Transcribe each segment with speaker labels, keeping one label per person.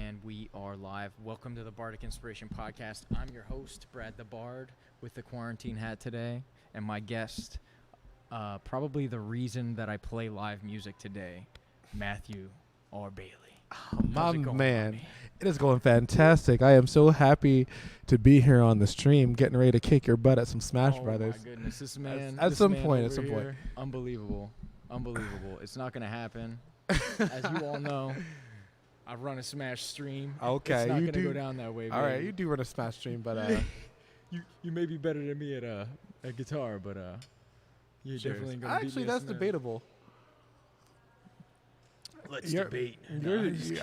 Speaker 1: And we are live. Welcome to the Bardic Inspiration Podcast. I'm your host, Brad the Bard, with the quarantine hat today. And my guest, probably the reason that I play live music today, Matthew R. Bailey.
Speaker 2: Oh, my man, it is going fantastic. I am so happy to be here on the stream, getting ready to kick your butt at some Smash Brothers.
Speaker 1: Oh my goodness, this man.
Speaker 2: At some point.
Speaker 1: Unbelievable. It's not going to happen. As you all know, I run a Smash stream.
Speaker 2: Okay,
Speaker 1: it's not going to go down that way.
Speaker 2: All right, you do run a Smash stream, but
Speaker 1: you may be better than me at a guitar, but you're definitely going to beat me.
Speaker 2: Actually, that's debatable.
Speaker 1: Let's debate.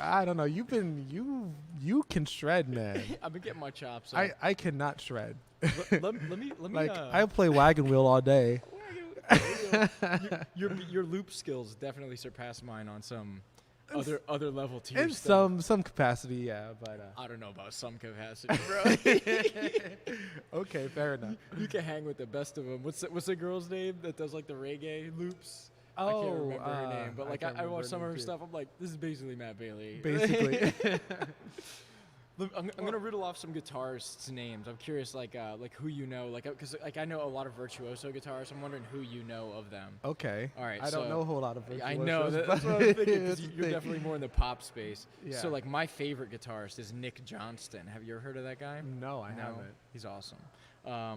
Speaker 2: I don't know. You can shred, man.
Speaker 1: I've been getting my chops up.
Speaker 2: I cannot shred.
Speaker 1: Let me.
Speaker 2: Like I play wagon wheel all day.
Speaker 1: Your loop skills definitely surpass mine on some other level tier
Speaker 2: in
Speaker 1: stuff.
Speaker 2: some capacity, yeah, but
Speaker 1: I don't know about some capacity, bro.
Speaker 2: Okay, fair enough.
Speaker 1: You can hang with the best of them. What's the girl's name that does like the reggae loops?
Speaker 2: Oh,
Speaker 1: I can't remember her name, but like I watch some of her stuff. I'm like, this is basically Matt Bailey. Basically. I'm gonna riddle off some guitarists' names. I'm curious, like who you know, because I know a lot of virtuoso guitarists. I'm wondering who you know of them.
Speaker 2: Okay.
Speaker 1: All right.
Speaker 2: I don't know a whole lot of virtuosos.
Speaker 1: I know that's what I was thinking. 'Cause you're definitely more in the pop space.
Speaker 2: Yeah.
Speaker 1: So like my favorite guitarist is Nick Johnston. Have you ever heard of that guy?
Speaker 2: No, I haven't.
Speaker 1: He's awesome. How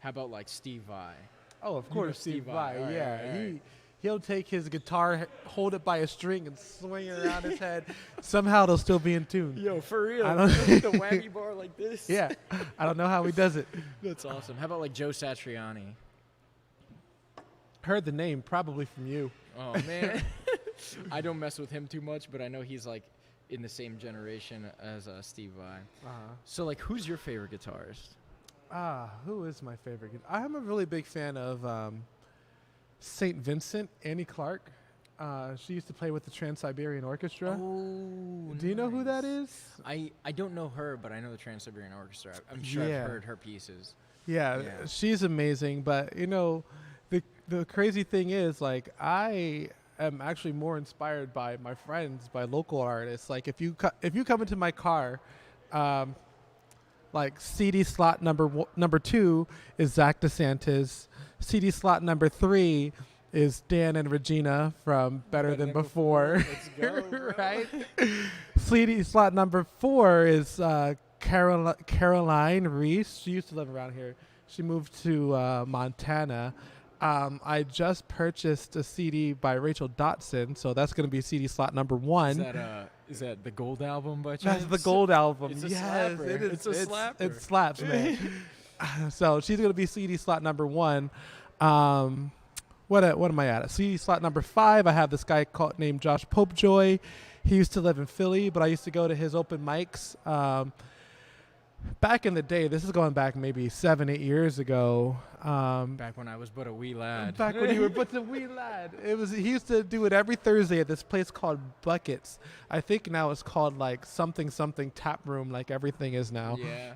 Speaker 1: about like Steve Vai?
Speaker 2: Oh, of course, Steve Vai.
Speaker 1: All
Speaker 2: Yeah,
Speaker 1: right.
Speaker 2: He'll take his guitar, hold it by a string, and swing it around his head. Somehow it'll still be in tune.
Speaker 1: Yo, for real.
Speaker 2: I don't
Speaker 1: the whammy bar like this.
Speaker 2: Yeah, I don't know how he does it.
Speaker 1: That's awesome. How about like Joe Satriani?
Speaker 2: Heard the name, probably from you.
Speaker 1: Oh man, I don't mess with him too much, but I know he's like in the same generation as Steve Vai. So like, who's your favorite guitarist?
Speaker 2: Who is my favorite? I'm a really big fan of St. Vincent, Annie Clark. She used to play with the Trans-Siberian Orchestra.
Speaker 1: Oh,
Speaker 2: do you know who that is?
Speaker 1: I don't know her, but I know the Trans-Siberian Orchestra. I'm sure I've heard her pieces.
Speaker 2: Yeah, she's amazing. But you know, the crazy thing is, like, I am actually more inspired by my friends, by local artists. Like, if you come into my car, like CD slot number 2 is Zach DeSantis. CD slot number 3 is Dan and Regina from Better Than Before.
Speaker 1: Let's go,
Speaker 2: right? CD slot number 4 is Caroline Reese. She used to live around here. She moved to Montana. I just purchased a CD by Rachel Dotson, so that's going to be CD slot number 1.
Speaker 1: Is that the Gold album by chance?
Speaker 2: That's the Gold album.
Speaker 1: It's a
Speaker 2: yes,
Speaker 1: slapper.
Speaker 2: it is.
Speaker 1: It's a slapper.
Speaker 2: It slaps, man. So she's going to be CD slot number 1. What am I at? CD slot number 5, I have this guy named Josh Popejoy. He used to live in Philly, but I used to go to his open mics. Back in the day, this is going back maybe 7-8 years ago.
Speaker 1: Back when I was but a wee lad.
Speaker 2: Back when you were but a wee lad. He used to do it every Thursday at this place called Buckets. I think now it's called like something tap room, like everything is now.
Speaker 1: Yeah.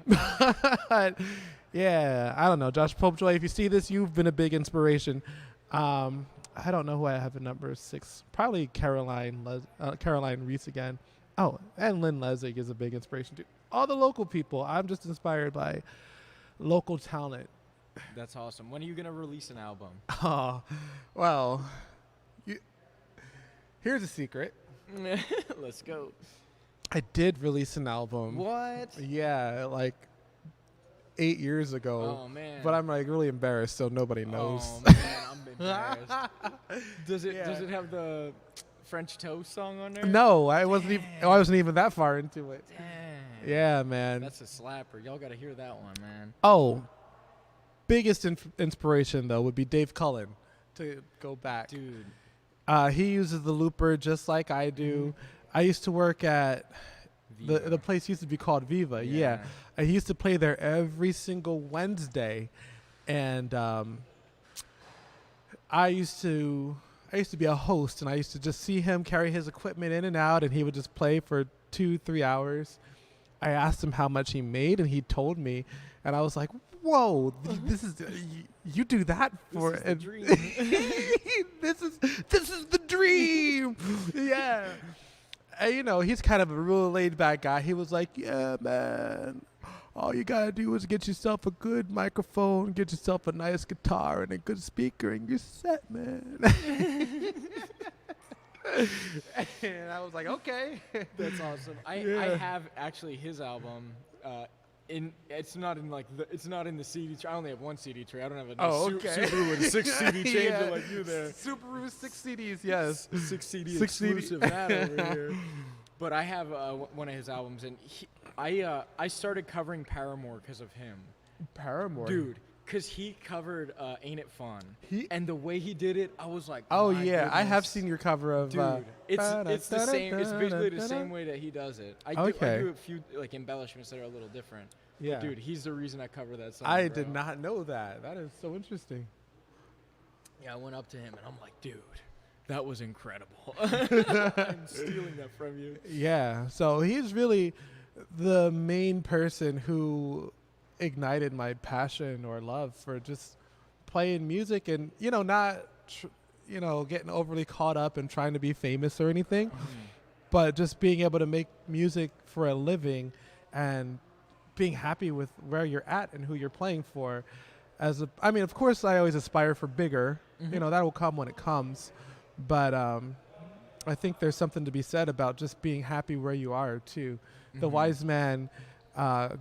Speaker 2: But yeah, I don't know. Josh Popejoy, if you see this, you've been a big inspiration. I don't know who I have at number 6. Probably Caroline Reese again. Oh, and Lynn Lesig is a big inspiration too. All the local people. I'm just inspired by local talent.
Speaker 1: That's awesome. When are you going to release an album?
Speaker 2: Oh, well, here's a secret.
Speaker 1: Let's go.
Speaker 2: I did release an album.
Speaker 1: What?
Speaker 2: Yeah, like 8 years ago.
Speaker 1: Oh, man.
Speaker 2: But I'm like really embarrassed, so nobody knows.
Speaker 1: Oh, man, I'm embarrassed. Does it have the French Toast song on there?
Speaker 2: No, I wasn't even that far into it.
Speaker 1: Dang.
Speaker 2: Yeah, man.
Speaker 1: That's a slapper. Y'all got to hear that one, man.
Speaker 2: Oh, biggest inspiration, though, would be Dave Cullen, to go back.
Speaker 1: Dude.
Speaker 2: He uses the looper just like I do. I used to work at the place used to be called Viva. Yeah. I used to play there every single Wednesday. And I used to be a host, and I used to just see him carry his equipment in and out, and he would just play for 2-3 hours. I asked him how much he made, and he told me, and I was like, whoa, this is you do that for
Speaker 1: this is the dream.
Speaker 2: this is the dream. Yeah. And, he's kind of a real laid back guy. He was like, yeah, man, all you got to do is get yourself a good microphone, get yourself a nice guitar and a good speaker, and you're set, man. And I was like, okay.
Speaker 1: That's awesome. I have actually his album. It's not in the CD tray. I only have one CD tray. I don't have a Subaru with a 6 CD changer like you there.
Speaker 2: Subaru 6 CDs, yes.
Speaker 1: 6 CD exclusive that over here. But I have one of his albums, and I started covering Paramore because of him.
Speaker 2: Paramore?
Speaker 1: Dude, because he covered Ain't It Fun. And the way he did it, I was like,
Speaker 2: oh, yeah.
Speaker 1: Goodness.
Speaker 2: I have seen your cover of...
Speaker 1: Dude, it's the same. It's basically the same way that he does it. I do a few embellishments that are a little different.
Speaker 2: Yeah.
Speaker 1: But dude, he's the reason I cover that song.
Speaker 2: I did not know that. That is so interesting.
Speaker 1: Yeah, I went up to him, and I'm like, dude, that was incredible. I'm stealing that from you.
Speaker 2: Yeah. So he's really the main person who ignited my passion or love for just playing music and, not, getting overly caught up and trying to be famous or anything, but just being able to make music for a living and being happy with where you're at and who you're playing for. Of course, I always aspire for bigger. That will come when it comes. But I think there's something to be said about just being happy where you are, too. The wise man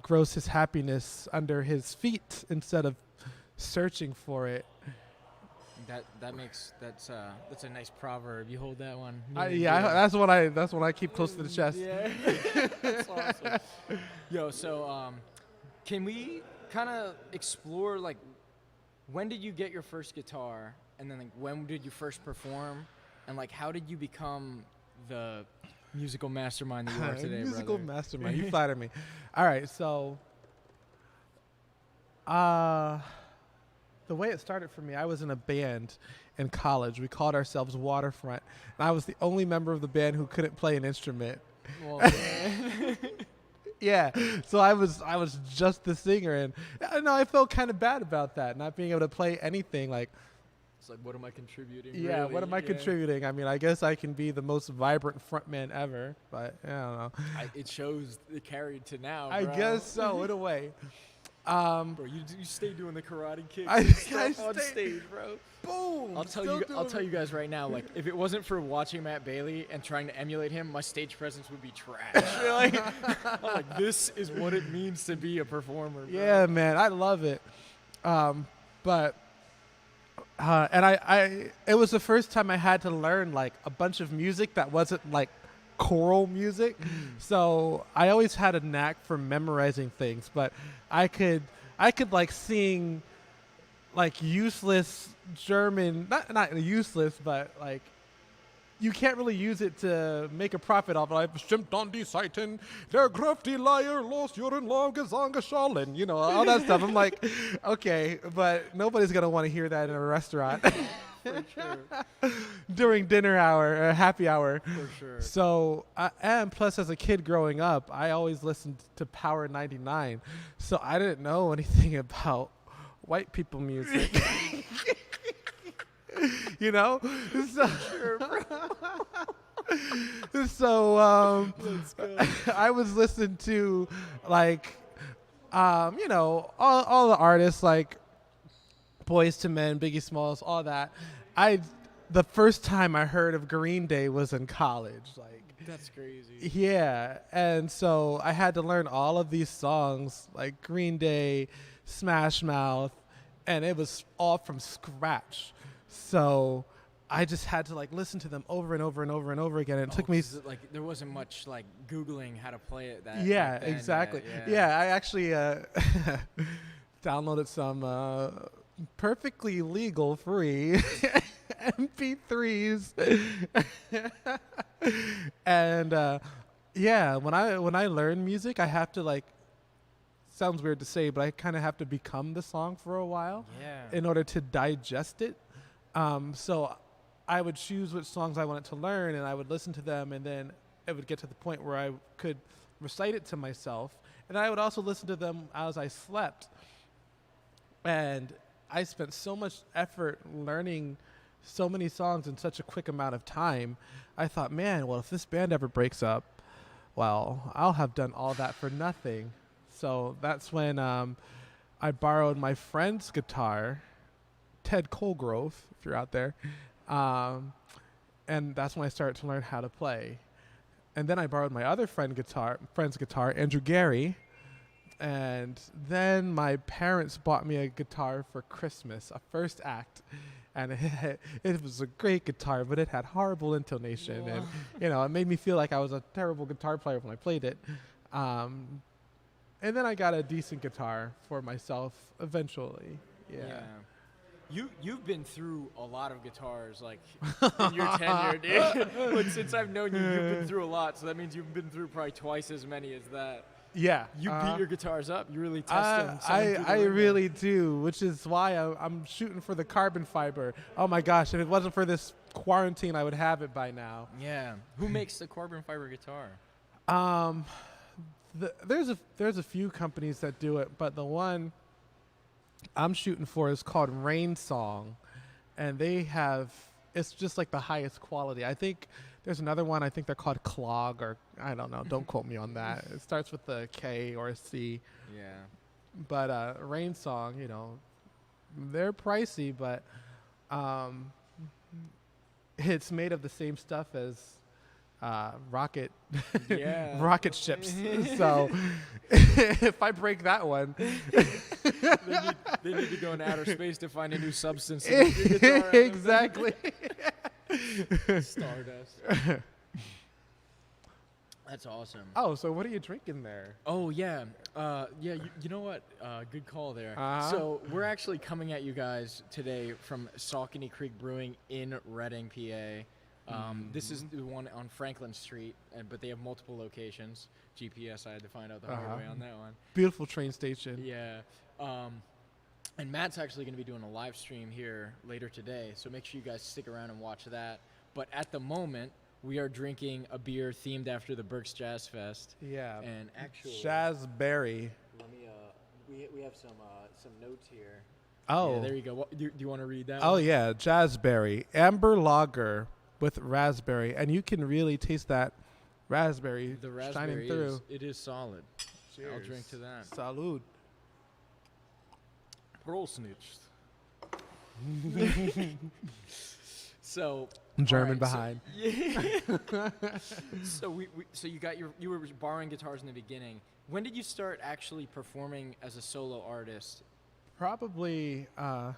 Speaker 2: grows his happiness under his feet instead of searching for it.
Speaker 1: That's a nice proverb. You hold that one.
Speaker 2: That's what I keep close to the chest.
Speaker 1: Yeah. That's awesome. Yo, so can we kind of explore when did you get your first guitar, and then when did you first perform, and how did you become the musical mastermind that you are today,
Speaker 2: musical
Speaker 1: brother?
Speaker 2: Mastermind. You flatter me. All right, so the way it started for me, I was in a band in college. We called ourselves Waterfront, and I was the only member of the band who couldn't play an instrument. Well, man. Yeah, so I was just the singer, and I felt kind of bad about that, not being able to play anything.
Speaker 1: It's like, what am I contributing?
Speaker 2: Yeah, really? What am I contributing? I guess I can be the most vibrant frontman ever, but I don't know.
Speaker 1: It shows it carried to now, bro.
Speaker 2: I guess so, in a way.
Speaker 1: Bro, you stay doing the karate kicks on stage, bro.
Speaker 2: Boom!
Speaker 1: I'll tell you guys right now, if it wasn't for watching Matt Bailey and trying to emulate him, my stage presence would be trash. I'm this is what it means to be a performer, bro.
Speaker 2: Yeah, man, I love it. But it was the first time I had to learn a bunch of music that wasn't choral music. So I always had a knack for memorizing things, but I could sing useless German, not useless, but you can't really use it to make a profit off it. Stimmt an die Seiten, der Graf die Leier, los Juren lang Gesangeschallen, all that stuff. I'm like, okay, but nobody's going to want to hear that in a restaurant.
Speaker 1: For sure.
Speaker 2: During dinner hour, or happy hour.
Speaker 1: For sure.
Speaker 2: So, and plus as a kid growing up, I always listened to Power 99. So I didn't know anything about white people music. So, sure, bro. So I was listening to all the artists Boys to Men, Biggie Smalls, all that. The first time I heard of Green Day was in college.
Speaker 1: That's crazy.
Speaker 2: Yeah, and so I had to learn all of these songs like Green Day, Smash Mouth, and it was all from scratch. So I just had to listen to them over and over and over and over again. And it took me
Speaker 1: there wasn't much Googling how to play it.
Speaker 2: Yeah, exactly. Yeah, I actually downloaded some perfectly legal free MP3s. And when I learn music, I have to sounds weird to say, but I kind of have to become the song for a while in order to digest it. So I would choose which songs I wanted to learn, and I would listen to them, and then it would get to the point where I could recite it to myself. And I would also listen to them as I slept. And I spent so much effort learning so many songs in such a quick amount of time. I thought, man, well, if this band ever breaks up, well, I'll have done all that for nothing. So that's when I borrowed my friend's guitar, Ted Colgrove, if you're out there. And that's when I started to learn how to play. And then I borrowed my other friend's guitar, Andrew Gary. And then my parents bought me a guitar for Christmas, a first act. And it was a great guitar, but it had horrible intonation.
Speaker 1: Whoa.
Speaker 2: And, it made me feel like I was a terrible guitar player when I played it. And then I got a decent guitar for myself eventually. Yeah.
Speaker 1: You've been through a lot of guitars, like, in your tenure, dude. But since I've known you, you've been through a lot, so that means you've been through probably twice as many as that.
Speaker 2: Yeah.
Speaker 1: You beat your guitars up. You really test them.
Speaker 2: I really do, which is why I'm shooting for the carbon fiber. Oh, my gosh. If it wasn't for this quarantine, I would have it by now.
Speaker 1: Yeah. Who makes the carbon fiber guitar?
Speaker 2: There's a few companies that do it, but the one I'm shooting for is called Rain Song, and it's just like the highest quality. I think there's another one. I think they're called Clog, or I don't know. Don't quote me on that. It starts with a K or a C.
Speaker 1: Yeah.
Speaker 2: But Rain Song, they're pricey, but it's made of the same stuff as rocket rocket ships. So if I break that one,
Speaker 1: they need to go into outer space to find a new substance.
Speaker 2: Exactly.
Speaker 1: Stardust. That's awesome.
Speaker 2: Oh, so what are you drinking there?
Speaker 1: Oh, yeah. You know what? Good call there. So we're actually coming at you guys today from Saucony Creek Brewing in Reading, PA. This is the one on Franklin Street, but they have multiple locations. GPS, I had to find out the hard way on that one.
Speaker 2: Beautiful train station.
Speaker 1: Yeah. And Matt's actually going to be doing a live stream here later today, so make sure you guys stick around and watch that. But at the moment, we are drinking a beer themed after the Berks Jazz Fest.
Speaker 2: Yeah.
Speaker 1: And actually,
Speaker 2: Jazzberry.
Speaker 1: Let me. We have some notes here.
Speaker 2: Oh.
Speaker 1: Yeah, there you go. Do you want to read that?
Speaker 2: Oh
Speaker 1: one?
Speaker 2: yeah, Jazzberry, amber lager with raspberry, and you can really taste that raspberry, shining through.
Speaker 1: It is solid.
Speaker 2: Cheers.
Speaker 1: I'll drink to that.
Speaker 2: Salud.
Speaker 1: Prost. So
Speaker 2: German behind.
Speaker 1: So you were borrowing guitars in the beginning. When did you start actually performing as a solo artist?
Speaker 2: Probably, I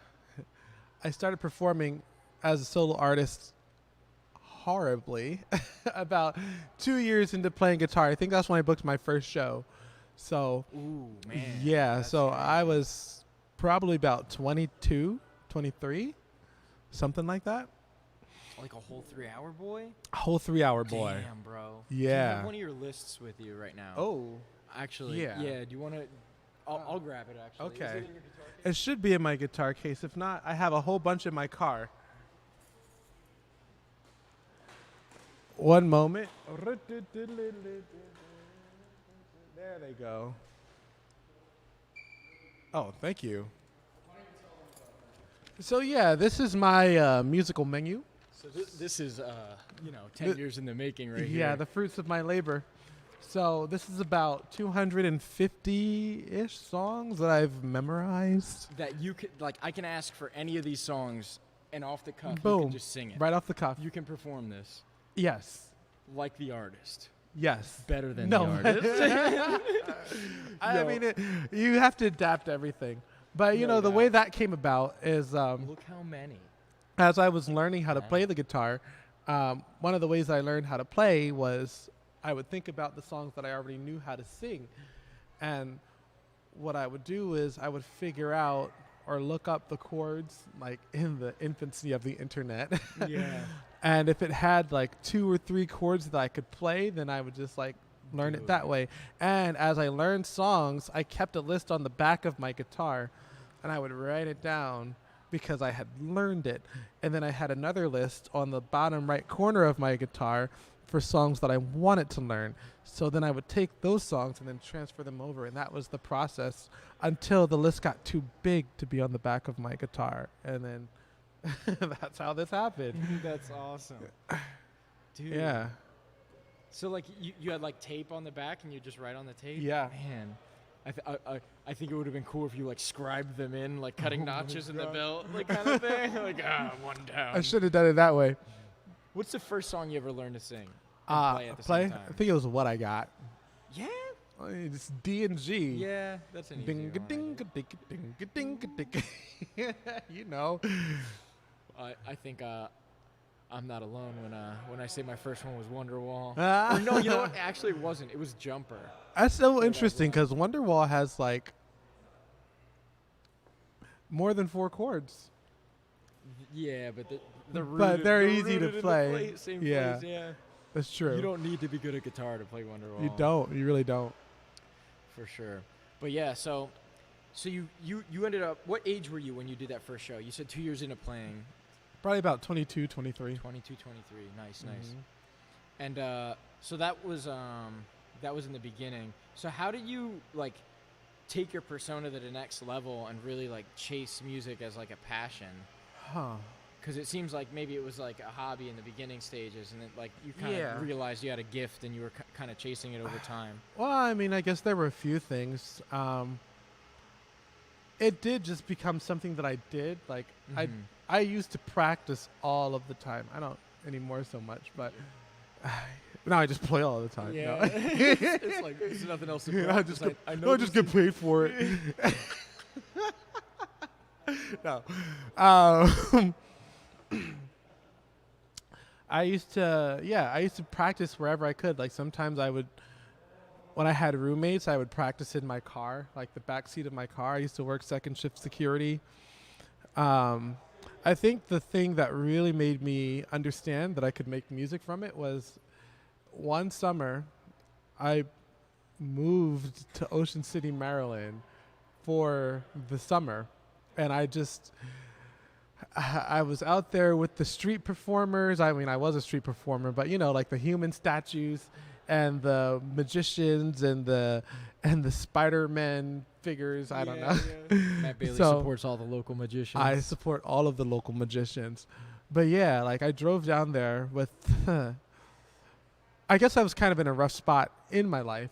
Speaker 2: started performing as a solo artist horribly about 2 years into playing guitar. I think that's when I booked my first show. So,
Speaker 1: ooh, man.
Speaker 2: Yeah, so crazy. I was probably about 22, 23, something like that.
Speaker 1: Like a whole 3-hour boy?
Speaker 2: A whole 3-hour boy.
Speaker 1: Damn, bro.
Speaker 2: Yeah.
Speaker 1: Do you have one of your lists with you right now?
Speaker 2: Oh.
Speaker 1: Actually, yeah. Do you want to? I'll grab it, actually.
Speaker 2: Okay.
Speaker 1: Is it in your guitar case?
Speaker 2: It should be in my guitar case. If not, I have a whole bunch in my car. One moment. There they go. Oh, thank you. So yeah, this is my musical menu.
Speaker 1: So this is 10 years in the making right here.
Speaker 2: Yeah, the fruits of my labor. So this is about 250-ish songs that I've memorized.
Speaker 1: That you could, like, I can ask for any of these songs, and off the cuff,
Speaker 2: Boom.
Speaker 1: you can just sing it.
Speaker 2: Right off the cuff.
Speaker 1: You can perform this.
Speaker 2: Yes.
Speaker 1: Like the artist.
Speaker 2: Yes.
Speaker 1: Better than the artist.
Speaker 2: I mean, you have to adapt everything. But, the way that came about is...
Speaker 1: look how many.
Speaker 2: As I was learning how to play the guitar, one of the ways I learned how to play was I would think about the songs that I already knew how to sing. And what I would do is I would figure out or look up the chords, like in the infancy of the internet.
Speaker 1: Yeah.
Speaker 2: And if it had like 2 or 3 chords that I could play, then I would just like learn it that way. And as I learned songs, I kept a list on the back of my guitar, and I would write it down because I had learned it. And then I had another list on the bottom right corner of my guitar for songs that I wanted to learn. So then I would take those songs and then transfer them over, and that was the process until the list got too big to be on the back of my guitar. And then That's how this happened.
Speaker 1: That's awesome. Dude.
Speaker 2: Yeah.
Speaker 1: So like you had like tape on the back and you just write on the tape?
Speaker 2: Yeah.
Speaker 1: Man. I think it would have been cool if you like scribed them in, like cutting notches in the belt, like kind of thing. Like, one down.
Speaker 2: I should have done it that way.
Speaker 1: What's the first song you ever learned to sing?
Speaker 2: Play
Speaker 1: At the same time?
Speaker 2: I think it was What I Got.
Speaker 1: Yeah.
Speaker 2: It's D and G.
Speaker 1: Yeah, that's an easy
Speaker 2: Ding
Speaker 1: one.
Speaker 2: ding ding ding ding ding. You know.
Speaker 1: I think I'm not alone when I say my first one was Wonderwall.
Speaker 2: Ah.
Speaker 1: Or no, you know what? Actually, it wasn't. It was Jumper.
Speaker 2: That's so interesting because Wonderwall has like more than 4 chords.
Speaker 1: Yeah, but
Speaker 2: they're easy to play.
Speaker 1: Same
Speaker 2: Yeah.
Speaker 1: place, yeah.
Speaker 2: That's true.
Speaker 1: You don't need to be good at guitar to play Wonderwall.
Speaker 2: You don't. You really don't.
Speaker 1: For sure. But yeah, so you ended up, what age were you when you did that first show? You said 2 years into playing.
Speaker 2: Probably about 22, 23.
Speaker 1: 22, 23. Nice. And so that was in the beginning. So how did you like take your persona to the next level and really like chase music as like a passion?
Speaker 2: Huh.
Speaker 1: Because it seems like maybe it was like a hobby in the beginning stages, and then like you kind of realized you had a gift and you were kind of chasing it over time.
Speaker 2: Well, I mean, I guess there were a few things. It did just become something that I did. Like I used to practice all of the time. I don't anymore so much, but now I just play all the time.
Speaker 1: Yeah,
Speaker 2: No.
Speaker 1: it's like there's nothing else to practice.
Speaker 2: I just get paid for it. No. I used to practice wherever I could. Like sometimes when I had roommates, I would practice in my car, like the back seat of my car. I used to work second shift security. I think the thing that really made me understand that I could make music from it was one summer I moved to Ocean City, Maryland for the summer. And I was out there with the street performers. I mean, I was a street performer, but you know, like the human statues and the magicians and the Spider-Man figures. I don't know.
Speaker 1: Yeah. Matt Bailey supports all the local magicians.
Speaker 2: I support all of the local magicians. But yeah, like I drove down there with, I guess I was kind of in a rough spot in my life.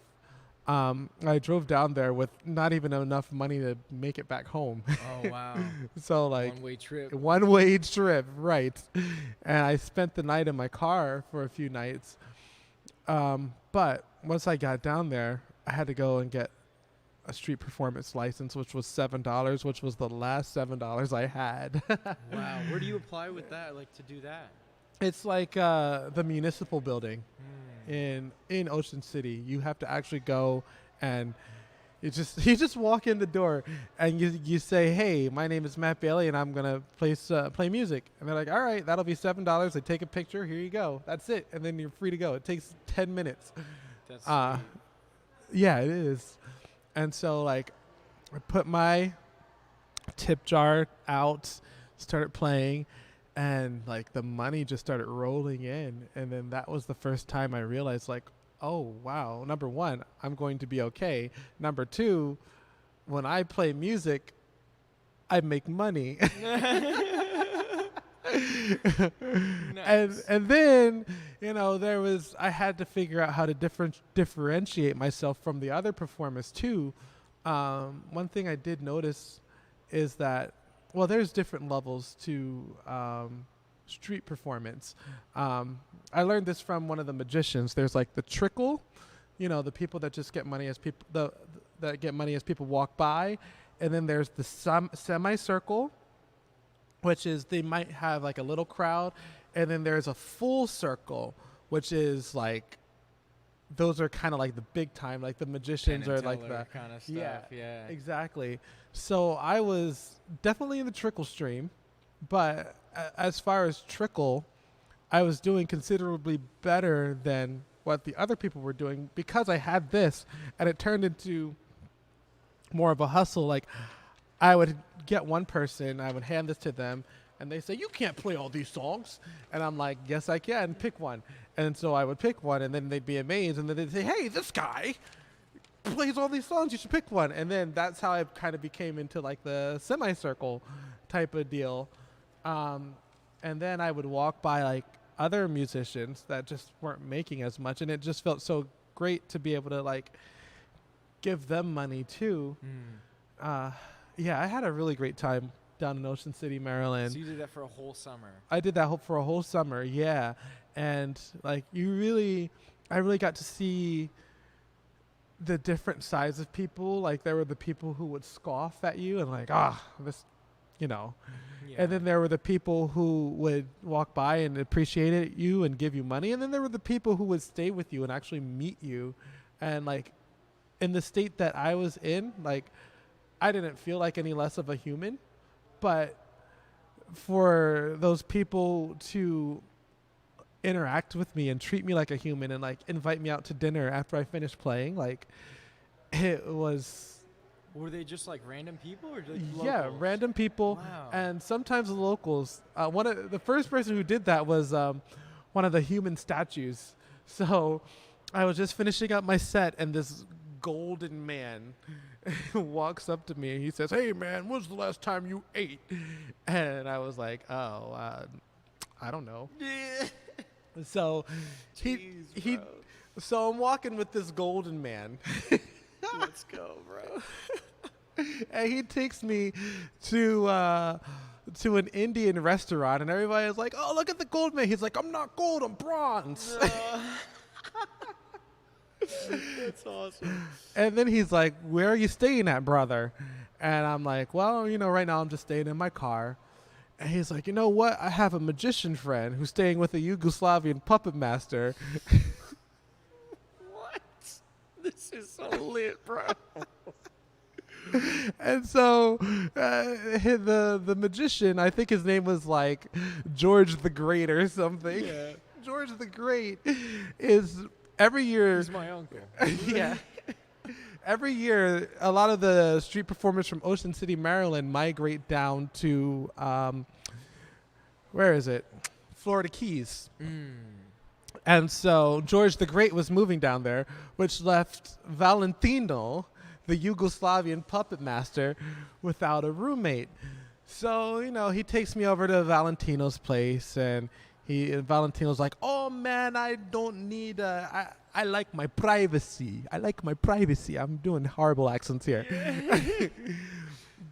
Speaker 2: I drove down there with not even enough money to make it back home.
Speaker 1: Oh, wow.
Speaker 2: So like
Speaker 1: one-way
Speaker 2: trip, right. And I spent the night in my car for a few nights. But once I got down there, I had to go and get a street performance license, which was $7, which was the last $7 I had.
Speaker 1: Wow. Where do you apply with that, like to do that?
Speaker 2: It's like the municipal building in Ocean City. You have to actually go and you just walk in the door and you say, "Hey, my name is Matt Bailey and I'm gonna play music." And they're like, "All right, that'll be $7." They take a picture. Here you go. That's it. And then you're free to go. It takes 10 minutes.
Speaker 1: That's
Speaker 2: yeah, it is. And so like I put my tip jar out, started playing, and like the money just started rolling in. And then that was the first time I realized like, oh wow, number one, I'm going to be okay. Number two, when I play music, I make money.
Speaker 1: Nice.
Speaker 2: And then, you know, I had to figure out how to differentiate myself from the other performers too. One thing I did notice is that, well, there's different levels to street performance. I learned this from one of the magicians. There's like the trickle, you know, the people that just get money as people that get money as people walk by, and then there's the semicircle, which is they might have like a little crowd, and then there's a full circle, which is like those are kind of like the big time, like the magicians are like that
Speaker 1: kind of stuff. Yeah,
Speaker 2: exactly. So I was definitely in the trickle stream, but as far as trickle, I was doing considerably better than what the other people were doing because I had this, and it turned into more of a hustle. Like I would get one person, I would hand this to them, and they say, "You can't play all these songs." And I'm like, "Yes, I can. Pick one." And so I would pick one, and then they'd be amazed, and then they'd say, "Hey, this guy plays all these songs. You should pick one." And then that's how I kind of became into like the semicircle type of deal. And then I would walk by like other musicians that just weren't making as much, and it just felt so great to be able to like give them money too. Yeah, I had a really great time down in Ocean City, Maryland.
Speaker 1: So you did that for a whole summer?
Speaker 2: I did that for a whole summer, yeah. And like I really got to see the different sides of people. Like there were the people who would scoff at you and like, this, you know. Yeah. And then there were the people who would walk by and appreciate you and give you money. And then there were the people who would stay with you and actually meet you. And like in the state that I was in, like I didn't feel like any less of a human. But for those people to interact with me and treat me like a human and like invite me out to dinner after I finished playing, like it was.
Speaker 1: Were they just like random people or like
Speaker 2: yeah,
Speaker 1: locals?
Speaker 2: Random people.
Speaker 1: Wow. And
Speaker 2: sometimes the locals. The first person who did that was one of the human statues. So I was just finishing up my set and this golden man walks up to me and he says, "Hey man, when's the last time you ate?" And I was like, I don't know.
Speaker 1: Yeah.
Speaker 2: So so I'm walking with this golden man.
Speaker 1: Let's go, bro.
Speaker 2: And he takes me to an Indian restaurant, and everybody's like, "Oh, look at the gold man." He's like, "I'm not gold, I'm bronze."
Speaker 1: That's awesome.
Speaker 2: And then he's like, "Where are you staying at, brother?" And I'm like, "Well, right now I'm just staying in my car." And he's like, "You know what? I have a magician friend who's staying with a Yugoslavian puppet master."
Speaker 1: What? This is so lit, bro.
Speaker 2: And so the magician, I think his name was like George the Great or something.
Speaker 1: Yeah.
Speaker 2: George the Great is every year.
Speaker 1: He's my uncle.
Speaker 2: Yeah. Every year, a lot of the street performers from Ocean City, Maryland migrate down to, where is it? Florida Keys. And so George the Great was moving down there, which left Valentino, the Yugoslavian puppet master, without a roommate. So, he takes me over to Valentino's place, and Valentino's like, "Oh man, I don't need I like my privacy. I'm doing horrible accents here." Yeah.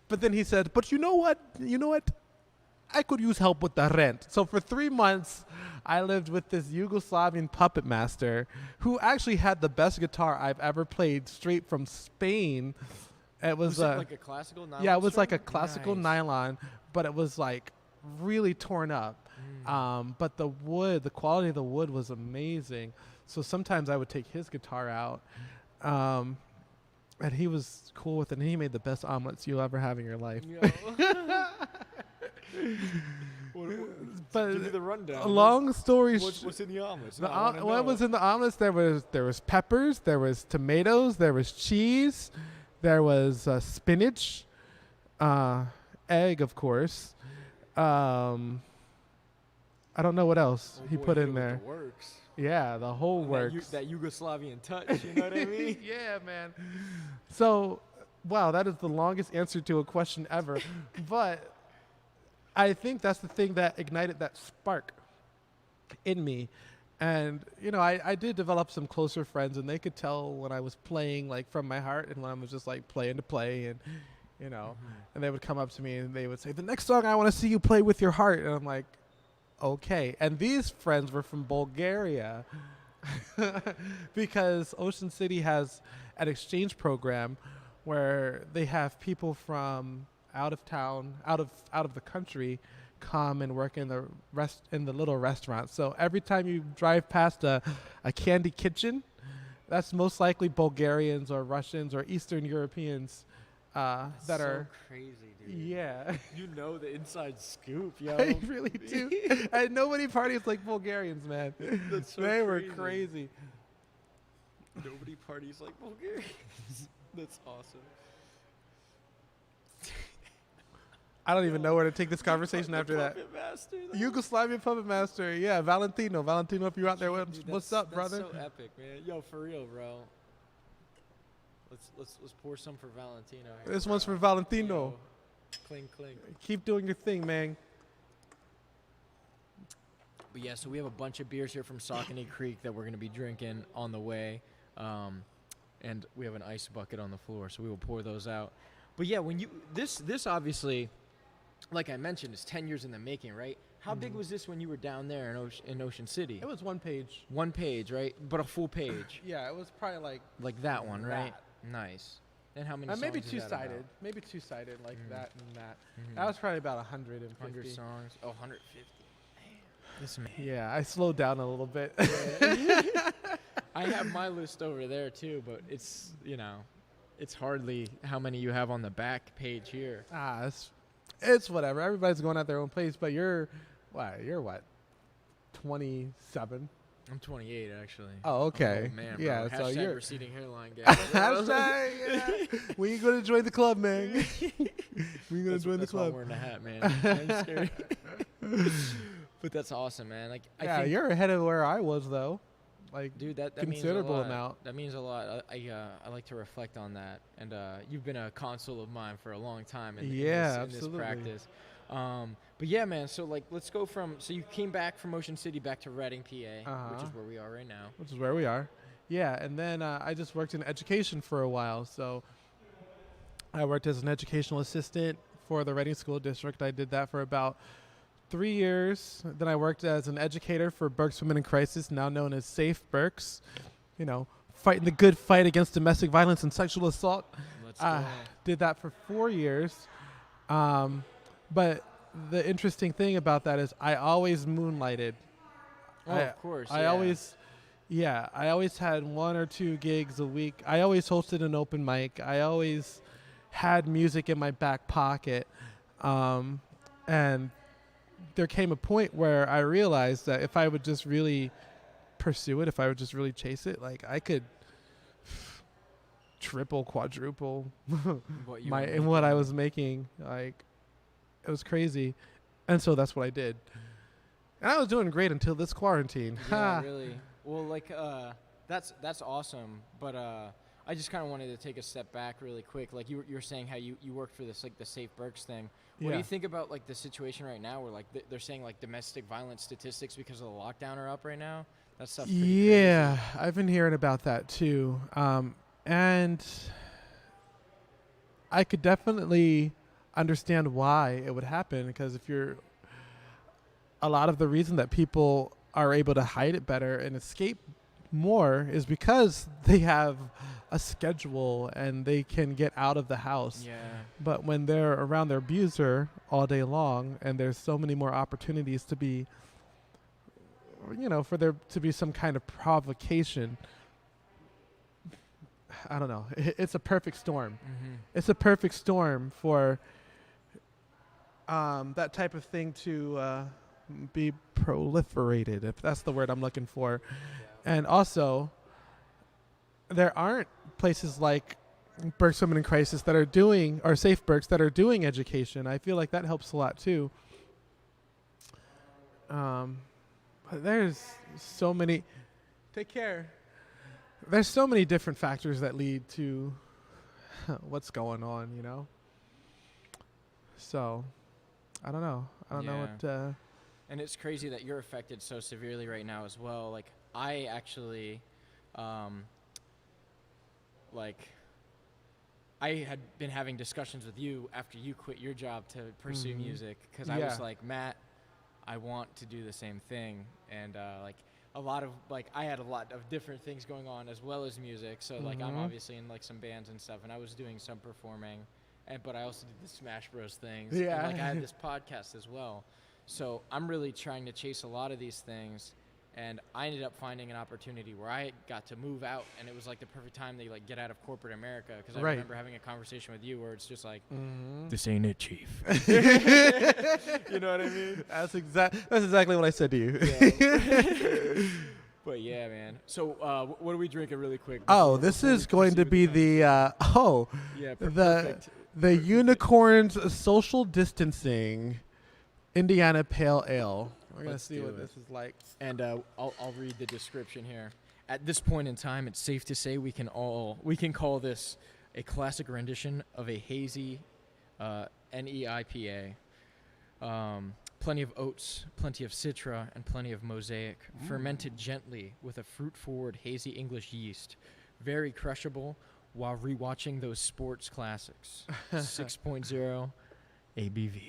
Speaker 2: But then he said, "But you know what? I could use help with the rent." So for 3 months, I lived with this Yugoslavian puppet master who actually had the best guitar I've ever played straight from Spain. It was
Speaker 1: it like a classical nylon?
Speaker 2: Yeah, it was like a classical nylon, but it was like really torn up. But the quality of the wood was amazing. So sometimes I would take his guitar out, and he was cool with it. And he made the best omelets you'll ever have in your life. But
Speaker 1: give me the rundown.
Speaker 2: Long story.
Speaker 1: What's in the omelets?
Speaker 2: What was in the omelets? There was peppers, there was tomatoes, there was cheese, there was spinach, egg, of course. I don't know what else he put in there.
Speaker 1: The works.
Speaker 2: Yeah, the whole works.
Speaker 1: That Yugoslavian touch, you know what I mean?
Speaker 2: Yeah, man. So, wow, that is the longest answer to a question ever. But I think that's the thing that ignited that spark in me. And, I did develop some closer friends, and they could tell when I was playing, like, from my heart and when I was just, like, playing to play. And, and they would come up to me and they would say, "The next song I want to see you play with your heart." And I'm like, okay. And these friends were from Bulgaria because Ocean City has an exchange program where they have people from out of town, out of the country, come and work in the little restaurants. So every time you drive past a candy kitchen, that's most likely Bulgarians or Russians or Eastern Europeans that are
Speaker 1: crazy, dude.
Speaker 2: Yeah.
Speaker 1: You know the inside scoop, yo.
Speaker 2: I really do. And nobody parties like Bulgarians, man.
Speaker 1: That's so
Speaker 2: they
Speaker 1: crazy.
Speaker 2: were crazy.
Speaker 1: Nobody parties like Bulgarians. That's awesome.
Speaker 2: I don't even know where to take this conversation after that.
Speaker 1: Master,
Speaker 2: Yugoslavian puppet master. Yeah, Valentino. Valentino, if you're out there, what's up, brother?
Speaker 1: That's so epic, man. Yo, for real, bro. Let's pour some for Valentino here.
Speaker 2: This one's for Valentino.
Speaker 1: Yo. Cling, cling.
Speaker 2: Keep doing your thing, man.
Speaker 1: But yeah, so we have a bunch of beers here from Saucony Creek that we're going to be drinking on the way. And we have an ice bucket on the floor, so we will pour those out. But yeah, when you this obviously, like I mentioned, is 10 years in the making, right? How big was this when you were down there in Ocean City?
Speaker 2: It was 1 page.
Speaker 1: 1 page, right? But a full page.
Speaker 2: Yeah, it was probably
Speaker 1: like that one, right? Nice. And how many songs
Speaker 2: maybe
Speaker 1: is that
Speaker 2: two-sided.
Speaker 1: about?
Speaker 2: Maybe two-sided, like that and that. That was probably about 150.
Speaker 1: 100 songs. Oh, 150. Man, this man.
Speaker 2: Yeah, I slowed down a little bit.
Speaker 1: I have my list over there too, but it's, it's hardly how many you have on the back page here.
Speaker 2: It's whatever. Everybody's going at their own pace, but you're what? 27?
Speaker 1: I'm 28, actually.
Speaker 2: Oh, okay.
Speaker 1: Oh, man, bro.
Speaker 2: Yeah, so you're
Speaker 1: receding hairline gap.
Speaker 2: Hashtag, yeah. When you going to join the club, man? When you going to join the club?
Speaker 1: I'm wearing a hat, man. I'm scared. But that's awesome, man. Like, I think
Speaker 2: you're ahead of where I was, though. Like,
Speaker 1: dude, that
Speaker 2: considerable
Speaker 1: means a lot.
Speaker 2: amount.
Speaker 1: That means a lot. I like to reflect on that, and you've been a console of mine for a long time in this practice. But yeah, man. So like, let's go from. So you came back from Ocean City back to Reading, PA, which is where we are right now.
Speaker 2: Which is where we are. Yeah, and then I just worked in education for a while. So I worked as an educational assistant for the Reading School District. I did that for about 3 years. Then I worked as an educator for Berks Women in Crisis, now known as Safe Berks. Fighting the good fight against domestic violence and sexual assault.
Speaker 1: Let's go.
Speaker 2: Did that for 4 years. But the interesting thing about that is I always moonlighted.
Speaker 1: Oh, of course.
Speaker 2: I always had 1 or 2 gigs a week. I always hosted an open mic. I always had music in my back pocket. And there came a point where I realized that if I would just really pursue it, if I would just really chase it, like I could triple, quadruple what I was making. Like, it was crazy. And so that's what I did. And I was doing great until this quarantine.
Speaker 1: Yeah, really. Well, like, that's awesome. But I just kind of wanted to take a step back really quick. Like you were saying how you worked for this, like the Safe Berks thing. What do you think about like the situation right now where like they're saying like domestic violence statistics because of the lockdown are up right now? That stuff's pretty crazy.
Speaker 2: I've been hearing about that too. And I could definitely understand why it would happen, because a lot of the reason that people are able to hide it better and escape more is because they have a schedule and they can get out of the house.
Speaker 1: Yeah.
Speaker 2: But when they're around their abuser all day long, and there's so many more opportunities to be, for there to be some kind of provocation, I don't know. It's a perfect storm.
Speaker 1: Mm-hmm.
Speaker 2: It's a perfect storm for that type of thing to be proliferated, if that's the word I'm looking for. Yeah. And also, there aren't places like Berks Women in Crisis that are doing, or Safe Berks that are doing education. I feel like that helps a lot too. But there's so many. Take care. There's so many different factors that lead to what's going on, So, I don't know. I don't know what.
Speaker 1: And it's crazy that you're affected so severely right now as well. Like, I actually, I had been having discussions with you after you quit your job to pursue music, because I was like, Matt, I want to do the same thing. And I had a lot of different things going on as well as music. So like, I'm obviously in like some bands and stuff, and I was doing some performing, but I also did the Smash Bros things.
Speaker 2: Yeah.
Speaker 1: And, I had this podcast as well. So I'm really trying to chase a lot of these things. And I ended up finding an opportunity where I got to move out, and it was like the perfect time to like get out of corporate America, because I remember having a conversation with you where it's just like, this ain't it, Chief. You know what I mean?
Speaker 2: That's exactly what I said to you.
Speaker 1: Yeah. But yeah, man. So what are we drinking really quick?
Speaker 2: This is going to be the the Unicorn's Social Distancing Indiana Pale Ale. We're going to see what this is like.
Speaker 1: And I'll read the description here. At this point in time, it's safe to say we can call this a classic rendition of a hazy NEIPA. Plenty of oats, plenty of citra, and plenty of mosaic. Fermented gently with a fruit-forward hazy English yeast. Very crushable while rewatching those sports classics. 6.0 ABV.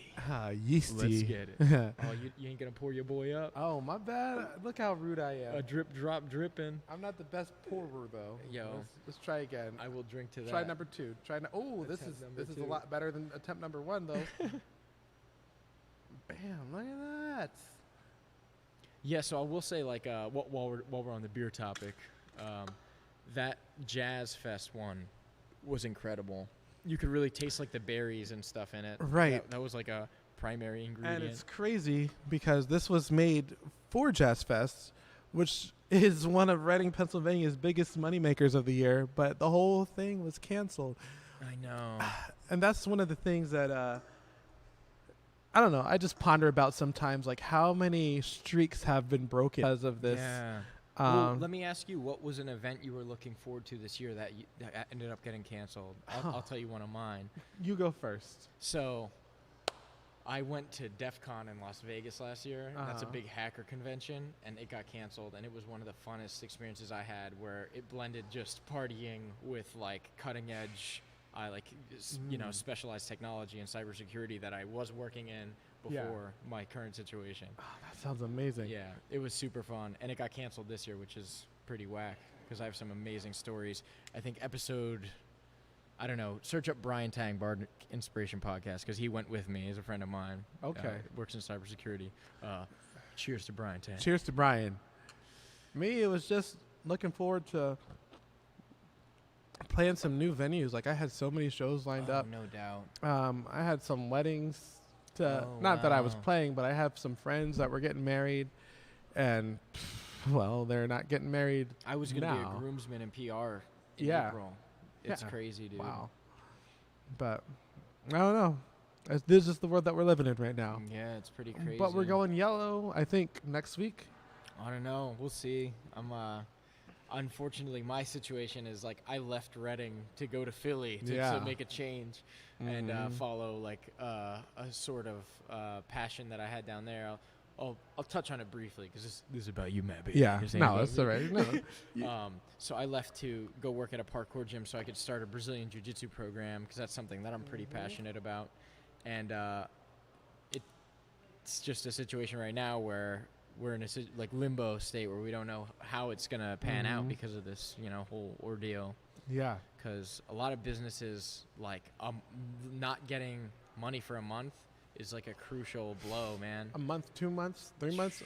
Speaker 2: Yeasty.
Speaker 1: Let's get it. Oh, you ain't gonna pour your boy up?
Speaker 2: Oh, my bad. Look how rude I am.
Speaker 1: A drip, drop, dripping.
Speaker 2: I'm not the best pourer, though.
Speaker 1: Yo.
Speaker 2: Let's try again.
Speaker 1: I will drink to that.
Speaker 2: Try number 2. This is a lot better than attempt number 1, though. Bam, look at that.
Speaker 1: Yeah, so I will say, like, while we're on the beer topic, that Jazz Fest one was incredible. You could really taste like the berries and stuff in it.
Speaker 2: Right.
Speaker 1: That was like a primary ingredient.
Speaker 2: And it's crazy because this was made for Jazz Fest, which is one of Reading, Pennsylvania's biggest moneymakers of the year, but the whole thing was canceled.
Speaker 1: I know.
Speaker 2: And that's one of the things that, I don't know, I just ponder about sometimes, like how many streaks have been broken because of this.
Speaker 1: Yeah. Well, let me ask you, what was an event you were looking forward to this year that ended up getting canceled? I'll tell you one of mine.
Speaker 2: You go first.
Speaker 1: So I went to DEF CON in Las Vegas last year. That's a big hacker convention, and it got canceled. And it was one of the funnest experiences I had, where it blended just partying with like cutting edge, specialized technology and cybersecurity that I was working in before my current situation.
Speaker 2: Oh, that sounds amazing.
Speaker 1: Yeah, it was super fun, and it got canceled this year, which is pretty whack because I have some amazing stories. I think search up Brian Tang, Bardic Inspiration Podcast, because he went with me. He's a friend of mine.
Speaker 2: Okay.
Speaker 1: Works in cybersecurity. Cheers to Brian Tang.
Speaker 2: Cheers to Brian. Me, it was just looking forward to playing some new venues. Like, I had so many shows lined up.
Speaker 1: No doubt.
Speaker 2: I had some weddings. Not that I was playing, but I have some friends that were getting married, and well, they're not getting married.
Speaker 1: I was going to be a groomsman in PR in April. It's crazy, dude.
Speaker 2: Wow. But I don't know. This is the world that we're living in right now.
Speaker 1: Yeah, it's pretty crazy.
Speaker 2: But we're going yellow, I think, next week.
Speaker 1: I don't know. We'll see. Unfortunately, my situation is like I left Reading to go to Philly to make a change and follow like a sort of passion that I had down there. I'll touch on it briefly because this is about you, Matt.
Speaker 2: Yeah, no, it's all right. No.
Speaker 1: So I left to go work at a parkour gym so I could start a Brazilian Jiu-Jitsu program because that's something that I'm pretty passionate about. And it's just a situation right now where we're in a limbo state where we don't know how it's going to pan out because of this, whole ordeal.
Speaker 2: Yeah.
Speaker 1: Because a lot of businesses, like, not getting money for a month is like a crucial blow, man.
Speaker 2: A month, 2 months, 3 months?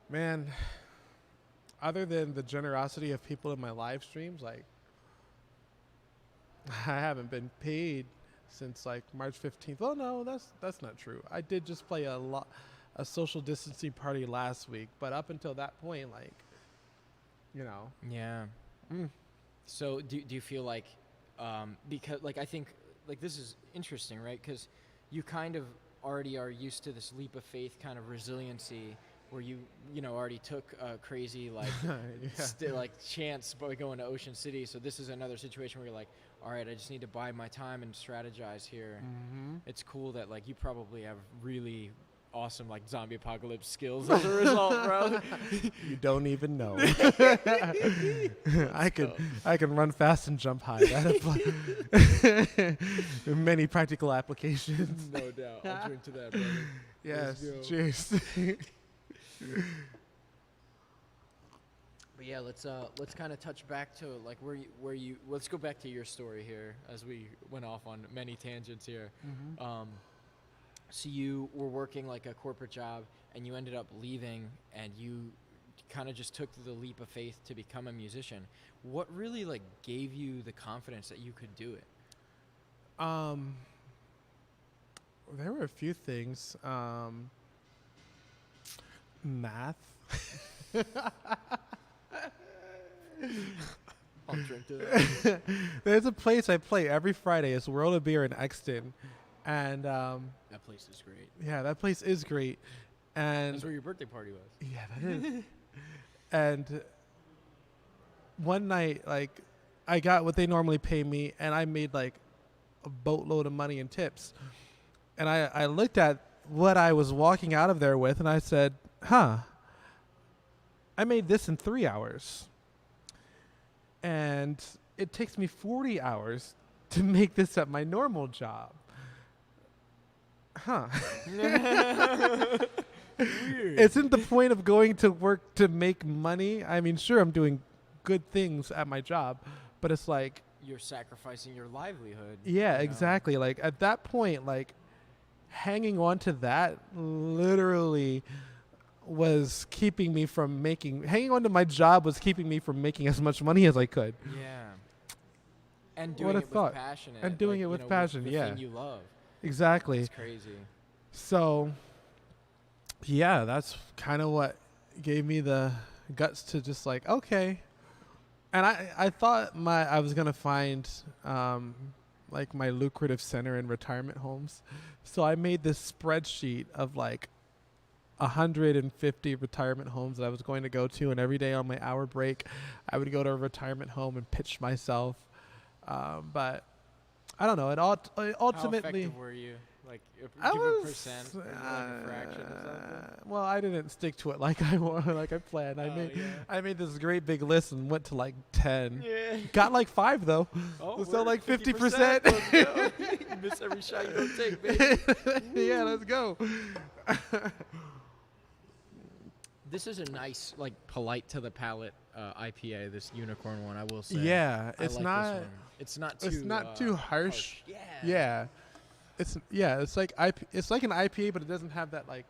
Speaker 2: Man, other than the generosity of people in my live streams, like, I haven't been paid since like March 15th. Well, no, that's not true. I did just play a social distancing party last week, but up until that point, like,
Speaker 1: Yeah. So do you feel like, because like I think like this is interesting, right? Because you kind of already are used to this leap of faith kind of resiliency where you already took a crazy like chance by going to Ocean City. So this is another situation where you're like, all right, I just need to bide my time and strategize here. It's cool that like you probably have really awesome like zombie apocalypse skills as a result, bro.
Speaker 2: You don't even know. I can run fast and jump high. Many practical applications.
Speaker 1: No doubt. I'll drink to that, brother.
Speaker 2: Yes. Cheers.
Speaker 1: But yeah, let's kind of touch back to like where you let's go back to your story here as we went off on many tangents here. So you were working like a corporate job and you ended up leaving and you kind of just took the leap of faith to become a musician. What really like gave you the confidence that you could do it?
Speaker 2: There were a few things. Math.
Speaker 1: I'll drink to that.
Speaker 2: There's a place I play every Friday. It's World of Beer in Exton. And
Speaker 1: that place is great.
Speaker 2: Yeah, that place is great. And
Speaker 1: that's where your birthday party was.
Speaker 2: Yeah, that is. And one night, like, I got what they normally pay me, and I made like a boatload of money in tips. And I looked at what I was walking out of there with, and I said, I made this in 3 hours. And it takes me 40 hours to make this at my normal job.
Speaker 1: Weird.
Speaker 2: Isn't the point of going to work to make money? I mean, sure, I'm doing good things at my job, but it's like...
Speaker 1: You're sacrificing your livelihood.
Speaker 2: Yeah, exactly. Like, at that point, like, hanging on to that literally was keeping me from making... Hanging on to my job was keeping me from making as much money as I could.
Speaker 1: Yeah. And doing it with passion.
Speaker 2: And doing it with passion,
Speaker 1: with the thing you love.
Speaker 2: Exactly.
Speaker 1: It's crazy.
Speaker 2: So, yeah, that's kind of what gave me the guts to just like, okay. And I thought I was going to find like my lucrative center in retirement homes. So I made this spreadsheet of like 150 retirement homes that I was going to go to. And every day on my hour break, I would go to a retirement home and pitch myself. But I don't know. It ultimately...
Speaker 1: How effective were you? Like, give a percent, like a fraction or something?
Speaker 2: Well, I didn't stick to it like I planned. I made this great big list and went to like 10. Yeah. Got like 5 though.
Speaker 1: Oh,
Speaker 2: so like 50%.
Speaker 1: Let's go. You miss every shot you don't take, baby.
Speaker 2: Yeah, let's go.
Speaker 1: This is a nice, like, polite to the palate IPA. This unicorn one, I will say.
Speaker 2: Yeah,
Speaker 1: it's
Speaker 2: like
Speaker 1: not. It's not too
Speaker 2: harsh.
Speaker 1: Yeah.
Speaker 2: Yeah. It's like it's like an IPA, but it doesn't have that like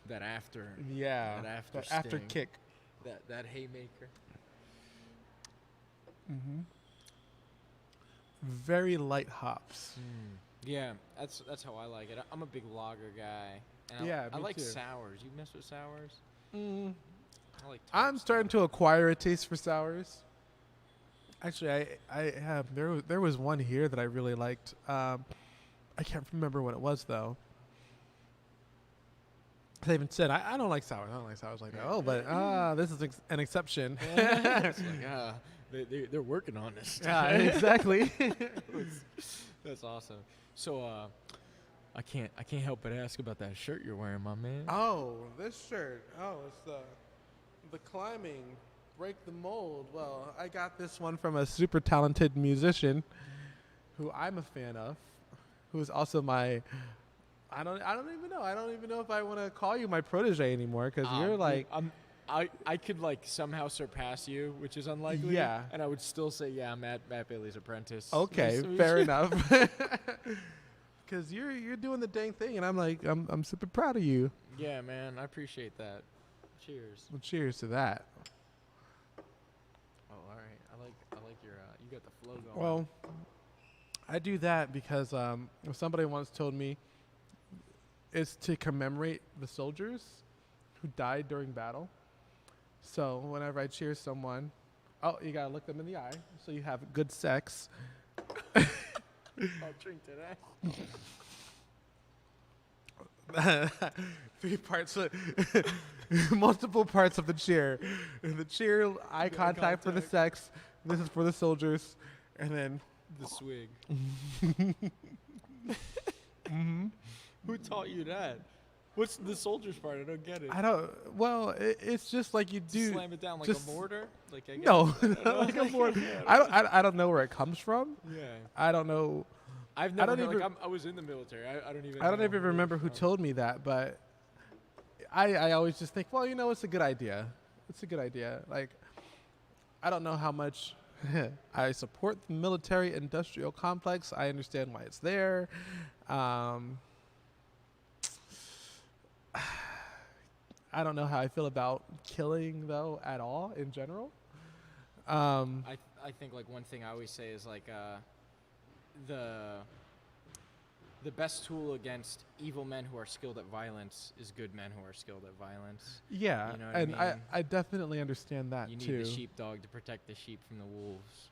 Speaker 1: that after.
Speaker 2: Yeah.
Speaker 1: That
Speaker 2: after kick.
Speaker 1: That haymaker.
Speaker 2: Mhm. Very light hops.
Speaker 1: Yeah, that's how I like it. I'm a big lager guy. And I like sours. You mess with sours?
Speaker 2: I'm starting to acquire a taste for sours. Actually, I have. There was one here that I really liked. I can't remember what it was though. They even said I don't like sours. I don't like sours like that. Oh, but this is an exception.
Speaker 1: It's like they're working on this.
Speaker 2: Yeah, exactly.
Speaker 1: That's awesome. So I can't help but ask about that shirt you're wearing, my man.
Speaker 2: Oh, this shirt. Oh, it's the climbing, break the mold. Well, I got this one from a super talented musician who I'm a fan of, who's also my I don't even know. I don't even know if I want to call you my protege anymore because you're like
Speaker 1: I could like somehow surpass you, which is unlikely.
Speaker 2: Yeah.
Speaker 1: And I would still say, yeah, I'm Matt Bailey's apprentice.
Speaker 2: Okay, fair enough. Because you're doing the dang thing, and I'm like I'm super proud of you.
Speaker 1: Yeah, man, I appreciate that. Cheers.
Speaker 2: Well, cheers to that.
Speaker 1: Oh, all right. I like your you got the flow going.
Speaker 2: Well, I do that because somebody once told me it's to commemorate the soldiers who died during battle. So whenever I cheers someone, you gotta look them in the eye so you have good sex.
Speaker 1: I'll drink to that.
Speaker 2: 3 parts, multiple parts of the cheer. The cheer, eye contact for the sex. This is for the soldiers, and then
Speaker 1: the swig.
Speaker 2: Mm-hmm.
Speaker 1: Who taught you that? What's the soldiers part? I don't get it.
Speaker 2: I don't. Well, it's just like you do.
Speaker 1: Slam it down like a mortar. Like I guess,
Speaker 2: no, like a mortar. I don't know where it comes from.
Speaker 1: Yeah.
Speaker 2: I don't know.
Speaker 1: I've never. I was in the military. I don't even.
Speaker 2: I don't even remember who told me that, but I always just think, well, it's a good idea. It's a good idea. Like, I don't know how much I support the military industrial complex. I understand why it's there. I don't know how I feel about killing though at all in general.
Speaker 1: I think like one thing I always say is like the best tool against evil men who are skilled at violence is good men who are skilled at violence.
Speaker 2: Yeah,
Speaker 1: you know
Speaker 2: and
Speaker 1: I mean?
Speaker 2: I definitely understand that
Speaker 1: too. You need the sheepdog to protect the sheep from the wolves.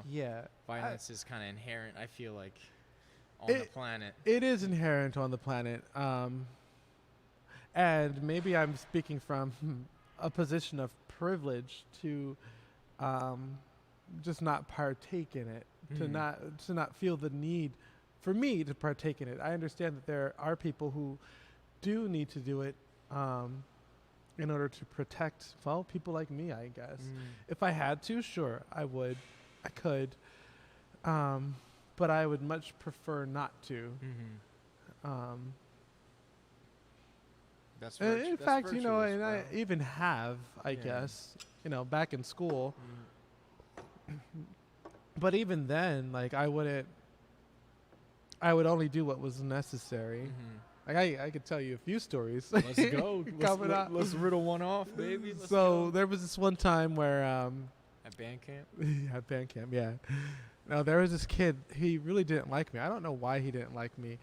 Speaker 2: Yeah,
Speaker 1: violence is kind of inherent. I feel like on the planet.
Speaker 2: It is inherent on the planet. And maybe I'm speaking from a position of privilege to just not partake in it, to not feel the need for me to partake in it. I understand that there are people who do need to do it in order to protect, well, people like me, I guess. If I had to, sure, I would. I could. But I would much prefer not to. In fact, you know, and I even have, I guess, you know, back in school. But even then, like, I would only do what was necessary. Like, I could tell you a few stories.
Speaker 1: Let's go. Let's riddle one off, baby.
Speaker 2: There was this one time where
Speaker 1: at band camp.
Speaker 2: At band camp, yeah. No, there was this kid. He really didn't like me. I don't know why he didn't like me,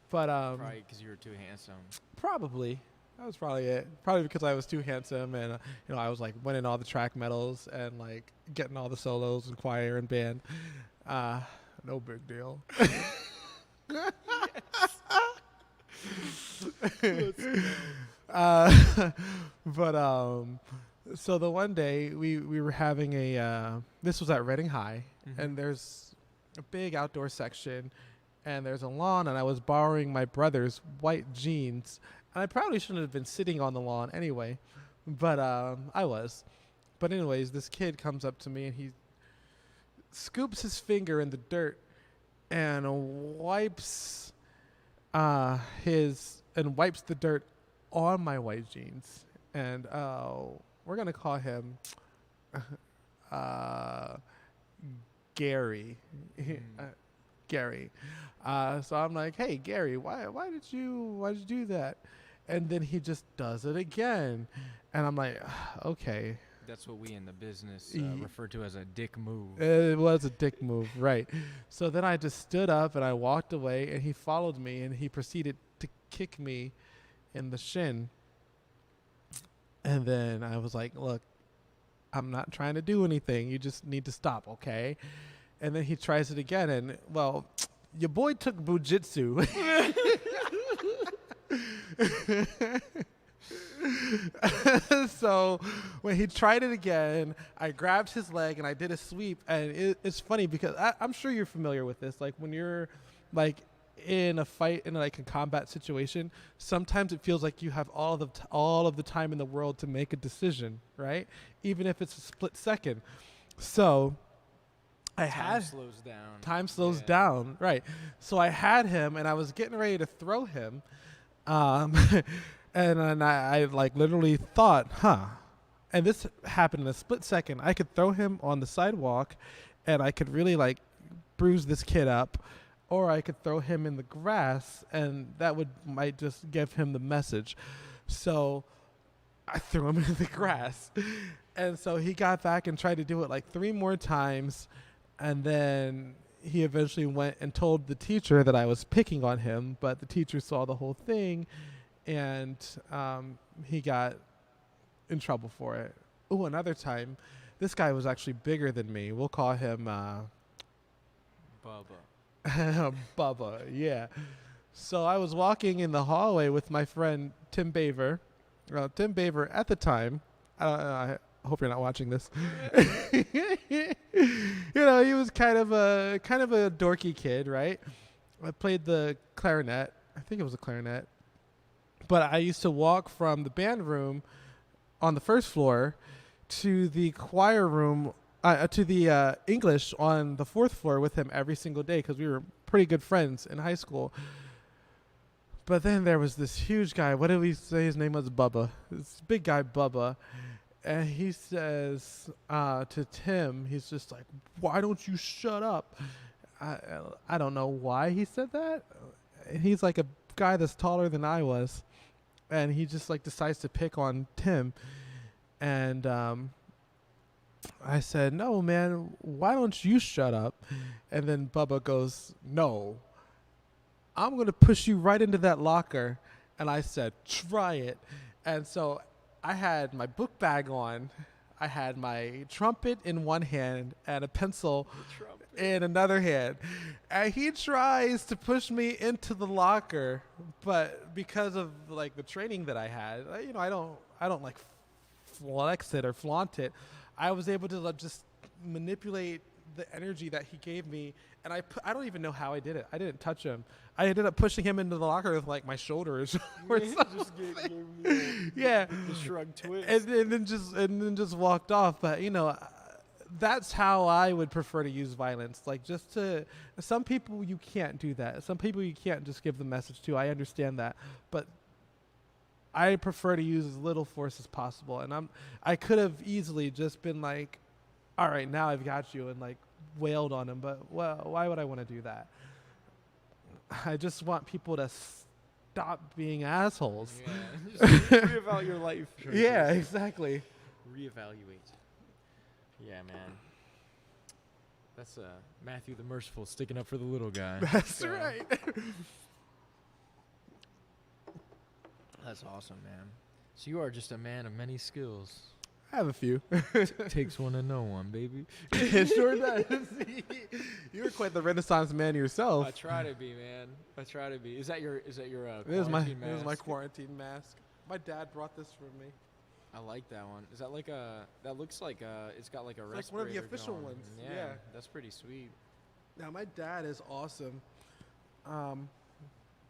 Speaker 2: but
Speaker 1: probably because you were too handsome.
Speaker 2: Probably. That was probably it. Probably because I was too handsome, and you know, I was like winning all the track medals and like getting all the solos in choir and band. No big deal. So the one day we were having this was at Reading High, and there's a big outdoor section, and there's a lawn, and I was borrowing my brother's white jeans, and I probably shouldn't have been sitting on the lawn anyway, but I was. But anyways, this kid comes up to me, and he scoops his finger in the dirt and wipes the dirt on my white jeans. And we're gonna call him Gary. Gary. So I'm like, hey Gary, why did you do that? And then he just does it again, and I'm like, okay.
Speaker 1: That's what we in the business refer to as a dick move.
Speaker 2: It was a dick move, right? So then I just stood up and I walked away, and he followed me, and he proceeded to kick me in the shin. And then I was like, look, I'm not trying to do anything. You just need to stop, okay? And then he tries it again, and, well, your boy took bujitsu. So when he tried it again, I grabbed his leg and I did a sweep. And it's funny because I'm sure you're familiar with this. Like when you're like in a fight, in like a combat situation, sometimes it feels like you have all of the time in the world to make a decision, right? Even if it's a split second. So time slows down, right? So I had him, and I was getting ready to throw him, and I like literally thought, and this happened in a split second. I could throw him on the sidewalk, and I could really like bruise this kid up, or I could throw him in the grass, and that might just give him the message. So I threw him in the grass, and so he got back and tried to do it like 3 more times. And then he eventually went and told the teacher that I was picking on him, but the teacher saw the whole thing, and he got in trouble for it. Oh, another time, this guy was actually bigger than me. We'll call him
Speaker 1: Bubba.
Speaker 2: Bubba, yeah. So I was walking in the hallway with my friend Tim Baver. Tim Baver at the time, I hope you're not watching this. You know, he was kind of a dorky kid, right? I played the clarinet. I think it was a clarinet. But I used to walk from the band room on the first floor to the choir room, to the English on the 4th floor with him every single day because we were pretty good friends in high school. But then there was this huge guy. What did we say his name was? Bubba. This big guy, Bubba. And he says to Tim, he's just like, why don't you shut up? I don't know why he said that. He's like a guy that's taller than I was. And he just like decides to pick on Tim. And I said, no, man, why don't you shut up? And then Bubba goes, no, I'm going to push you right into that locker. And I said, try it. And so I had my book bag on. I had my trumpet in one hand and a pencil in another hand. And he tries to push me into the locker, but because of like the training that I had, you know, I don't like flex it or flaunt it. I was able to just manipulate the energy that he gave me, and I don't even know how I did it. I didn't touch him. I ended up pushing him into the locker with like my shoulders or something. Yeah,
Speaker 1: the shrug twist,
Speaker 2: and then just walked off. But that's how I would prefer to use violence. Like some people you can't do that. Some people you can't just give the message to. I understand that, but I prefer to use as little force as possible. And I could have easily just been like, all right, now I've got you, and like wailed on him. But well, why would I want to do that? I just want people to stop being assholes.
Speaker 1: Yeah, just reevaluate your life choices.
Speaker 2: Yeah, exactly.
Speaker 1: Reevaluate. Yeah, man. That's Matthew the Merciful sticking up for the little guy.
Speaker 2: That's right.
Speaker 1: That's awesome, man. So you are just a man of many skills.
Speaker 2: I have a few.
Speaker 1: Takes one to know one, baby.
Speaker 2: It sure does. You're quite the Renaissance man yourself.
Speaker 1: I try to be, man. I try to be. Is that your quarantine mask?
Speaker 2: This is my quarantine mask. My dad brought this for me.
Speaker 1: I like that one. Is that like that looks like it's got like a respirator.
Speaker 2: Like one of the official ones. Yeah,
Speaker 1: that's pretty sweet.
Speaker 2: Now my dad is awesome.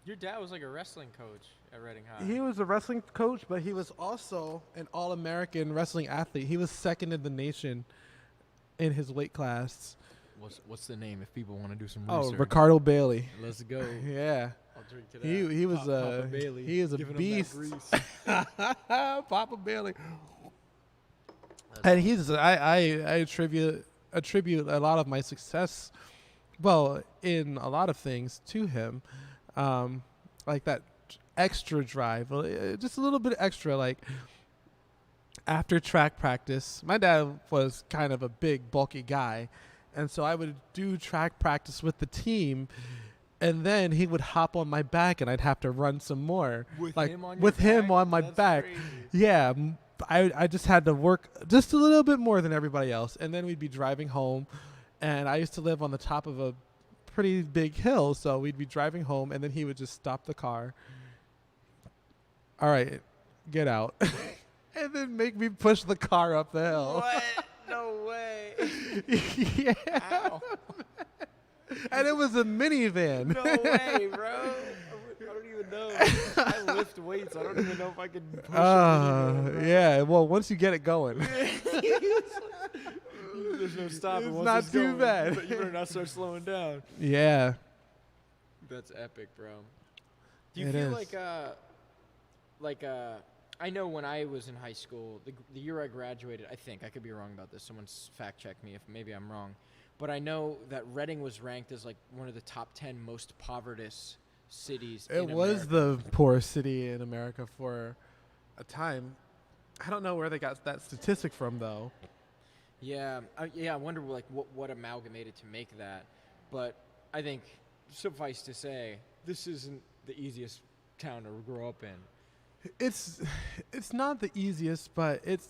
Speaker 1: Your dad was like a wrestling coach at Reading High.
Speaker 2: He was a wrestling coach, but he was also an All-American wrestling athlete. He was second in the nation in his weight class.
Speaker 1: What's the name if people want to do some research?
Speaker 2: Oh, Ricardo Bailey.
Speaker 1: Let's go.
Speaker 2: Yeah.
Speaker 1: I'll drink to that.
Speaker 2: He was
Speaker 1: Papa Bailey.
Speaker 2: He is a
Speaker 1: Giving
Speaker 2: beast.
Speaker 1: him that grease.
Speaker 2: Papa Bailey. And he's I attribute a lot of my success, well, in a lot of things to him. Like that extra drive, just a little bit extra. Like after track practice, my dad was kind of a big, bulky guy, and so I would do track practice with the team, and then he would hop on my back, and I'd have to run some more.
Speaker 1: With
Speaker 2: him on my
Speaker 1: That's
Speaker 2: back.
Speaker 1: Crazy.
Speaker 2: Yeah, I just had to work just a little bit more than everybody else, and then we'd be driving home, and I used to live on the top of a pretty big hill, so we'd be driving home, and then he would just stop the car. All right, get out. And then make me push the car up the hill.
Speaker 1: What? No way.
Speaker 2: Yeah.
Speaker 1: Ow.
Speaker 2: And it was a minivan.
Speaker 1: No way, bro. I don't even know. I lift weights. I don't even know if I can push it.
Speaker 2: Yeah, well, once you get it going.
Speaker 1: There's no stopping.
Speaker 2: It's
Speaker 1: once
Speaker 2: not
Speaker 1: it's
Speaker 2: too
Speaker 1: going,
Speaker 2: bad.
Speaker 1: But you better not start slowing down.
Speaker 2: Yeah.
Speaker 1: That's epic, bro. Do you
Speaker 2: It
Speaker 1: feel
Speaker 2: is.
Speaker 1: I know when I was in high school, the year I graduated, I think, I could be wrong about this, someone fact check me if maybe I'm wrong, but I know that Reading was ranked as like one of the top 10 most povertous cities in America. It was
Speaker 2: the poorest city in America for a time. I don't know where they got that statistic from, though.
Speaker 1: Yeah, I wonder like what amalgamated to make that, but I think suffice to say, this isn't the easiest town to grow up in.
Speaker 2: It's not the easiest, but it's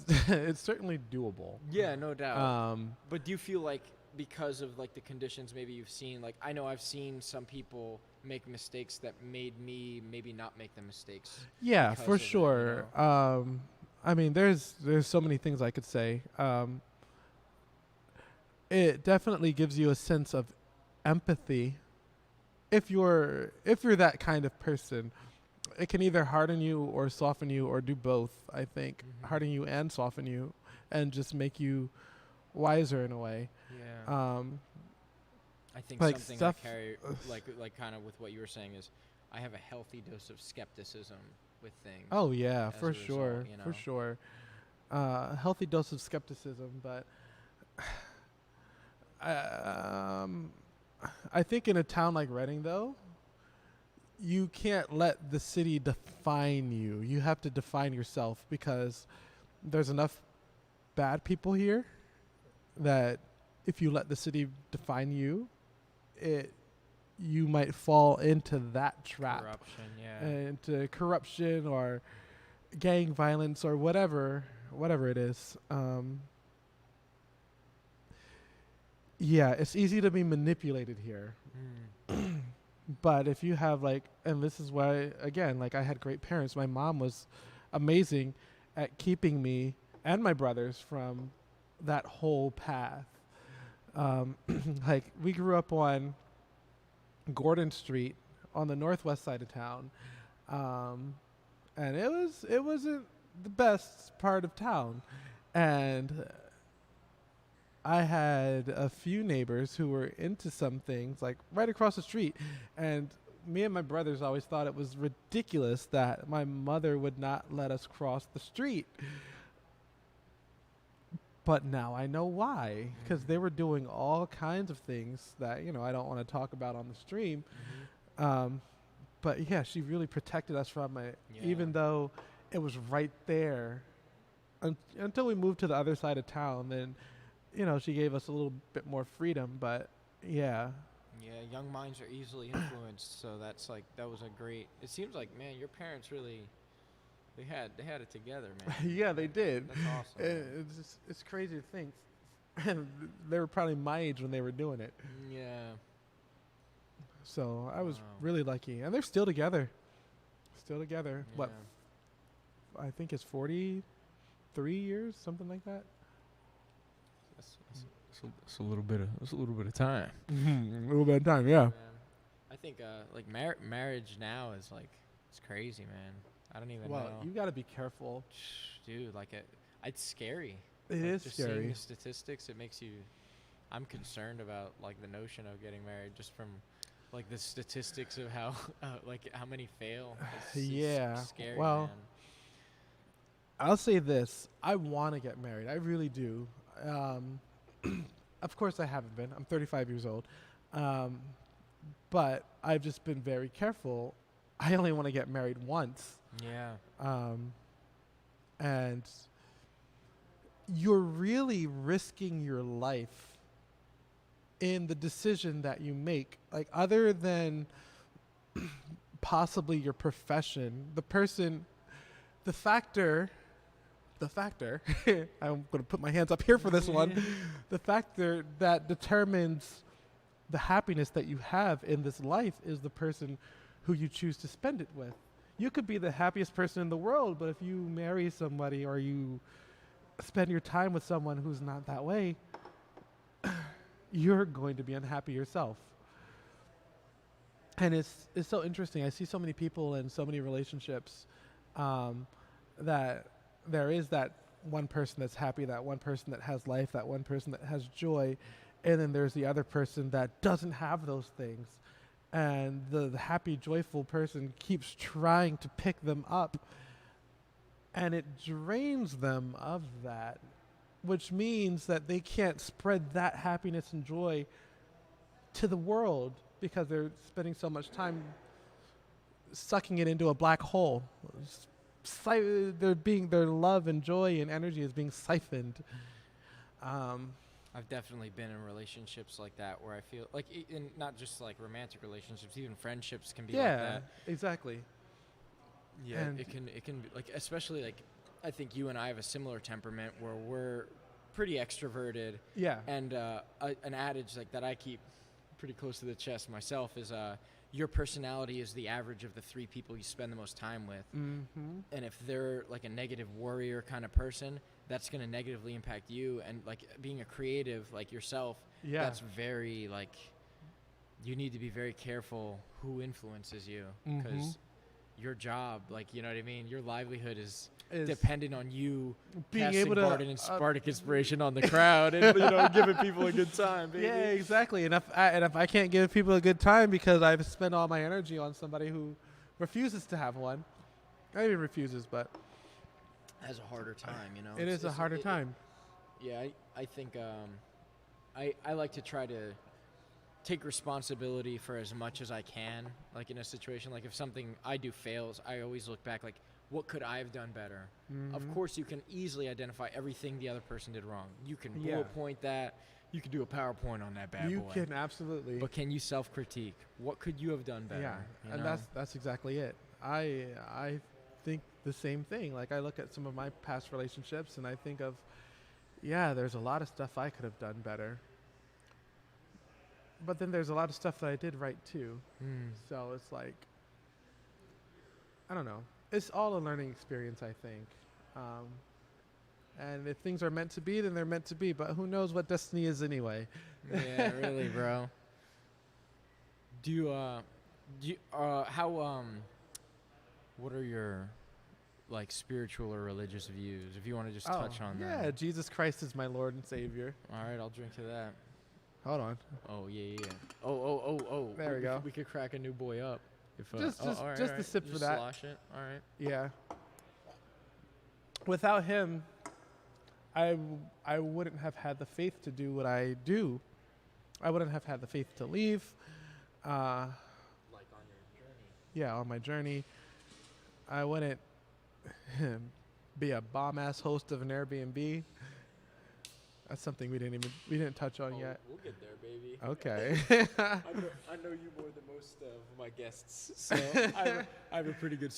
Speaker 2: certainly doable.
Speaker 1: Yeah, no doubt. But do you feel like because of like the conditions maybe you've seen, like I know I've seen some people make mistakes that made me maybe not make the mistakes?
Speaker 2: Yeah, for sure.
Speaker 1: It, you know?
Speaker 2: I mean, there's so many things I could say. It definitely gives you a sense of empathy. If you're that kind of person, it can either harden you or soften you or do both, I think. Mm-hmm. Harden you and soften you and just make you wiser in a way.
Speaker 1: Yeah. I think
Speaker 2: like
Speaker 1: something
Speaker 2: stuff,
Speaker 1: I carry, like kind of with what you were saying, is I have a healthy dose of skepticism with things.
Speaker 2: Oh, yeah, for sure.
Speaker 1: Result, you know?
Speaker 2: For sure. A healthy dose of skepticism, but I think in a town like Reading, though, you can't let the city define you. You have to define yourself, because there's enough bad people here that if you let the city define you, you might fall into that trap.
Speaker 1: Corruption, yeah.
Speaker 2: Into corruption or gang violence or whatever it is. Yeah, it's easy to be manipulated here. But if you have and this is why, again, I had great parents. My mom was amazing at keeping me and my brothers from that whole path. Like we grew up on Gordon Street on the northwest side of town, and it wasn't the best part of town, and I had a few neighbors who were into some things like right across the street, and me and my brothers always thought it was ridiculous that my mother would not let us cross the street. But now I know why, because they were doing all kinds of things that, you know, I don't want to talk about on the stream. But yeah, she really protected us from it, even though it was right there until we moved to the other side of town. Then, you know, she gave us a little bit more freedom, but yeah.
Speaker 1: Yeah, young minds are easily influenced, so that was a great. It seems like, man, your parents really, they had it together, man.
Speaker 2: Yeah, they did.
Speaker 1: That's awesome.
Speaker 2: It's crazy to think. They were probably my age when they were doing it.
Speaker 1: Yeah.
Speaker 2: So I was really lucky, and they're still together.
Speaker 1: Yeah.
Speaker 2: What? I think it's 43 years, something like that.
Speaker 1: It's a little bit of time.
Speaker 2: A little bit of time, yeah.
Speaker 1: Man. I think like marriage now is like, it's crazy, man. I don't even know.
Speaker 2: Well, you got to be careful,
Speaker 1: dude. Like it's scary.
Speaker 2: It is
Speaker 1: just
Speaker 2: scary.
Speaker 1: Seeing the statistics, it makes you. I'm concerned about like the notion of getting married just from like the statistics of how how many fail. It's scary.
Speaker 2: Well,
Speaker 1: man.
Speaker 2: I'll say this: I want to get married. I really do. Of course, I haven't been. I'm 35 years old, but I've just been very careful. I only want to get married once.
Speaker 1: Yeah.
Speaker 2: And you're really risking your life in the decision that you make. Like, other than possibly your profession, the factor, I'm going to put my hands up here for this one, the factor that determines the happiness that you have in this life is the person who you choose to spend it with. You could be the happiest person in the world, but if you marry somebody or you spend your time with someone who's not that way, you're going to be unhappy yourself. And it's so interesting. I see so many people in so many relationships that there is that one person that's happy, that one person that has life, that one person that has joy, and then there's the other person that doesn't have those things. And the happy, joyful person keeps trying to pick them up, and it drains them of that, which means that they can't spread that happiness and joy to the world because they're spending so much time sucking it into a black hole. Their love and joy and energy is being siphoned.
Speaker 1: I've definitely been in relationships like that where I feel like, in not just like romantic relationships, even friendships can be like that.
Speaker 2: Yeah, exactly.
Speaker 1: Yeah, and it can be like, especially like, I think you and I have a similar temperament where we're pretty extroverted.
Speaker 2: Yeah.
Speaker 1: And an adage like that I keep pretty close to the chest myself is your personality is the average of the 3 people you spend the most time with.
Speaker 2: Mm-hmm.
Speaker 1: And if they're like a negative worrier kind of person, that's going to negatively impact you. And like being a creative like yourself, that's very like, you need to be very careful who influences you, because your job, like, you know what I mean? Your livelihood is dependent on you being able to Bardic Inspiration on the crowd and, you know, giving people a good time, baby.
Speaker 2: Yeah, exactly. And if I can't give people a good time because I've spent all my energy on somebody who refuses to have one, not even refuses, but
Speaker 1: has a harder time, you know.
Speaker 2: It is a harder time.
Speaker 1: Yeah, I think I like to try to take responsibility for as much as I can. Like in a situation, like if something I do fails, I always look back like, what could I have done better? Mm-hmm. Of course, you can easily identify everything the other person did wrong. You can bullet point that. You can do a PowerPoint on that bad boy.
Speaker 2: You can, absolutely.
Speaker 1: But can you self-critique? What could you have done better?
Speaker 2: Yeah, and that's exactly it. I think the same thing. Like I look at some of my past relationships and I think of, there's a lot of stuff I could have done better. But then there's a lot of stuff that I did right too. So it's like, I don't know. It's all a learning experience, I think. And if things are meant to be, then they're meant to be. But who knows what destiny is anyway?
Speaker 1: Yeah, really, bro. What are your, like, spiritual or religious views? If you want to just touch on that.
Speaker 2: Yeah, Jesus Christ is my Lord and Savior.
Speaker 1: All right, I'll drink to that.
Speaker 2: Hold on.
Speaker 1: Oh, yeah. Oh.
Speaker 2: There we go.
Speaker 1: We could crack a new boy up. If,
Speaker 2: just a sip for that.
Speaker 1: Slosh it. All right.
Speaker 2: Yeah. Without him, I wouldn't have had the faith to do what I do. I wouldn't have had the faith to leave.
Speaker 1: Like on your journey.
Speaker 2: Yeah, on my journey. I wouldn't be a bomb-ass host of an Airbnb. That's something we didn't touch on yet.
Speaker 1: We'll get there, baby.
Speaker 2: Okay.
Speaker 1: I know you more than most of my guests, so I have a pretty good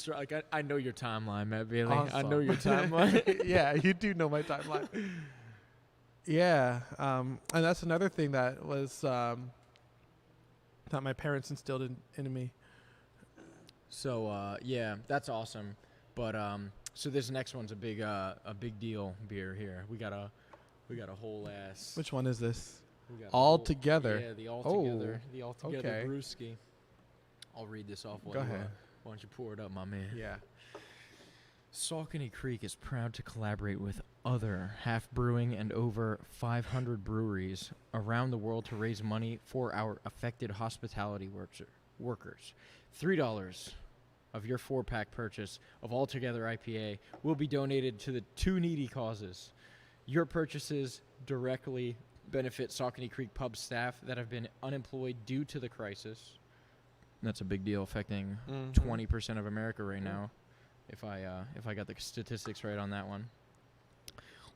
Speaker 1: I know your timeline, Matt Bailey.
Speaker 2: Awesome.
Speaker 1: I know your timeline.
Speaker 2: Yeah, you do know my timeline. Yeah, and that's another thing that was that my parents instilled in me.
Speaker 1: So yeah, that's awesome. But so this next one's a big deal beer here. We got a whole ass.
Speaker 2: Which one is this? All Together.
Speaker 1: Yeah, the All Together.
Speaker 2: Oh,
Speaker 1: The All Together
Speaker 2: okay.
Speaker 1: brewski. I'll read this off.
Speaker 2: Go ahead.
Speaker 1: Why don't you pour it up, my man?
Speaker 2: Yeah.
Speaker 1: Saucony Creek is proud to collaborate with other Half Brewing and over 500 breweries around the world to raise money for our affected hospitality workers. $3 of your 4-pack purchase of All Together IPA will be donated to the two needy causes. Your purchases directly benefit Saucony Creek pub staff that have been unemployed due to the crisis. That's a big deal, affecting 20% of America right now, if I got the statistics right on that one.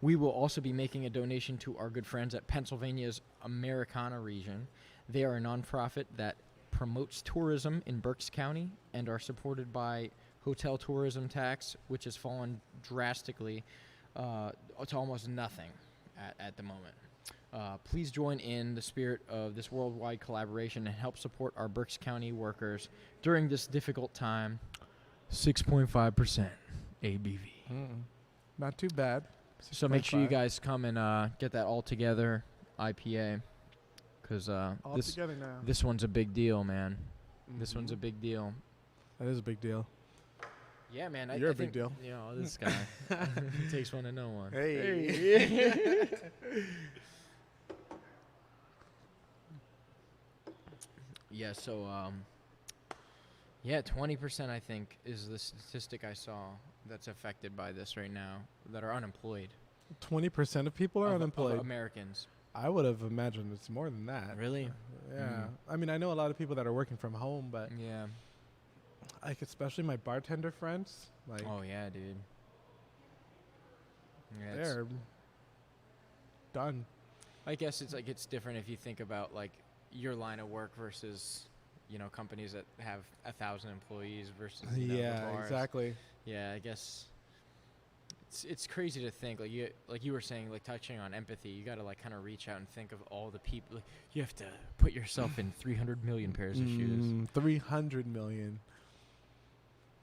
Speaker 1: We will also be making a donation to our good friends at Pennsylvania's Americana region. They are a nonprofit that promotes tourism in Berks County and are supported by hotel tourism tax, which has fallen drastically to almost nothing at the moment. Please join in the spirit of this worldwide collaboration and help support our Berks County workers during this difficult time. 6.5% ABV.
Speaker 2: Not too bad.
Speaker 1: So make sure you guys come and get that All Together IPA, because this one's a big deal, man. This one's a big deal.
Speaker 2: That is a big deal.
Speaker 1: Yeah, man.
Speaker 2: You're a big deal.
Speaker 1: You know, this guy. It takes one to know one.
Speaker 2: Hey.
Speaker 1: Yeah, so, 20% I think is the statistic I saw that's affected by this right now that are unemployed.
Speaker 2: 20% of people are unemployed?
Speaker 1: Of Americans.
Speaker 2: I would have imagined it's more than that.
Speaker 1: Really?
Speaker 2: Yeah. I mean, I know a lot of people that are working from home, but
Speaker 1: yeah,
Speaker 2: like especially my bartender friends. Like,
Speaker 1: oh yeah, dude. Yeah,
Speaker 2: they're done.
Speaker 1: I guess it's different if you think about like your line of work versus, you know, companies that have 1,000 employees versus the bars.
Speaker 2: Exactly.
Speaker 1: Yeah, I guess it's crazy to think like you were saying, like touching on empathy. You got to like kind of reach out and think of all the people. Like, you have to put yourself in 300 million pairs of shoes.
Speaker 2: 300 million.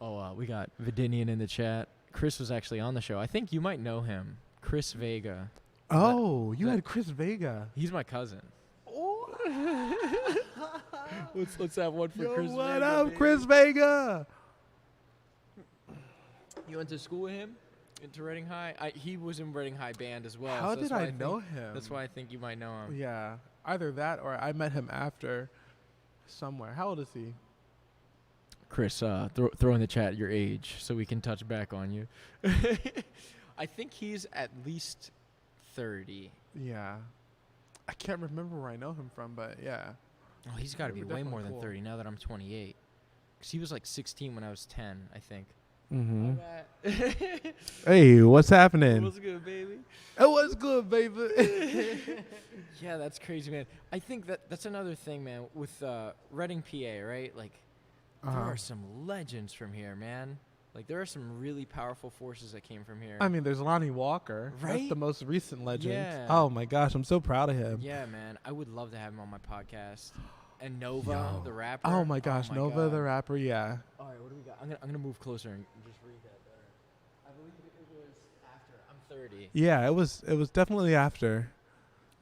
Speaker 1: Oh, we got Vedinian in the chat. Chris was actually on the show. I think you might know him, Chris Vega.
Speaker 2: Oh, you had Chris Vega.
Speaker 1: He's my cousin.
Speaker 2: Oh.
Speaker 1: let's have one for Chris Vega.
Speaker 2: What up, baby? Chris Vega?
Speaker 1: You went to school with him? Into Reading High? He was in Reading High band as well.
Speaker 2: How did I know him?
Speaker 1: That's why I think you might know him.
Speaker 2: Yeah, either that or I met him after somewhere. How old is he?
Speaker 1: Chris, throw in the chat your age so we can touch back on you. I think he's at least 30.
Speaker 2: Yeah. I can't remember where I know him from, but yeah.
Speaker 1: Oh, he's got to be way more than 30 now that I'm 28. Because he was like 16 when I was 10, I think.
Speaker 2: Mm-hmm. Hey, what's happening?
Speaker 1: What's good, baby?
Speaker 2: It was good, baby.
Speaker 1: Yeah, that's crazy, man. I think that's another thing, man, with Reading, PA, right? Like, there are some legends from here, man. Like, there are some really powerful forces that came from here.
Speaker 2: I mean, there's Lonnie Walker.
Speaker 1: Right?
Speaker 2: That's the most recent legend.
Speaker 1: Yeah.
Speaker 2: Oh, my gosh. I'm so proud of him.
Speaker 1: Yeah, man. I would love to have him on my podcast. And Nova, the rapper.
Speaker 2: Oh, my gosh. Nova, the rapper. Yeah.
Speaker 1: All right, what do we got? I'm gonna move closer and just read that better. I believe it was after. I'm 30.
Speaker 2: Yeah, it was definitely after.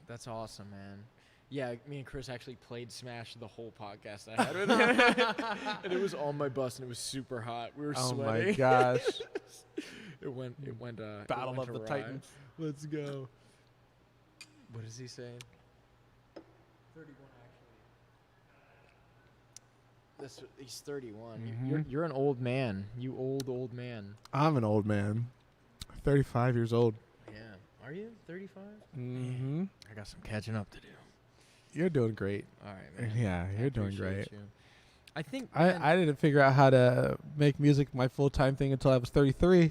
Speaker 1: That's awesome, man. Yeah, me and Chris actually played Smash the whole podcast I had with him. And it was on my bus, and it was super hot. We were sweating.
Speaker 2: Oh, my gosh.
Speaker 1: It went.
Speaker 2: Battle of the
Speaker 1: awry.
Speaker 2: Titans.
Speaker 1: Let's go. What is he saying? 31, actually. He's 31.
Speaker 2: Mm-hmm.
Speaker 1: You're an old man. You old man.
Speaker 2: I'm an old man. 35 years old.
Speaker 1: Yeah. Are you 35?
Speaker 2: Mm-hmm.
Speaker 1: I got some catching up to do.
Speaker 2: You're doing great.
Speaker 1: All right, man.
Speaker 2: Yeah, you're doing great.
Speaker 1: You. I think
Speaker 2: I didn't figure out how to make music my full-time thing until I was 33,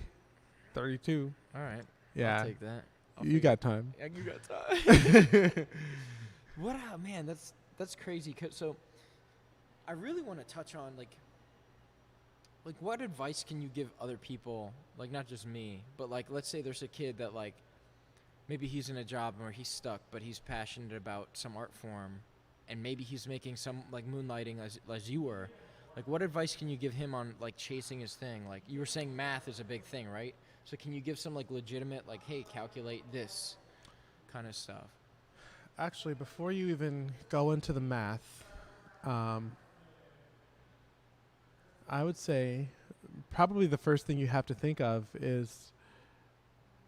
Speaker 2: 32.
Speaker 1: All right.
Speaker 2: Yeah.
Speaker 1: I'll take that.
Speaker 2: You got time.
Speaker 1: Yeah, you got time. Man, that's crazy. So I really want to touch on like what advice can you give other people, like not just me, but like let's say there's a kid that like maybe he's in a job where he's stuck, but he's passionate about some art form, and maybe he's making some like moonlighting as you were. Like, what advice can you give him on like chasing his thing? Like you were saying, math is a big thing, right? So can you give some like legitimate, like, hey, calculate this kind of stuff?
Speaker 2: Actually, before you even go into the math, I would say probably the first thing you have to think of is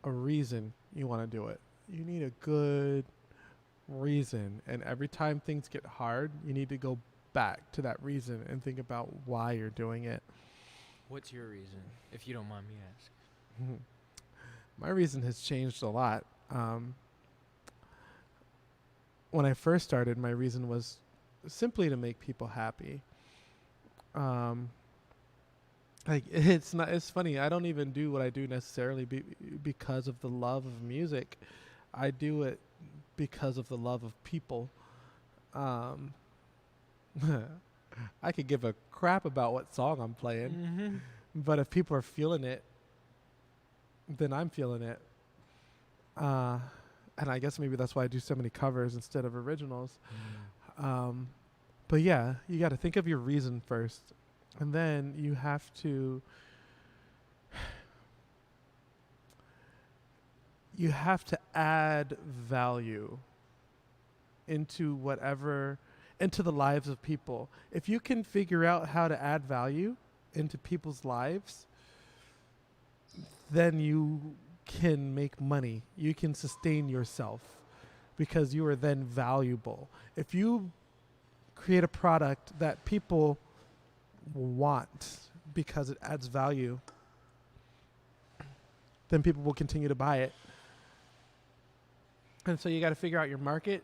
Speaker 2: a reason you want to do it. You need a good reason. And every time things get hard, you need to go back to that reason and think about why you're doing it.
Speaker 1: What's your reason, if you don't mind me asking?
Speaker 2: My reason has changed a lot. When I first started, my reason was simply to make people happy. Like it's funny. I don't even do what I do necessarily because of the love of music. I do it because of the love of people. I could give a crap about what song I'm playing, but if people are feeling it, then I'm feeling it. And I guess maybe that's why I do so many covers instead of originals. But yeah, you got to think of your reason first. And then you have to add value into the lives of people. If you can figure out how to add value into people's lives, then you can make money. You can sustain yourself because you are then valuable. If you create a product that people want because it adds value, then people will continue to buy it. And so you got to figure out your market.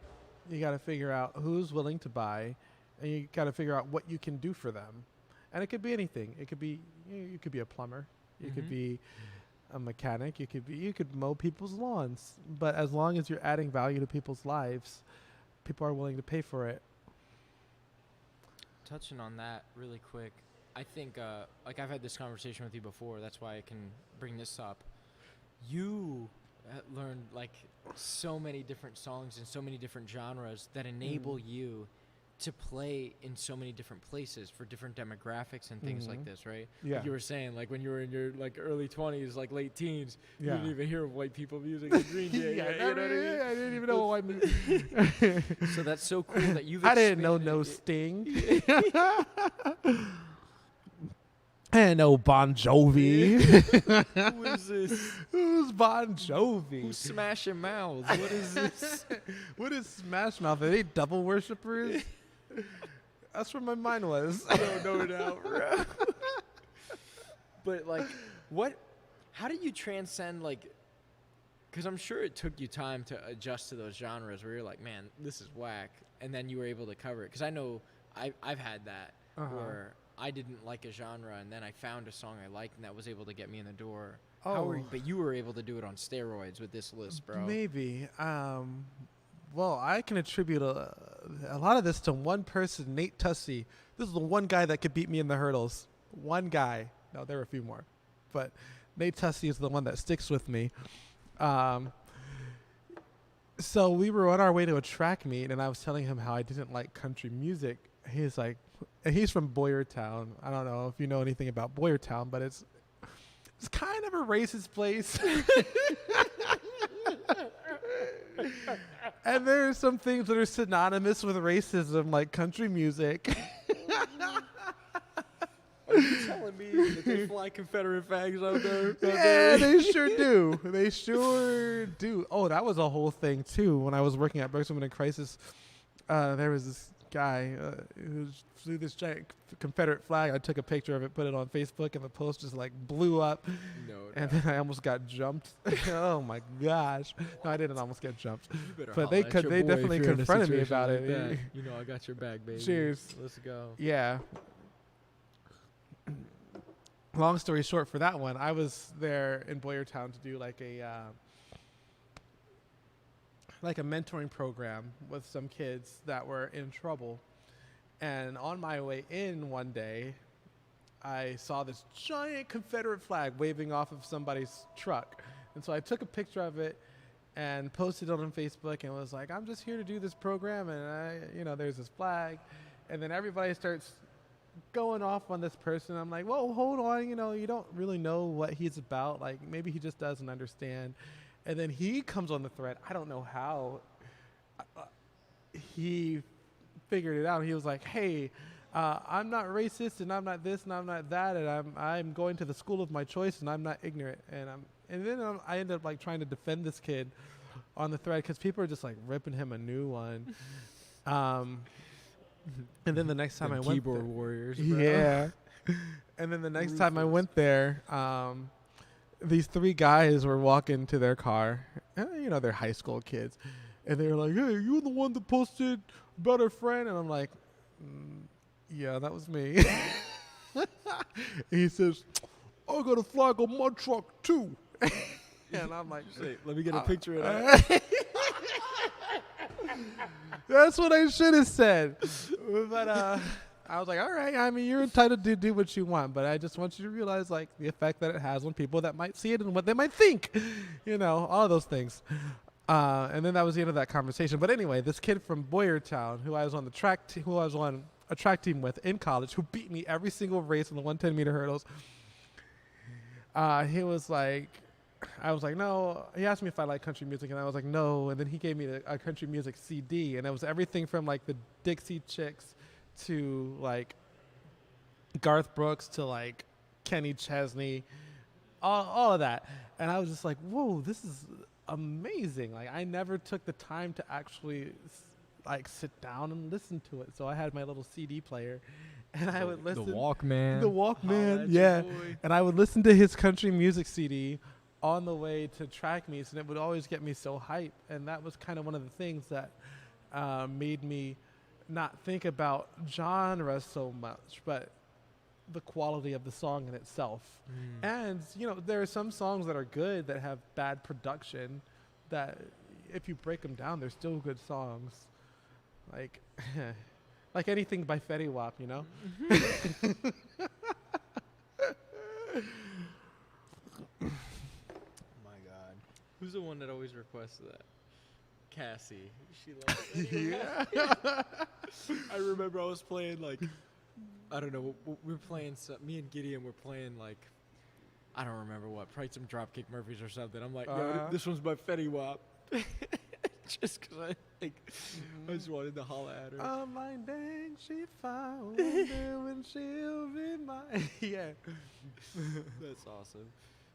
Speaker 2: You got to figure out who's willing to buy, and you got to figure out what you can do for them. And it could be anything. It could be you could be a plumber. You could be a mechanic. You could mow people's lawns. But as long as you're adding value to people's lives, people are willing to pay for it.
Speaker 1: Touching on that really quick, I think like I've had this conversation with you before. That's why I can bring this up. You learned like so many different songs and so many different genres that enable you to play in so many different places for different demographics and things like this, right?
Speaker 2: Yeah.
Speaker 1: Like you were saying, like when you were in your like early 20s, like late teens,
Speaker 2: yeah.
Speaker 1: You didn't even hear of white people music like Green Day.
Speaker 2: Yeah,
Speaker 1: you know what I mean?
Speaker 2: I didn't even know white music.
Speaker 1: So that's so cool that you've
Speaker 2: I didn't know no Sting. I didn't know Bon Jovi.
Speaker 1: Who is this?
Speaker 2: Who's Bon Jovi?
Speaker 1: Who's Smashing Mouths? What is this?
Speaker 2: What is Smash Mouth? Are they devil worshippers? That's where my mind was.
Speaker 1: No doubt, bro. But like, how did you transcend like, because I'm sure it took you time to adjust to those genres where you're like, man, this is whack. And then you were able to cover it. Because I know I've had that where I didn't like a genre and then I found a song I liked and that was able to get me in the door. But you were able to do it on steroids with this list, bro.
Speaker 2: Maybe. Well, I can attribute a lot of this to one person, Nate Tussey. This is the one guy that could beat me in the hurdles. One guy. No, there were a few more. But Nate Tussey is the one that sticks with me. So we were on our way to a track meet, and I was telling him how I didn't like country music. He's like, and he's from Boyertown. I don't know if you know anything about Boyertown, but it's kind of a racist place. And there are some things that are synonymous with racism, like country music.
Speaker 1: Are you telling me that they fly Confederate flags out there?
Speaker 2: Yeah, they sure do. They sure do. Oh, that was a whole thing, too. When I was working at Berks Women in Crisis, there was this guy who flew this giant Confederate flag. I took a picture of it, put it on Facebook, and the post just like blew up. And then I almost got jumped. Oh my gosh! No, I didn't almost get jumped. But they definitely confronted me about it.
Speaker 1: Like you know, I got your back, baby.
Speaker 2: Cheers.
Speaker 1: Let's go.
Speaker 2: Yeah. Long story short, for that one, I was there in Boyertown to do like a mentoring program with some kids that were in trouble. And on my way in one day, I saw this giant Confederate flag waving off of somebody's truck. And so I took a picture of it and posted it on Facebook and was like, I'm just here to do this program. And there's this flag. And then everybody starts going off on this person. I'm like, well, hold on. You don't really know what he's about. Like, maybe he just doesn't understand. And then he comes on the thread. I don't know how he figured it out. He was like, hey, I'm not racist, and I'm not this, and I'm not that, and I'm going to the school of my choice, and I'm not ignorant. And then I ended up like trying to defend this kid on the thread because people are just like ripping him a new one. And then the next time I went,
Speaker 1: keyboard warriors, bro.
Speaker 2: Yeah. And then the next time I went there, these three guys were walking to their car. They're high school kids, and they were like, "Hey, you the one that posted about our friend?" And I'm like, "Yeah, that was me." He says, "I got a flag on my truck too." And I'm like,
Speaker 1: "Let me get a picture of that."
Speaker 2: That's what I should have said. But I was like, all right, I mean, you're entitled to do what you want, but I just want you to realize like the effect that it has on people that might see it and what they might think, all of those things. And then that was the end of that conversation. But anyway, this kid from Boyertown, who I was on a track team with in college, who beat me every single race in the 110 meter hurdles. He was like, I was like, no. He asked me if I like country music, and I was like, no. And then he gave me a country music CD, and it was everything from like the Dixie Chicks to like Garth Brooks to like Kenny Chesney, all of that. And I was just like, whoa, this is amazing. Like, I never took the time to actually like sit down and listen to it. So I had my little CD player, and I would listen.
Speaker 1: The Walkman,
Speaker 2: yeah. And I would listen to his country music CD on the way to track meets, and it would always get me so hype. And that was kind of one of the things that made me not think about genre so much, but the quality of the song in itself. And there are some songs that are good that have bad production that if you break them down, they're still good songs, like like anything by Fetty Wap,
Speaker 1: Who's the one that always requests that? Cassie. She loves it.
Speaker 2: Yeah.
Speaker 1: I remember I was playing like, I don't know, we were playing, me and Gideon were playing like, I don't remember what, probably some Dropkick Murphys or something. I'm like, yo, this one's by Fetty Wap. Just because I just wanted to holler at her.
Speaker 2: I'm like, dang, she found when she'll be mine. Yeah.
Speaker 1: That's awesome.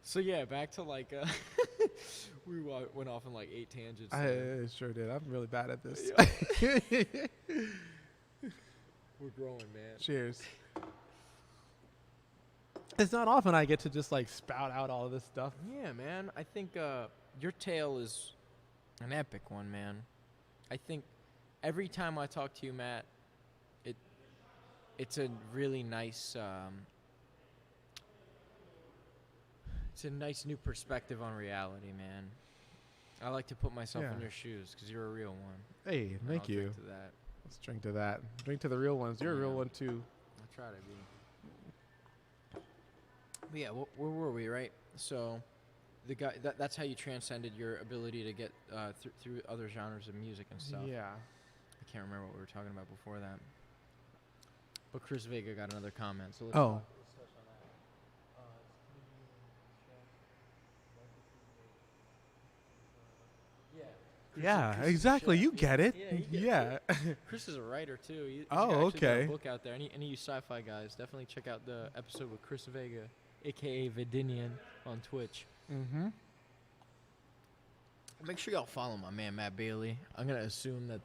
Speaker 1: So yeah, back to like, we went off on like 8 tangents.
Speaker 2: I sure did. I'm really bad at this.
Speaker 1: We're growing, man.
Speaker 2: Cheers. It's not often I get to just like spout out all of this stuff.
Speaker 1: Yeah, man. I think your tale is an epic one, man. I think every time I talk to you, Matt, it's a really nice. It's a nice new perspective on reality, man. I like to put myself in your shoes because you're a real one.
Speaker 2: Hey, thank you.
Speaker 1: Drink to that.
Speaker 2: Let's drink to that. Drink to the real ones. You're a real one, too.
Speaker 1: I try to be. But yeah, where were we, right? So the guy that's how you transcended your ability to get through other genres of music and stuff.
Speaker 2: Yeah.
Speaker 1: I can't remember what we were talking about before that. But Chris Vega got another comment. So let's
Speaker 2: touch on that. Yeah, exactly. You get it.
Speaker 1: Yeah, he gets
Speaker 2: Yeah.
Speaker 1: it. Chris is a writer too. He's
Speaker 2: Oh,
Speaker 1: actually got
Speaker 2: okay.
Speaker 1: a book out there. Any of you sci-fi guys, definitely check out the episode with Chris Vega, aka Vedinian, on Twitch.
Speaker 2: Mm-hmm.
Speaker 1: Make sure y'all follow my man Matt Bailey. I'm gonna assume that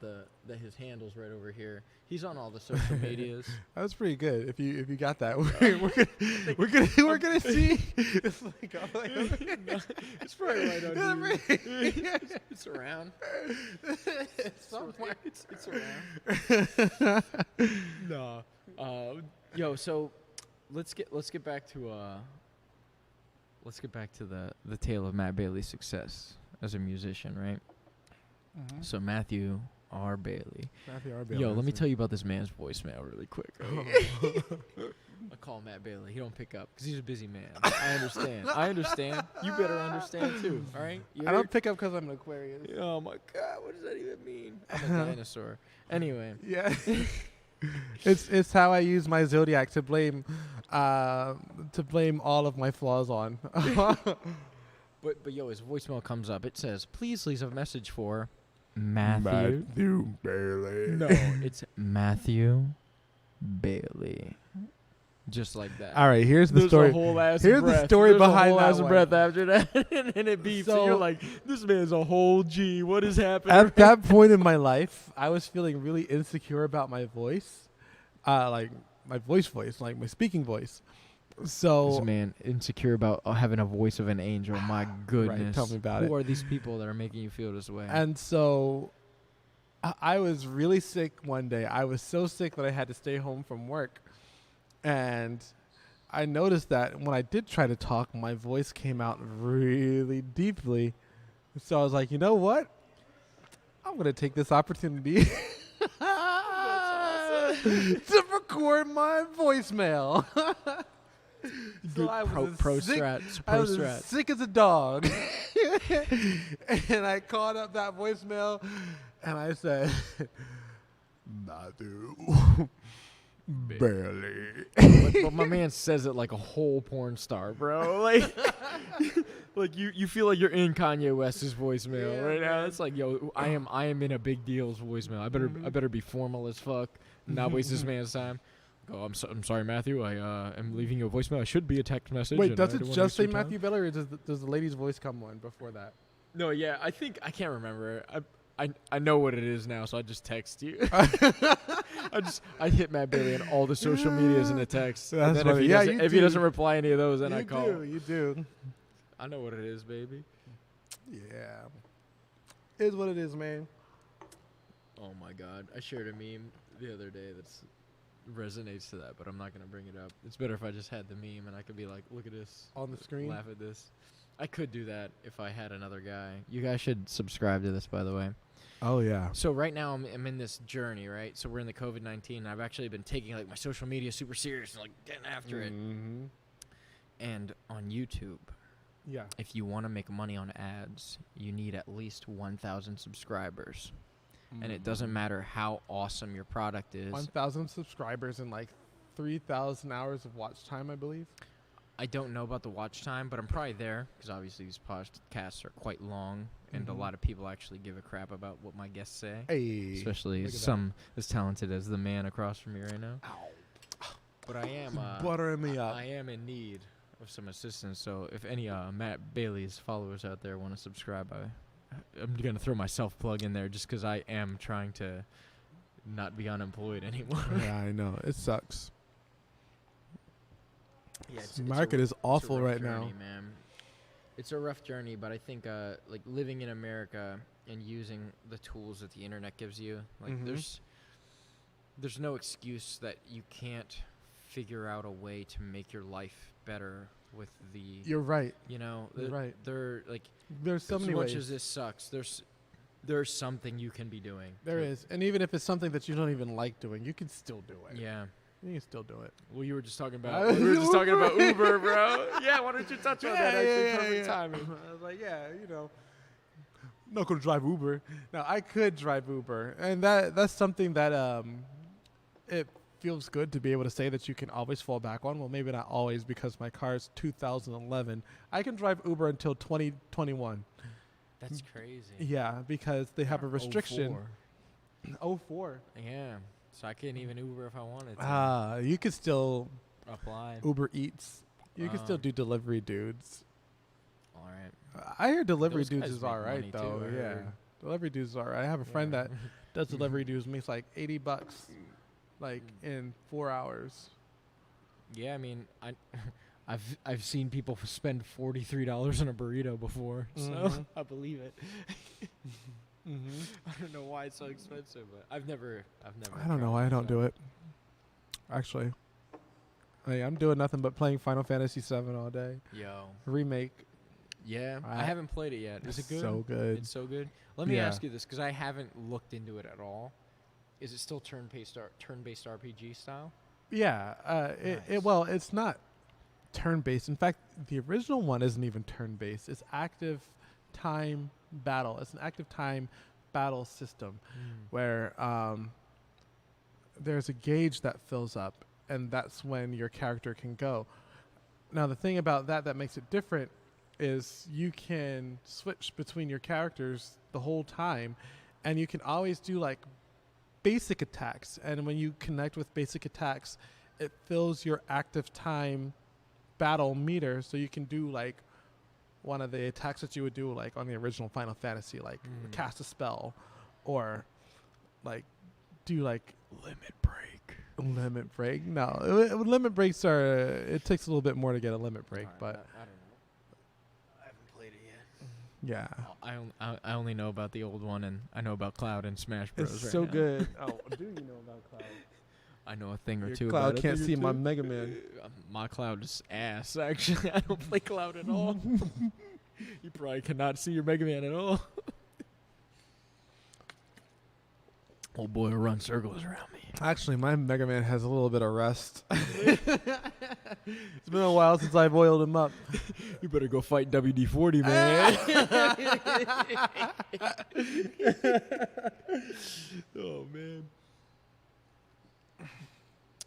Speaker 1: his handle's right over here. He's on all the social medias.
Speaker 2: That was pretty good. If you got that, we're gonna see. It's like,
Speaker 1: No, it's probably right under. It's around.
Speaker 2: Somewhere.
Speaker 1: It's around. No. Yo. So let's get back to the tale of Matt Bailey's success as a musician, right?
Speaker 2: Mm-hmm.
Speaker 1: So Matthew R. Bailey.
Speaker 2: Bailey.
Speaker 1: Yo, let me tell you about this man's voicemail really quick. I call Matt Bailey. He don't pick up because he's a busy man. I understand. You better understand too. All right.
Speaker 2: I don't pick up because I'm an Aquarius.
Speaker 1: Oh my God, what does that even mean? I'm a dinosaur. Anyway.
Speaker 2: Yeah. It's how I use my zodiac to blame all of my flaws on.
Speaker 1: But yo, his voicemail comes up. It says, "Please leave a message for Matthew
Speaker 2: Bailey."
Speaker 1: No, it's Matthew Bailey. Just like that.
Speaker 2: All right, here's the story.
Speaker 1: Here's
Speaker 2: the story behind that
Speaker 1: one. Breath after that, and it beeps.
Speaker 2: So,
Speaker 1: and you're like, this man's a whole G. What is happening?
Speaker 2: At that point in my life, I was feeling really insecure about my voice, like my voice, like my speaking voice. So
Speaker 1: this man insecure about having a voice of an angel. My goodness.
Speaker 2: Right, tell me about it.
Speaker 1: Who are these people that are making you feel this way?
Speaker 2: And so I was really sick one day. I was so sick that I had to stay home from work. And I noticed that when I did try to talk, my voice came out really deeply. So I was like, you know what? I'm going to take this opportunity to record my voicemail. So I was as sick as a dog. And I called up that voicemail and I said, Matthew Bailey.
Speaker 1: But my man says it like a whole porn star, bro. Like you feel like you're in Kanye West's voicemail right now. It's like, yo, I am in a big deal's voicemail. I better be formal as fuck, not waste this man's time. Oh, I'm sorry, Matthew. I am leaving you a voicemail. I should be a text message.
Speaker 2: Wait, does it just say Matthew Bailey, or does the lady's voice come on before that?
Speaker 1: No, yeah, I can't remember. I know what it is now, so I just text you. I hit Matt Bailey on all the social medias in a text.
Speaker 2: That's
Speaker 1: and then if he doesn't reply any of those, then I call.
Speaker 2: You do.
Speaker 1: I know what it is, baby.
Speaker 2: Yeah, it is what it is, man.
Speaker 1: Oh my God, I shared a meme the other day that's resonates to that, but I'm not gonna bring it up. It's better if I just had the meme and I could be like, look at this
Speaker 2: on the screen,
Speaker 1: laugh at this. I could do that if I had another guy. You guys should subscribe to this, by the way.
Speaker 2: Oh yeah.
Speaker 1: So right now I'm in this journey, right? So we're in the COVID-19. And I've actually been taking like my social media super serious and like getting after it. And on YouTube,
Speaker 2: yeah,
Speaker 1: if you want to make money on ads, you need at least 1,000 subscribers. And it doesn't matter how awesome your product is.
Speaker 2: 1,000 subscribers and like 3,000 hours of watch time, I believe.
Speaker 1: I don't know about the watch time, but I'm probably there because obviously these podcasts are quite long, and a lot of people actually give a crap about what my guests say.
Speaker 2: Hey,
Speaker 1: especially some as talented as the man across from me right now. Ow. But I am
Speaker 2: buttering me up.
Speaker 1: I am in need of some assistance. So if any Matt Bailey's followers out there want to subscribe, I'm going to throw my self-plug in there just because I am trying to not be unemployed anymore.
Speaker 2: Yeah, I know. It sucks.
Speaker 1: Yeah,
Speaker 2: the market is awful right now.
Speaker 1: Man. It's a rough journey, but I think like living in America and using the tools that the internet gives you, like there's no excuse that you can't figure out a way to make your life better with the.
Speaker 2: You're right.
Speaker 1: You know,
Speaker 2: you're right.
Speaker 1: They're like
Speaker 2: there's so many ways.
Speaker 1: As much as this sucks, there's something you can be doing.
Speaker 2: There is, and even if it's something that you don't even like doing, you can still do it.
Speaker 1: Yeah.
Speaker 2: You can still do it.
Speaker 1: Well, you were just talking about Uber, bro. Yeah, why don't you touch on that? Actually, perfect timing.
Speaker 2: I was like, yeah, you know, I'm not gonna drive Uber. Now I could drive Uber, and that's something that it feels good to be able to say that you can always fall back on. Well, maybe not always because my car is 2011. I can drive Uber until 2021.
Speaker 1: That's crazy.
Speaker 2: Yeah, because they have a restriction. 04.
Speaker 1: Yeah. So I couldn't even Uber if I wanted to.
Speaker 2: You could still
Speaker 1: apply.
Speaker 2: Uber Eats. You can still do delivery dudes.
Speaker 1: All right.
Speaker 2: I hear delivery
Speaker 1: Those
Speaker 2: dudes
Speaker 1: guys
Speaker 2: is
Speaker 1: make
Speaker 2: all right
Speaker 1: money
Speaker 2: though.
Speaker 1: too, I
Speaker 2: Yeah.
Speaker 1: heard.
Speaker 2: Delivery dudes is all right. I have a friend that does delivery dudes, makes like $80 like in 4 hours.
Speaker 1: Yeah, I mean, I've seen people spend $43 on a burrito before, so I believe it. I don't know why it's so expensive, but I've never.
Speaker 2: I don't know why I don't do it. Actually, I'm doing nothing but playing Final Fantasy VII all day.
Speaker 1: Yo.
Speaker 2: Remake.
Speaker 1: Yeah, I haven't played it yet. Is it good?
Speaker 2: So good.
Speaker 1: It's so good. Let me ask you this, because I haven't looked into it at all. Is it still turn-based RPG style?
Speaker 2: Yeah.
Speaker 1: Nice.
Speaker 2: Well, it's not turn-based. In fact, the original one isn't even turn-based. It's active time battle. It's an active time battle system where there's a gauge that fills up, and that's when your character can go. Now, the thing about that makes it different is you can switch between your characters the whole time, and you can always do like basic attacks. And when you connect with basic attacks, it fills your active time battle meter, so you can do like one of the attacks that you would do like on the original Final Fantasy, like cast a spell, or like do like limit break. No, limit breaks are it takes a little bit more to get a limit break, but
Speaker 1: I don't know. I haven't played it
Speaker 2: yeah.
Speaker 1: yet. I only know about the old one, and I know about Cloud and Smash Bros.
Speaker 2: It's
Speaker 1: right
Speaker 2: so
Speaker 1: now.
Speaker 2: good. Oh, do you know about Cloud?
Speaker 1: I know a thing or
Speaker 2: Your
Speaker 1: two
Speaker 2: Cloud
Speaker 1: about it.
Speaker 2: can't see my Mega Man.
Speaker 1: My Cloud is ass, actually. I don't play Cloud at all. You probably cannot see your Mega Man at all. Old boy will run circles around me.
Speaker 2: Actually, my Mega Man has a little bit of rust. It's been a while since I've oiled him up.
Speaker 1: You better go fight WD-40, man. Oh, man.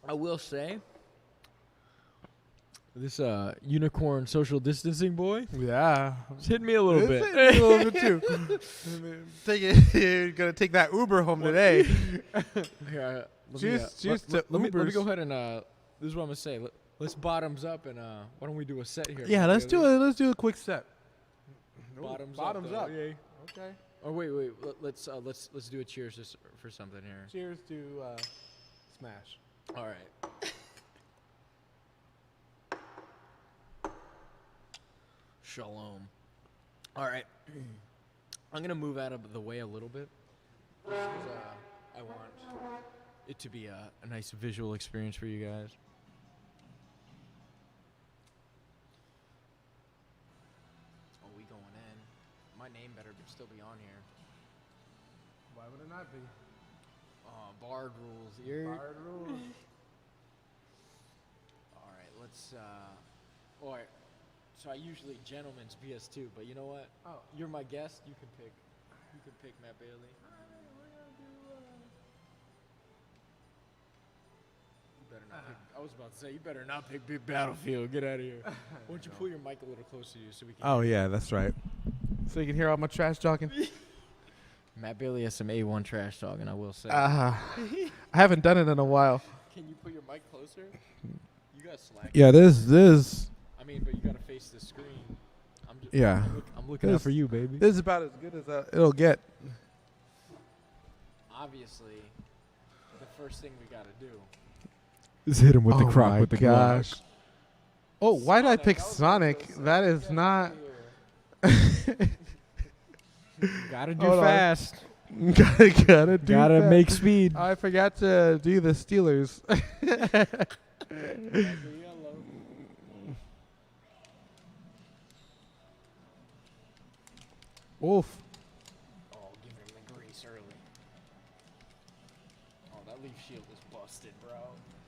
Speaker 1: I will say, this unicorn social distancing boy,
Speaker 2: Yeah.
Speaker 1: it's hitting me a little bit.
Speaker 2: A little bit too. Take it. You're gonna take that Uber home today.
Speaker 1: Here,
Speaker 2: Cheers to
Speaker 1: let me
Speaker 2: Ubers.
Speaker 1: go ahead and this is what I'm gonna say. Let's bottoms up, and why don't we do a set here?
Speaker 2: Yeah, let's do it. Let's do a quick set.
Speaker 1: Bottoms
Speaker 2: Bottoms
Speaker 1: up.
Speaker 2: up.
Speaker 1: Yeah.
Speaker 2: Okay.
Speaker 1: Oh wait. Let's do a cheers for something here.
Speaker 2: Cheers to Smash.
Speaker 1: All right. Shalom. All right. I'm gonna move out of the way a little bit, because I want it to be a nice visual experience for you guys. Oh, we going in. My name better still be on here.
Speaker 2: Why would it not be?
Speaker 1: Bard rules.
Speaker 2: Bard rules.
Speaker 1: All right, let's. All right. So I usually gentleman's PS2, but you know what?
Speaker 2: Oh,
Speaker 1: You're my guest. You can pick. You can pick Matt Bailey. You better not pick. I was about to say you better not pick Big Battlefield. Get out of here. Why don't you pull your mic a little closer to you so we can?
Speaker 2: Oh yeah, that's right. So you can hear all my trash talking.
Speaker 1: Matt Bailey has some A1 trash talking, I will say.
Speaker 2: I haven't done it in a while.
Speaker 1: Can you put your mic closer? You got slack.
Speaker 2: Yeah, this.
Speaker 1: I mean, but you gotta face the screen.
Speaker 2: Yeah.
Speaker 1: I'm looking out for you, baby.
Speaker 2: This is about as good as it'll get.
Speaker 1: Obviously, the first thing we gotta do
Speaker 3: Just hit him with the
Speaker 2: Oh
Speaker 3: crock
Speaker 2: my
Speaker 3: with the
Speaker 2: gosh.
Speaker 3: Glock.
Speaker 2: Oh, why did I pick
Speaker 1: that was
Speaker 2: Sonic?
Speaker 1: close.
Speaker 2: That is not.
Speaker 1: gotta do
Speaker 2: Hold on.
Speaker 1: fast.
Speaker 2: gotta do.
Speaker 3: Gotta
Speaker 2: that.
Speaker 3: make speed.
Speaker 2: I forgot to do the Steelers. Oof.
Speaker 1: Oh, give him the grease early. Oh, that leaf shield is busted, bro.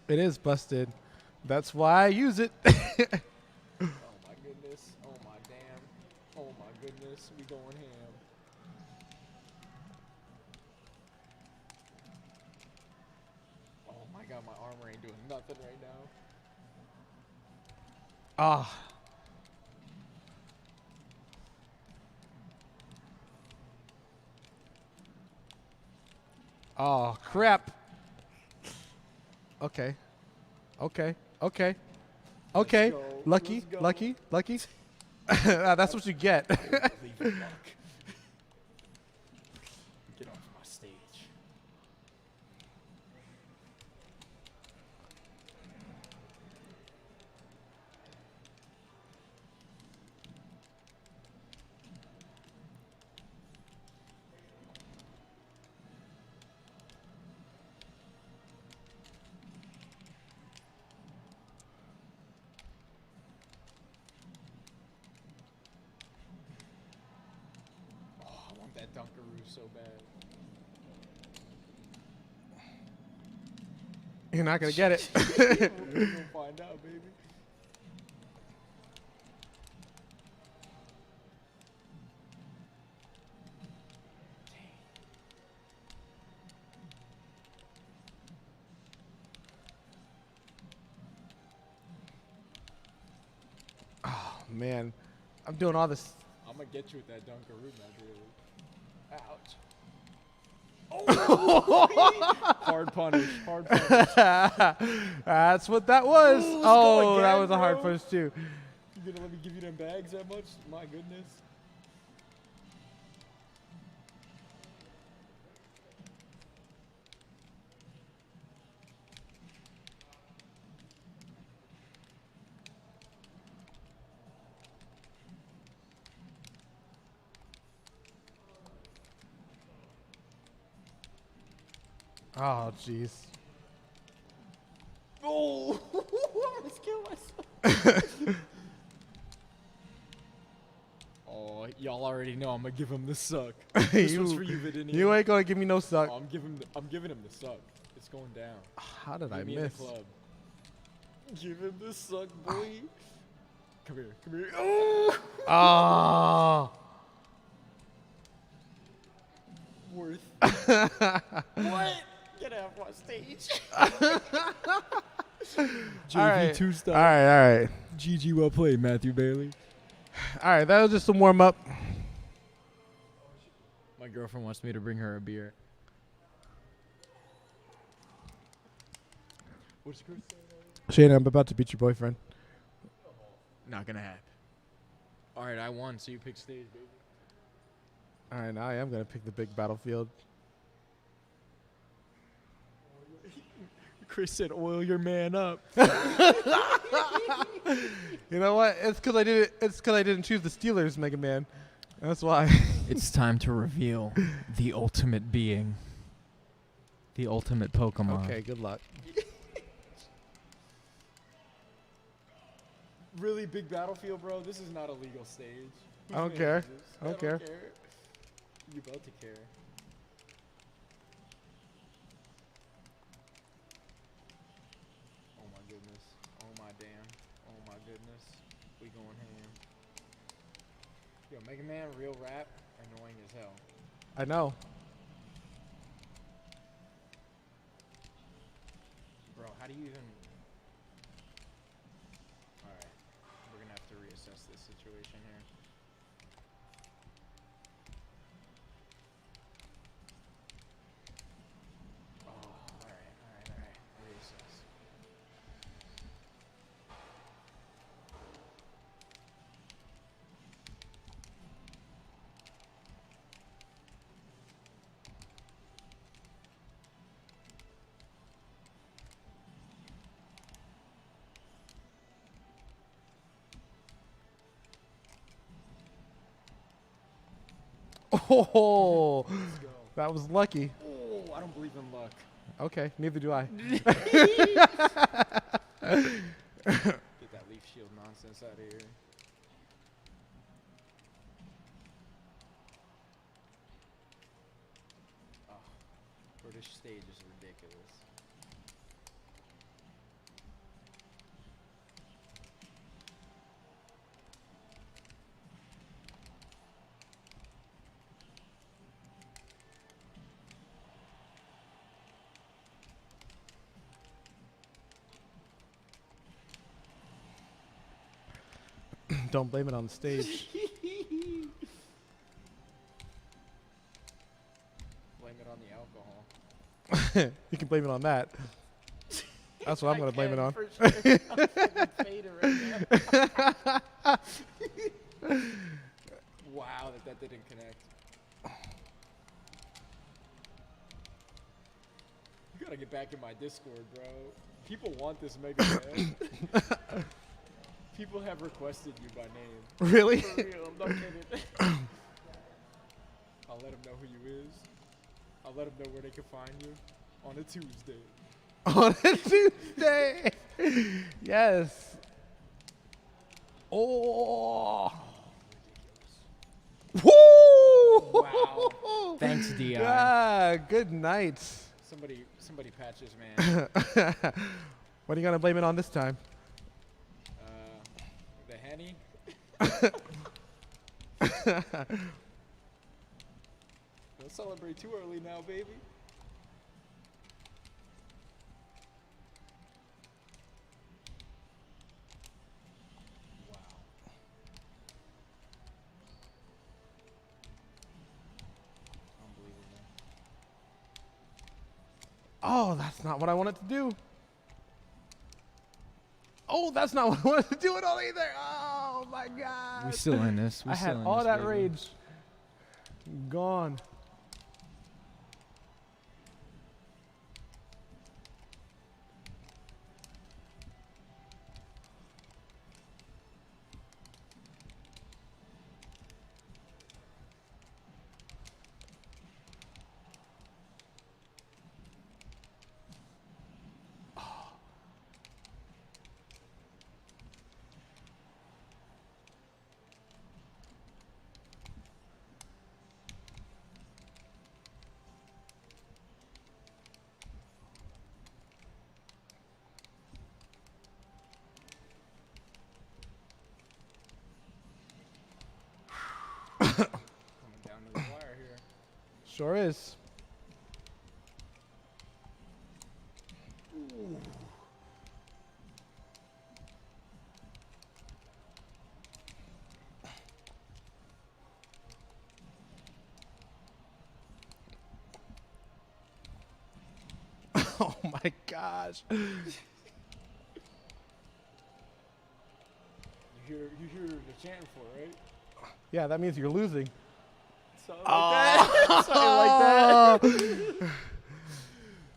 Speaker 2: It is busted. That's why I use it.
Speaker 1: Oh my goodness. Oh my damn. Oh my goodness. We going ham. Oh my god, my armor ain't doing nothing right now.
Speaker 2: Oh, crap. Okay. Lucky. That's what you get.
Speaker 1: Leave it luck. Get off my stage. That Dunkaroo so bad.
Speaker 2: You're not going to get it.
Speaker 1: We're gonna find out, baby.
Speaker 2: Oh, man. I'm doing all this.
Speaker 1: I'm going to get you with that Dunkaroo, man, really. Ouch. Oh! Hard punish.
Speaker 2: That's what that was.
Speaker 1: Ooh,
Speaker 2: that
Speaker 1: again,
Speaker 2: was a hard
Speaker 1: bro.
Speaker 2: push, too.
Speaker 1: You going to let me give you them bags that much? My goodness.
Speaker 2: Oh, jeez.
Speaker 1: Oh! I almost killed myself. Oh, y'all already know I'm gonna give him the suck. This one's for you, Vedinian.
Speaker 2: You ain't gonna give me no suck.
Speaker 1: Oh, I'm giving him the suck. It's going down.
Speaker 2: How did I
Speaker 1: Meet me in
Speaker 2: miss?
Speaker 1: the club. Give him the suck, boy. Come here. Oh!
Speaker 2: Oh.
Speaker 1: Worth. What? Get off my stage. JV2 style.
Speaker 2: All right.
Speaker 1: GG, well played, Matthew Bailey.
Speaker 2: All right, that was just some warm up.
Speaker 1: My girlfriend wants me to bring her a beer. What's Chris saying?
Speaker 2: Shane, I'm about to beat your boyfriend.
Speaker 1: Not gonna happen. All right, I won, so you pick stage, baby.
Speaker 2: All right, now I am gonna pick the big battlefield.
Speaker 1: Chris said, "Oil your man up."
Speaker 2: You know what? It's because I did it. It's because I didn't choose the Steelers, Mega Man. That's why.
Speaker 1: It's time to reveal the ultimate being, the ultimate Pokemon.
Speaker 2: Okay, good luck.
Speaker 1: Really big battlefield, bro. This is not a legal stage.
Speaker 2: I don't care. I don't care.
Speaker 1: You about to care. Oh my goodness. Oh my damn. Oh my goodness. We going ham. Yo, Mega Man, real rap, annoying as hell.
Speaker 2: I know.
Speaker 1: Bro, how do you even... Alright. We're gonna have to reassess this situation here. Alright. Reassess.
Speaker 2: Oh,
Speaker 1: Let's go.
Speaker 2: that was lucky.
Speaker 1: Oh, I don't believe in luck.
Speaker 2: Okay, neither do I.
Speaker 1: Get that leaf shield nonsense out of here. Oh, British stage is ridiculous.
Speaker 2: Don't blame it on the stage.
Speaker 1: Blame it on the alcohol.
Speaker 2: You can blame it on that. That's what I'm going to blame it on.
Speaker 1: For sure. I'm fucking faded right now. Wow, that didn't connect. You gotta get back in my Discord, bro. People want this mega man. People have requested you by name.
Speaker 2: Really?
Speaker 1: For real, I'm not kidding. I'll let them know who you is. I'll let them know where they can find you on a Tuesday.
Speaker 2: On a Tuesday. Yes. Oh. Woo!
Speaker 1: Wow. Thanks, Dion.
Speaker 2: Ah, good night.
Speaker 1: Somebody patch this man.
Speaker 2: What are you gonna blame it on this time?
Speaker 1: The Henny. Don't celebrate too early now, baby. Wow. Unbelievable.
Speaker 2: Oh, that's not what I wanted to do. Oh, that's not what I wanted to do at all either. Oh my God.
Speaker 1: We still in this.
Speaker 2: I had all that rage gone.
Speaker 1: Coming down to the wire here.
Speaker 2: Sure is.
Speaker 1: Ooh.
Speaker 2: Oh my gosh.
Speaker 1: You hear the chanting for, right?
Speaker 2: Yeah, that means you're losing.
Speaker 1: Something like that. Something like that.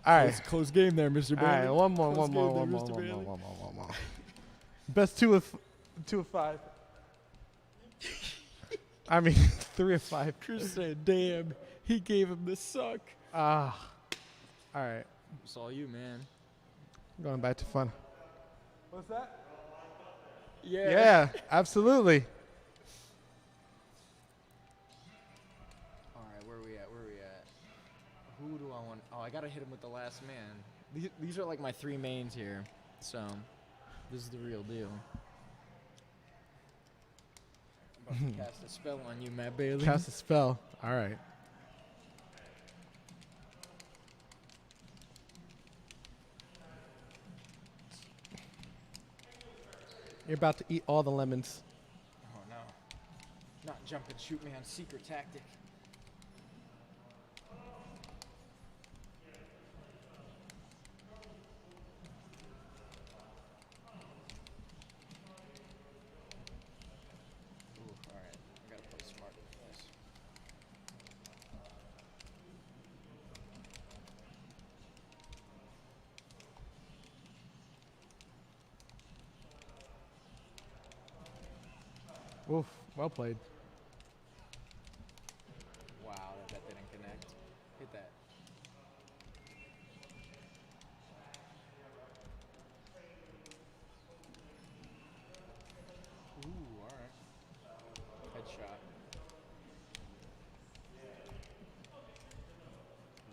Speaker 2: All right.
Speaker 1: Close game there, Mr.
Speaker 2: All right,
Speaker 1: Bailey.
Speaker 2: one more. Best two of 5. I mean, 3 of 5.
Speaker 1: Chris said, damn, he gave him the suck.
Speaker 2: All right.
Speaker 1: It's all you, man.
Speaker 2: Going back to fun. What's that?
Speaker 1: Yeah.
Speaker 2: Yeah, absolutely.
Speaker 1: All right, where are we at? Who do I want? Oh, I got to hit him with the last man. These are like my 3 mains here. So, this is the real deal. I'm about to cast a spell on you, Matt Bailey.
Speaker 2: Cast a spell. All right. You're about to eat all the lemons.
Speaker 1: Oh, no. Not jump and shoot me on secret tactic. Ooh, all right. I gotta play smart with this.
Speaker 2: Oof, well played.
Speaker 1: Wow, that didn't connect. Hit that. Ooh, alright. Headshot.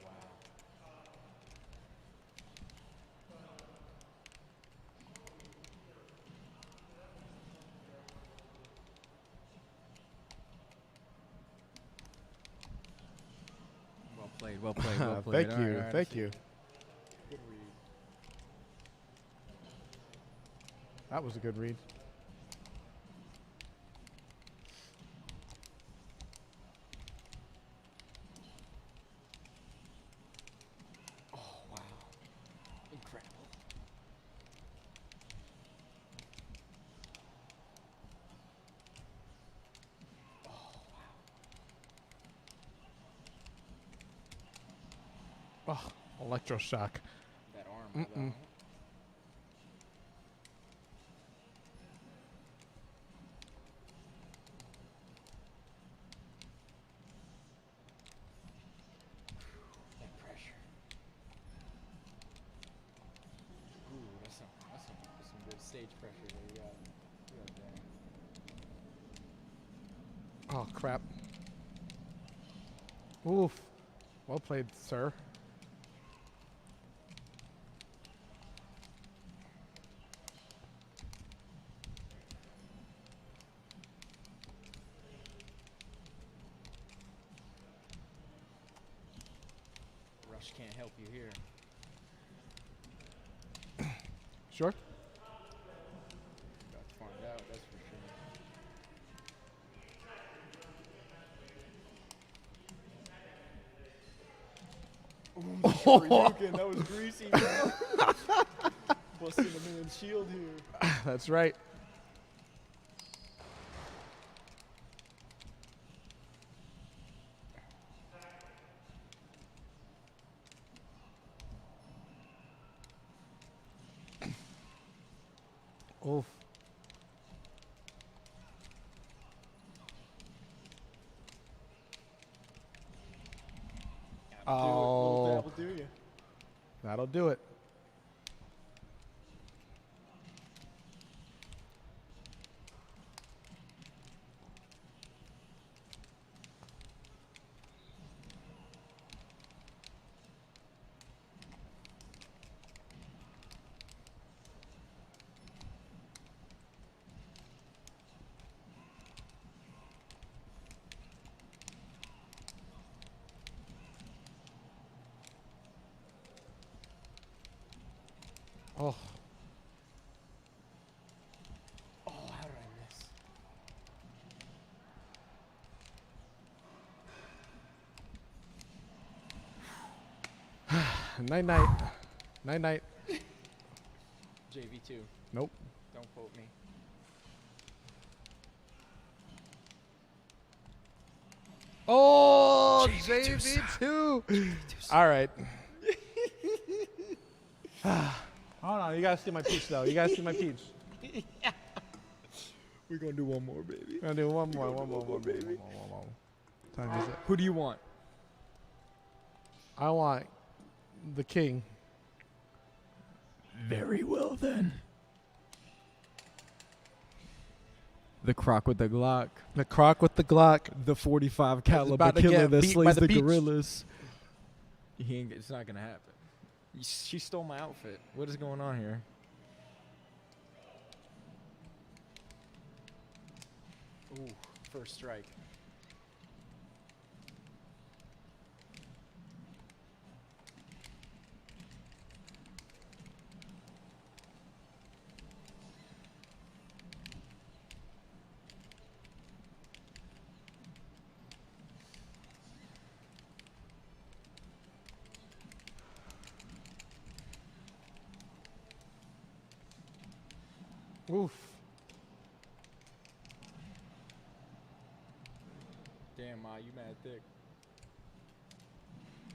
Speaker 1: Wow. Well played.
Speaker 2: Thank you. Thank you.
Speaker 1: Good read.
Speaker 2: That was a good read.
Speaker 1: Oh,
Speaker 2: Oh, electroshock.
Speaker 1: That arm. Though. That pressure. Ooh, that's some good stage pressure that you got there.
Speaker 2: Oh, crap. Oof. Well played, sir.
Speaker 1: Rush can't help you here.
Speaker 2: Sure.
Speaker 1: Got to find out, that's for sure. Ooh, Shoryuken, that was greasy. Busting the man's shield here.
Speaker 2: That's right. Oof. Oh,
Speaker 1: that'll do you.
Speaker 2: That'll do it. Oh.
Speaker 1: Oh, how did I miss?
Speaker 2: Night night. Night night.
Speaker 1: JV2.
Speaker 2: Nope.
Speaker 1: Don't quote me.
Speaker 2: Oh,
Speaker 1: JV2.
Speaker 2: JV2. All right. Hold on, you gotta see my peach though. You gotta see my peach.
Speaker 1: We're gonna do one more, baby.
Speaker 2: We're gonna do one more, baby. One more. Time is it?
Speaker 1: Who do you want?
Speaker 2: I want the king.
Speaker 1: Very well then. The croc with the Glock.
Speaker 2: The croc with the Glock.
Speaker 1: The 45 caliber
Speaker 2: about to
Speaker 1: killer
Speaker 2: get
Speaker 1: that
Speaker 2: beat by
Speaker 1: slays
Speaker 2: the
Speaker 1: the
Speaker 2: beach.
Speaker 1: gorillas. It's not gonna happen. She stole my outfit. What is going on here? Ooh, first strike.
Speaker 2: Oof.
Speaker 1: Damn, Ma, you mad thick.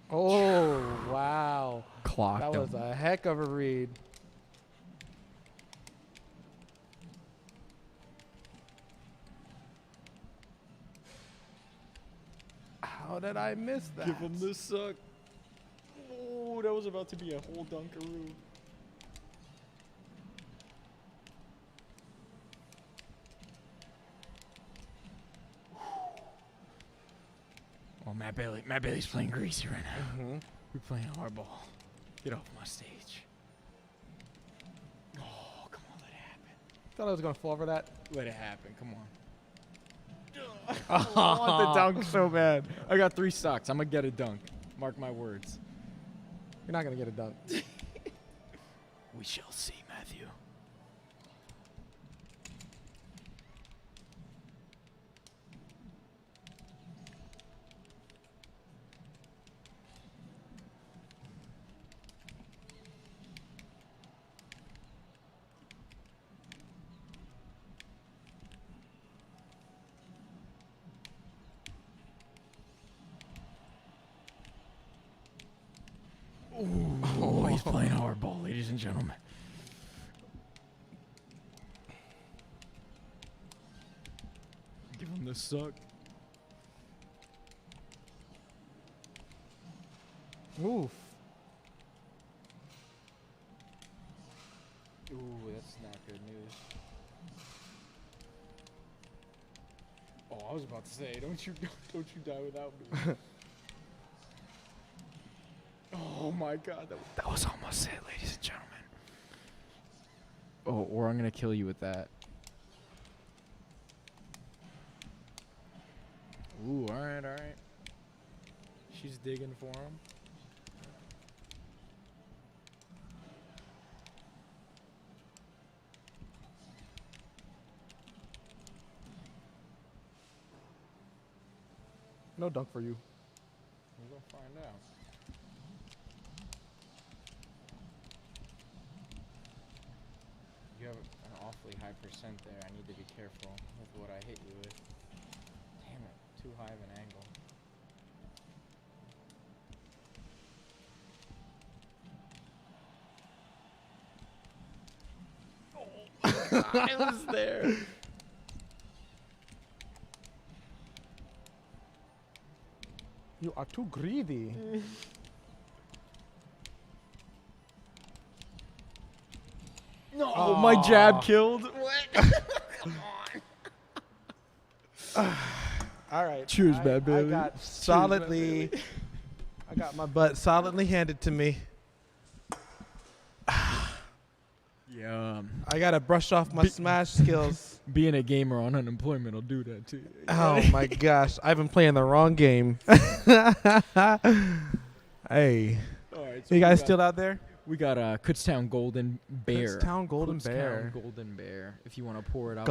Speaker 2: Oh, wow.
Speaker 1: Clocked
Speaker 2: That was a heck of a read. How did I miss that?
Speaker 1: Give him the suck. Oh, that was about to be a whole dunkaroo. Oh, Matt Bailey's playing greasy right now.
Speaker 2: Mm-hmm.
Speaker 1: We're playing hardball. Get off my stage. Oh, come on, let it happen.
Speaker 2: Thought I was gonna fall for that.
Speaker 1: Let it happen, come on. I want the dunk so bad. I got 3 stocks. I'm gonna get a dunk. Mark my words.
Speaker 2: You're not gonna get it done.
Speaker 1: We shall see, Matthew. Oh, he's playing hardball, ladies and gentlemen. Give him the suck.
Speaker 2: Oof.
Speaker 1: Ooh, that's not good news. Oh, I was about to say, don't you die without me. Oh my God, that was almost it, ladies and gentlemen. Oh, or I'm gonna kill you with that. Ooh, all right. She's digging for him.
Speaker 2: No dunk for you.
Speaker 1: We're gonna find out. You have an awfully high percent there. I need to be careful with what I hit you with. Damn it, too high of an angle. I was there.
Speaker 2: You are too greedy.
Speaker 1: No, my jab killed. What? Come on.
Speaker 2: All right.
Speaker 1: Cheers, Bad Bailey.
Speaker 2: I got my butt solidly handed to me.
Speaker 1: Yeah.
Speaker 2: I gotta brush off my Smash skills.
Speaker 1: Being a gamer on unemployment will do that too.
Speaker 2: Oh my gosh, I've been playing the wrong game. Hey,
Speaker 1: All right, so
Speaker 2: you guys still out there?
Speaker 1: We got Kutztown Golden Bear.
Speaker 2: Kutztown Golden Bear.
Speaker 1: Golden Bear. If you want to pour it out.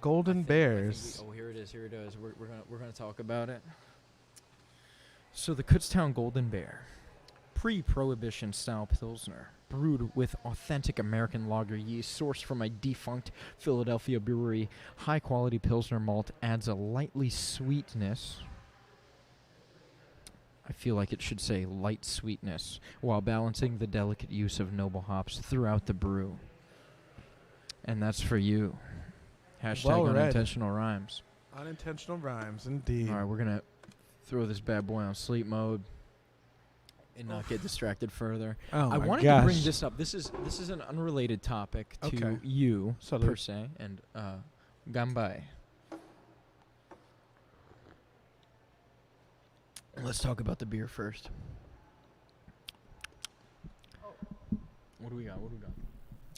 Speaker 2: Golden Bears.
Speaker 1: Here it is. We're gonna talk about it. So the Kutztown Golden Bear, pre-Prohibition style Pilsner, brewed with authentic American lager yeast sourced from a defunct Philadelphia brewery. High-quality Pilsner malt adds a lightly sweetness. I feel like it should say light sweetness, while balancing the delicate use of noble hops throughout the brew. And that's for you. Hashtag
Speaker 2: Well read.
Speaker 1: unintentional rhymes.
Speaker 2: Unintentional rhymes, indeed.
Speaker 1: All right, we're going to throw this bad boy on sleep mode and not get distracted further.
Speaker 2: Oh
Speaker 1: I
Speaker 2: my
Speaker 1: wanted
Speaker 2: gosh.
Speaker 1: to bring this up. This is an unrelated topic to
Speaker 2: Okay.
Speaker 1: you
Speaker 2: Salute.
Speaker 1: per se, and Ganbai. Let's talk about the beer first. What do we got?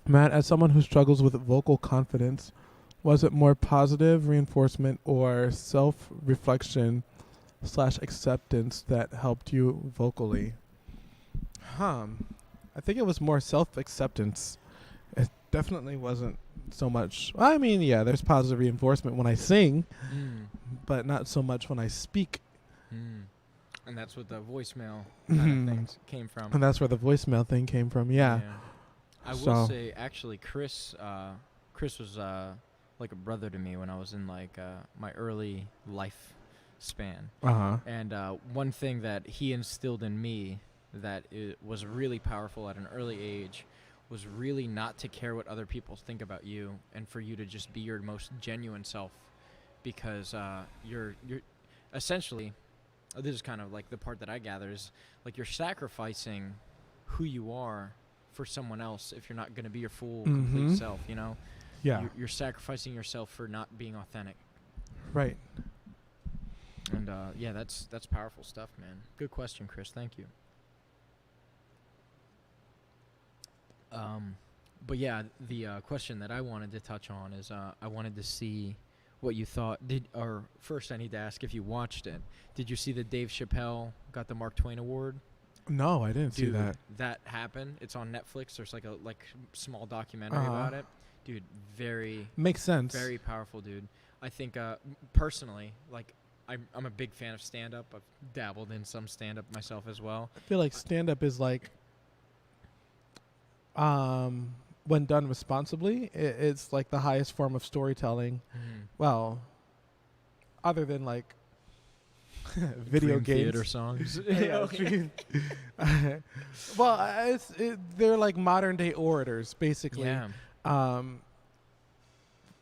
Speaker 2: Matt, as someone who struggles with vocal confidence, was it more positive reinforcement or self-reflection / acceptance that helped you vocally? I think it was more self-acceptance. It definitely wasn't so much. I mean, yeah, there's positive reinforcement when I sing, but not so much when I speak.
Speaker 1: And that's what the voicemail kind of things came from.
Speaker 2: And that's where the voicemail thing came from, yeah.
Speaker 1: I will say, actually, Chris was like a brother to me when I was in like my early life span. And one thing that he instilled in me that was really powerful at an early age was really not to care what other people think about you, and for you to just be your most genuine self, because you're essentially, this is kind of like the part that I gather, is like you're sacrificing who you are for someone else if you're not going to be your full, complete self, you know?
Speaker 2: Yeah.
Speaker 1: You're sacrificing yourself for not being authentic.
Speaker 2: Right.
Speaker 1: And yeah, that's powerful stuff, man. Good question, Chris. Thank you. But yeah, the question that I wanted to touch on is I wanted to see what you thought. First I need to ask if you watched it. Did you see that Dave Chappelle got the Mark Twain Award?
Speaker 2: No, I didn't see that.
Speaker 1: That happened. It's on Netflix. There's like a small documentary about it. Dude,
Speaker 2: makes sense.
Speaker 1: Very powerful, dude. I think personally, like I'm a big fan of stand-up. I've dabbled in some stand-up myself as well.
Speaker 2: I feel like stand-up is like, when done responsibly, it's like the highest form of storytelling. Well, other than like video
Speaker 1: Dream
Speaker 2: games.
Speaker 1: theater songs.
Speaker 2: Well, they're like modern day orators, basically.
Speaker 1: Yeah.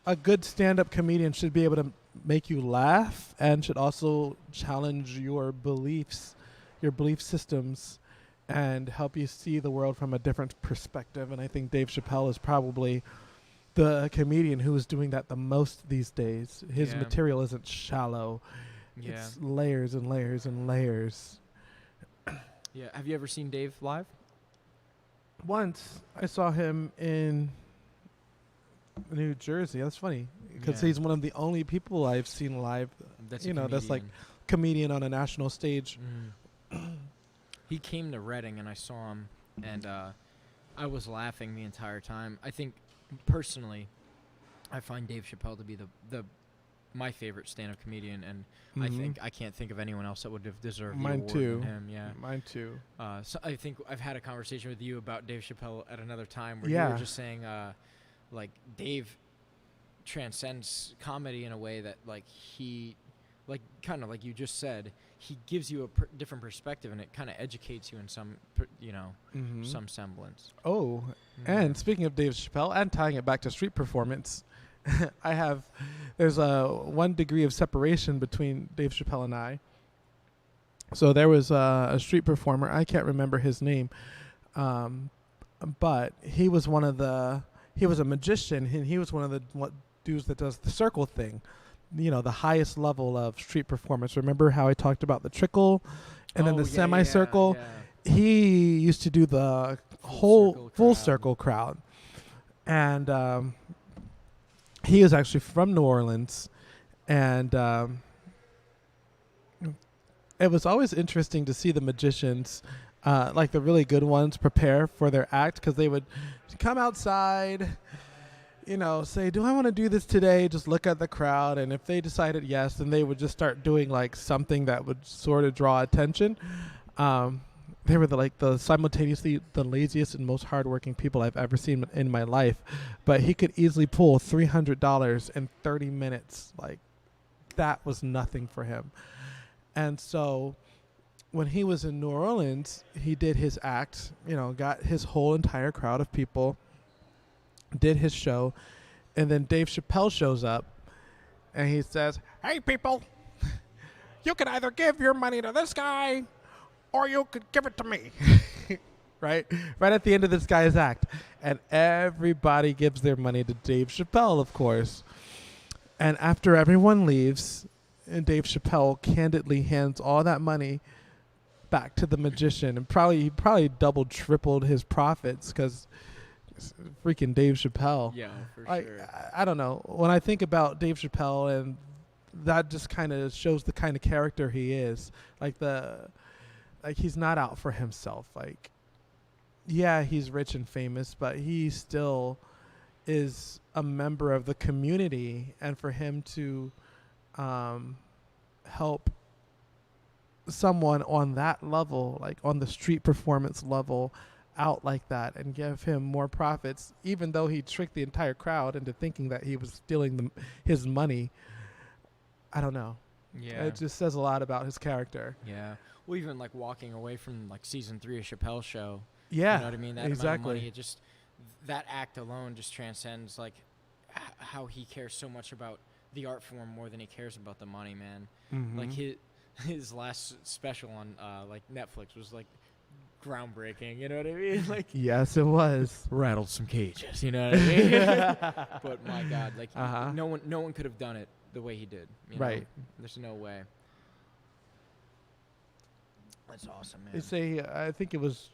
Speaker 2: A good stand-up comedian should be able to make you laugh and should also challenge your beliefs, your belief systems, and help you see the world from a different perspective. And I think Dave Chappelle is probably the comedian who is doing that the most these days. His material isn't shallow.
Speaker 1: Yeah.
Speaker 2: It's layers and layers and layers.
Speaker 1: Yeah. Have you ever seen Dave live?
Speaker 2: Once I saw him in New Jersey. That's funny because he's one of the only people I've seen live. That's that's like comedian on a national stage.
Speaker 1: He came to Reading and I saw him, and I was laughing the entire time. I think personally, I find Dave Chappelle to be my favorite stand-up comedian, and I can't think of anyone else that would have deserved the award than him. Yeah,
Speaker 2: mine too.
Speaker 1: So I think I've had a conversation with you about Dave Chappelle at another time where you were just saying. Like Dave transcends comedy in a way that like he like kind of like you just said, he gives you a different perspective and it kind of educates you in some some semblance.
Speaker 2: And speaking of Dave Chappelle and tying it back to street performance, there's a 1 degree of separation between Dave Chappelle and I. So there was a street performer, I can't remember his name, but he was he was a magician, and he was one of the dudes that does the circle thing, the highest level of street performance. Remember how I talked about the trickle and then the semicircle? Yeah. He used to do the full circle crowd. And he is actually from New Orleans. And it was always interesting to see the magicians, like the really good ones, prepare for their act because they would come outside, say, do I want to do this today? Just look at the crowd. And if they decided yes, then they would just start doing like something that would sort of draw attention. They were simultaneously the laziest and most hardworking people I've ever seen in my life. But he could easily pull $300 in 30 minutes. Like that was nothing for him. And so when he was in New Orleans, he did his act, got his whole entire crowd of people, did his show, and then Dave Chappelle shows up, and he says, "Hey, people, you can either give your money to this guy, or you could give it to me." Right at the end of this guy's act. And everybody gives their money to Dave Chappelle, of course. And after everyone leaves, and Dave Chappelle candidly hands all that money back to the magician, and he probably doubled, tripled his profits because freaking Dave Chappelle.
Speaker 1: Yeah, for sure.
Speaker 2: I don't know. When I think about Dave Chappelle, and that just kind of shows the kind of character he is. Like he's not out for himself. Like, yeah, he's rich and famous, but he still is a member of the community, and for him to help someone on that level, like on the street performance level, out like that and give him more profits, even though he tricked the entire crowd into thinking that he was stealing his money. I don't know. Yeah. It just says a lot about his character.
Speaker 1: Yeah. Well, even like walking away from like season 3 of Chappelle's Show.
Speaker 2: Yeah.
Speaker 1: You know what I mean? That amount of money, that act alone just transcends like how he cares so much about the art form more than he cares about the money, man. Mm-hmm. Like his last special on like Netflix was like groundbreaking, you know what I mean? Like,
Speaker 2: yes, it was.
Speaker 1: Rattled some cages, you know what I mean? But my God, like no one could have done it the way he did.
Speaker 2: Right.
Speaker 1: There's no way. That's awesome, man.
Speaker 2: I think it was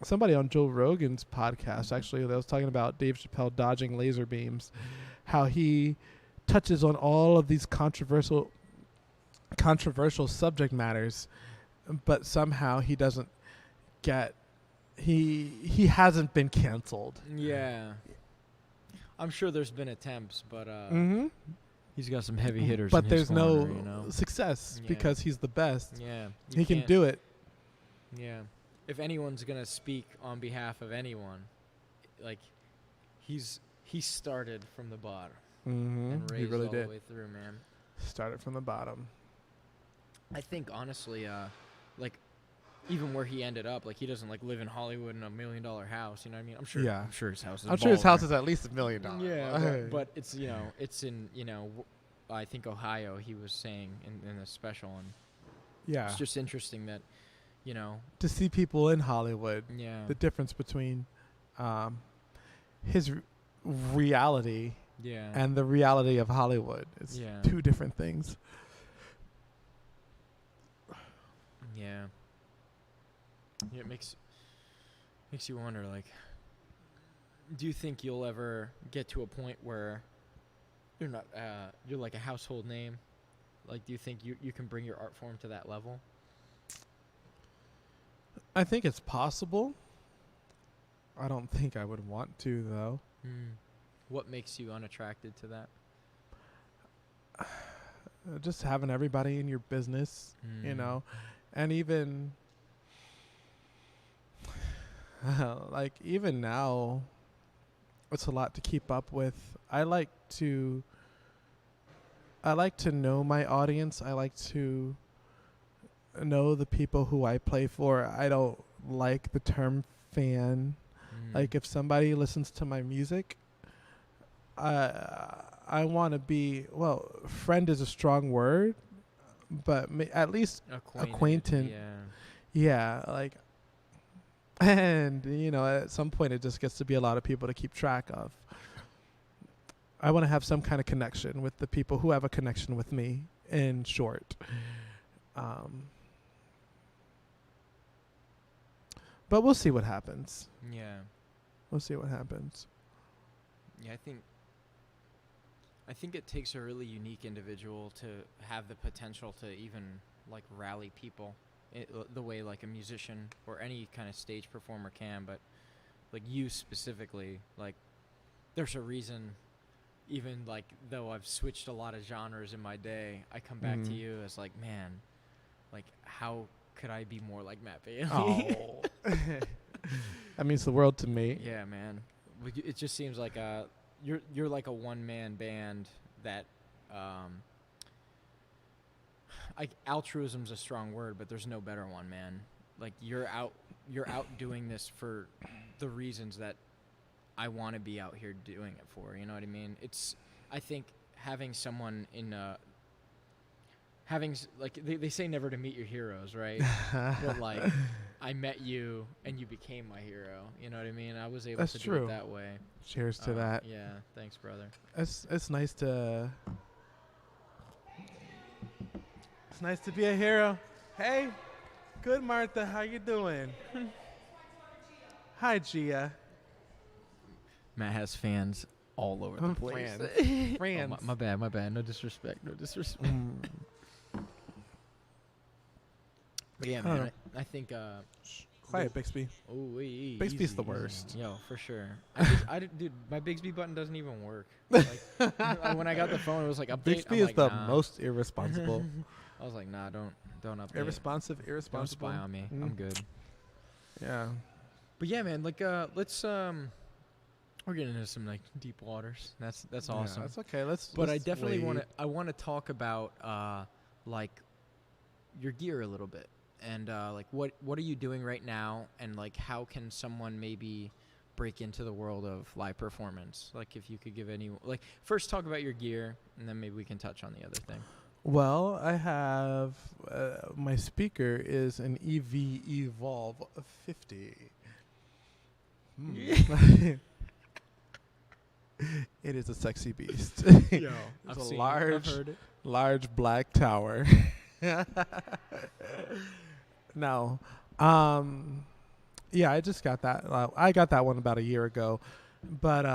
Speaker 2: somebody on Joe Rogan's podcast actually that was talking about Dave Chappelle dodging laser beams, how he touches on all of these controversial subject matters, but somehow he doesn't he hasn't been canceled.
Speaker 1: Yeah. I'm sure there's been attempts, but he's got some heavy hitters
Speaker 2: but
Speaker 1: in
Speaker 2: there's
Speaker 1: his corner,
Speaker 2: no success because he's the best.
Speaker 1: Yeah.
Speaker 2: He can do it.
Speaker 1: Yeah. If anyone's going to speak on behalf of anyone, like he started from the bottom and raised all the way through, man.
Speaker 2: Started from the bottom.
Speaker 1: I think honestly, like even where he ended up, like he doesn't like live in Hollywood in $1 million house. You know what I mean? I'm sure.
Speaker 2: Yeah.
Speaker 1: I'm sure his house is.
Speaker 2: I'm sure his house
Speaker 1: baller.
Speaker 2: is at least $1 million.
Speaker 1: Yeah, but it's it's in I think Ohio. He was saying in a special, and
Speaker 2: yeah,
Speaker 1: it's just interesting that
Speaker 2: to see people in Hollywood.
Speaker 1: Yeah.
Speaker 2: The difference between his reality and the reality of Hollywood. It's two different things.
Speaker 1: Yeah. Yeah, it makes you wonder, like, do you think you'll ever get to a point where you're not you're like a household name? Like, do you think you can bring your art form to that level?
Speaker 2: I think it's possible. I don't think I would want to, though.
Speaker 1: What makes you unattracted to that?
Speaker 2: Just having everybody in your business, and even like even now, it's a lot to keep up with. I like to know my audience. I like to know the people who I play for. I don't like the term fan. Like, if somebody listens to my music, I want to be, friend is a strong word, but at least acquaintance. Yeah, like, and, at some point it just gets to be a lot of people to keep track of. I want to have some kind of connection with the people who have a connection with me, in short. But we'll see what happens.
Speaker 1: Yeah.
Speaker 2: We'll see what happens.
Speaker 1: Yeah, I think it takes a really unique individual to have the potential to even like rally people the way like a musician or any kind of stage performer can, but like you specifically, like there's a reason, even like though I've switched a lot of genres in my day, I come back to you as like, man, like how could I be more like Matt Bailey?
Speaker 2: Oh. That means the world to me.
Speaker 1: Yeah, man. It just seems like you're like a one-man band that altruism's a strong word, but there's no better one, man. Like you're out doing this for the reasons that I want to be out here doing it for. You know what I mean? I think having someone they say never to meet your heroes, right? But like I met you and you became my hero. You know what I mean? I was able to do it that way.
Speaker 2: Cheers to that.
Speaker 1: Yeah, thanks, brother.
Speaker 2: It's nice to be a hero. Hey, good, Martha. How you doing? Hi, Gia.
Speaker 1: Matt has fans all over the place.
Speaker 2: Fans.
Speaker 1: Oh, my bad. No disrespect. But yeah, man, I think
Speaker 2: quiet Bixby.
Speaker 1: Oh,
Speaker 2: Bixby's the worst.
Speaker 1: Yo, for sure. Dude, my Bixby button doesn't even work. Like, when I got the phone, it was like update.
Speaker 2: Bixby is the most irresponsible.
Speaker 1: I was like, nah, don't update.
Speaker 2: Irresponsive.
Speaker 1: Don't spy on me. I'm good.
Speaker 2: Yeah.
Speaker 1: But yeah, man, like let's we're getting into some like deep waters. That's awesome.
Speaker 2: Yeah, that's okay.
Speaker 1: But I definitely want to talk about like your gear a little bit. And like what are you doing right now, and like how can someone maybe break into the world of live performance? Like if you could give first talk about your gear, and then maybe we can touch on the other thing.
Speaker 2: Well, I have my speaker is an Evolve 50. It is a sexy beast.
Speaker 1: Yo,
Speaker 2: it's large black tower. No. Yeah, I just got that. I got that one about a year ago. But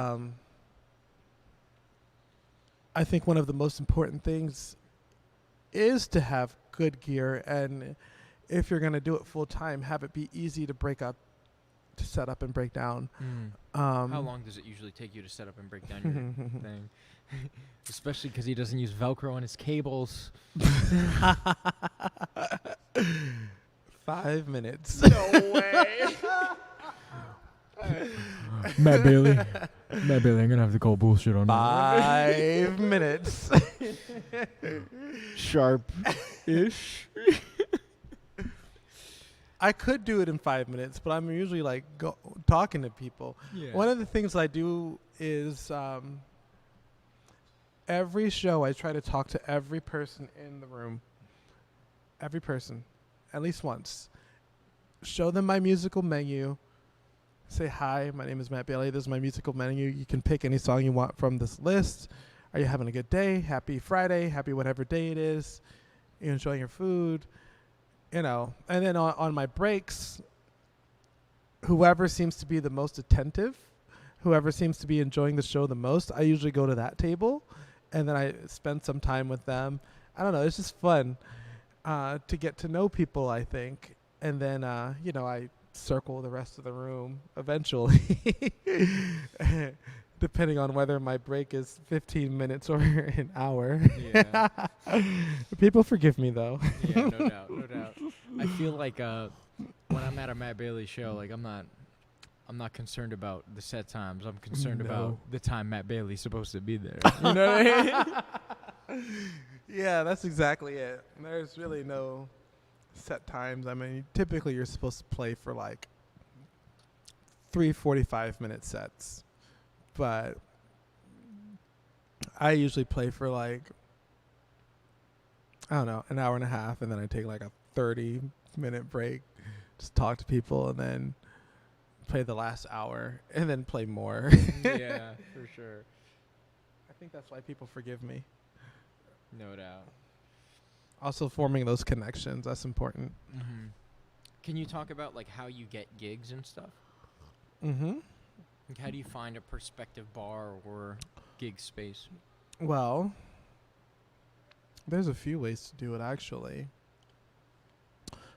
Speaker 2: I think one of the most important things is to have good gear. And if you're going to do it full time, have it be easy to to set up and break down.
Speaker 1: How long does it usually take you to set up and break down your thing? Especially because he doesn't use Velcro on his cables.
Speaker 2: 5 minutes.
Speaker 1: No way.
Speaker 3: Matt Bailey, I'm gonna have to call bullshit on that.
Speaker 2: 5 minutes.
Speaker 1: Sharp. Ish.
Speaker 2: I could do it in 5 minutes, but I'm usually like talking to people.
Speaker 1: Yeah.
Speaker 2: One of the things I do is every show I try to talk to every person in the room. Every person, at least once. Show them my musical menu. Say, hi, my name is Matt Bailey. This is my musical menu. You can pick any song you want from this list. Are you having a good day? Happy Friday. Happy whatever day it is. You enjoying your food. You know. And then on my breaks, whoever seems to be the most attentive, whoever seems to be enjoying the show the most, I usually go to that table. And then I spend some time with them. I don't know. It's just fun to get to know people, I think. And then, I circle the rest of the room eventually, depending on whether my break is 15 minutes or an hour.
Speaker 1: Yeah.
Speaker 2: People forgive me, though.
Speaker 1: Yeah, no doubt, no doubt. I feel like when I'm at a Matt Bailey show, like I'm not concerned about the set times. I'm concerned about the time Matt Bailey's supposed to be there. You know what I mean?
Speaker 2: Yeah, that's exactly it. There's really no set times. I mean, typically you're supposed to play for like 3 45-minute sets, but I usually play for like, I don't know, an hour and a half, and then I take like a 30-minute break, just talk to people, and then play the last hour, and then play more.
Speaker 1: Yeah, for sure.
Speaker 2: I think that's why people forgive me.
Speaker 1: No doubt.
Speaker 2: Also forming those connections, that's important.
Speaker 1: Mm-hmm. Can you talk about like how you get gigs and stuff?
Speaker 2: Mm-hmm.
Speaker 1: Like, how do you find a prospective bar or gig space?
Speaker 2: Well, there's a few ways to do it, actually.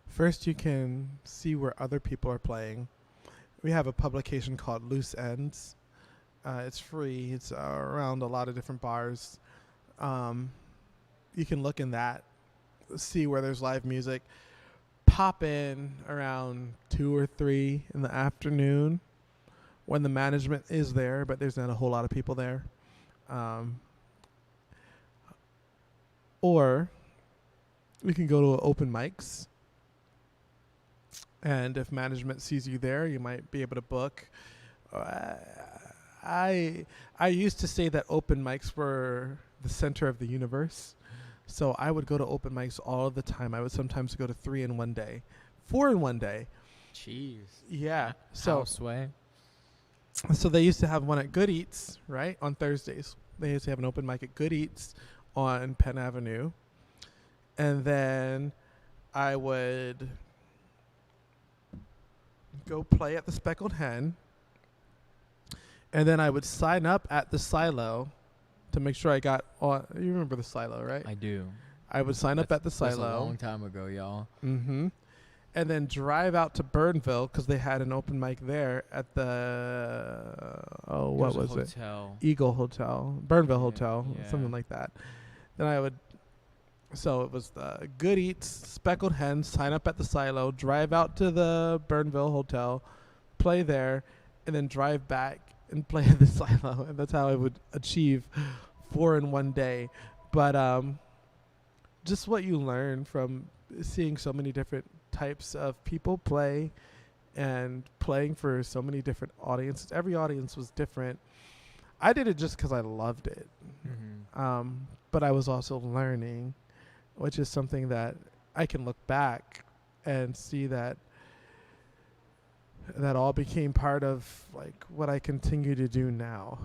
Speaker 2: First, you can see where other people are playing. We have a publication called Loose Ends. It's free. It's around a lot of different bars. You can look in that, see where there's live music. Pop in around 2 or 3 in the afternoon when the management is there, but there's not a whole lot of people there. Or we can go to open mics. And if management sees you there, you might be able to book. I used to say that open mics were the center of the universe. So I would go to open mics all the time. I would sometimes go to 3 in one day, 4 in one day.
Speaker 1: Jeez.
Speaker 2: Yeah.
Speaker 1: Houseway.
Speaker 2: So they used to have one at Good Eats, right, on Thursdays. They used to have an open mic at Good Eats on Penn Avenue. And then I would go play at the Speckled Hen. And then I would sign up at the Silo to make sure I got on. You remember the Silo, right?
Speaker 1: I do.
Speaker 2: I would sign up at the Silo.
Speaker 1: That's a long time ago, y'all.
Speaker 2: Mm-hmm. And then drive out to Burnville because they had an open mic there at the, what was it? Eagle Hotel. Burnville Hotel, something like that. Then I would, so it was the Good Eats, Speckled Hen, sign up at the Silo, drive out to the Burnville Hotel, play there, and then drive back and play at the Silo. And that's how I would achieve 4 in one day. But just what you learn from seeing so many different types of people play and playing for so many different audiences. Every audience was different. I did it just because I loved it. Mm-hmm. But I was also learning, which is something that I can look back and see that all became part of like what I continue to do now.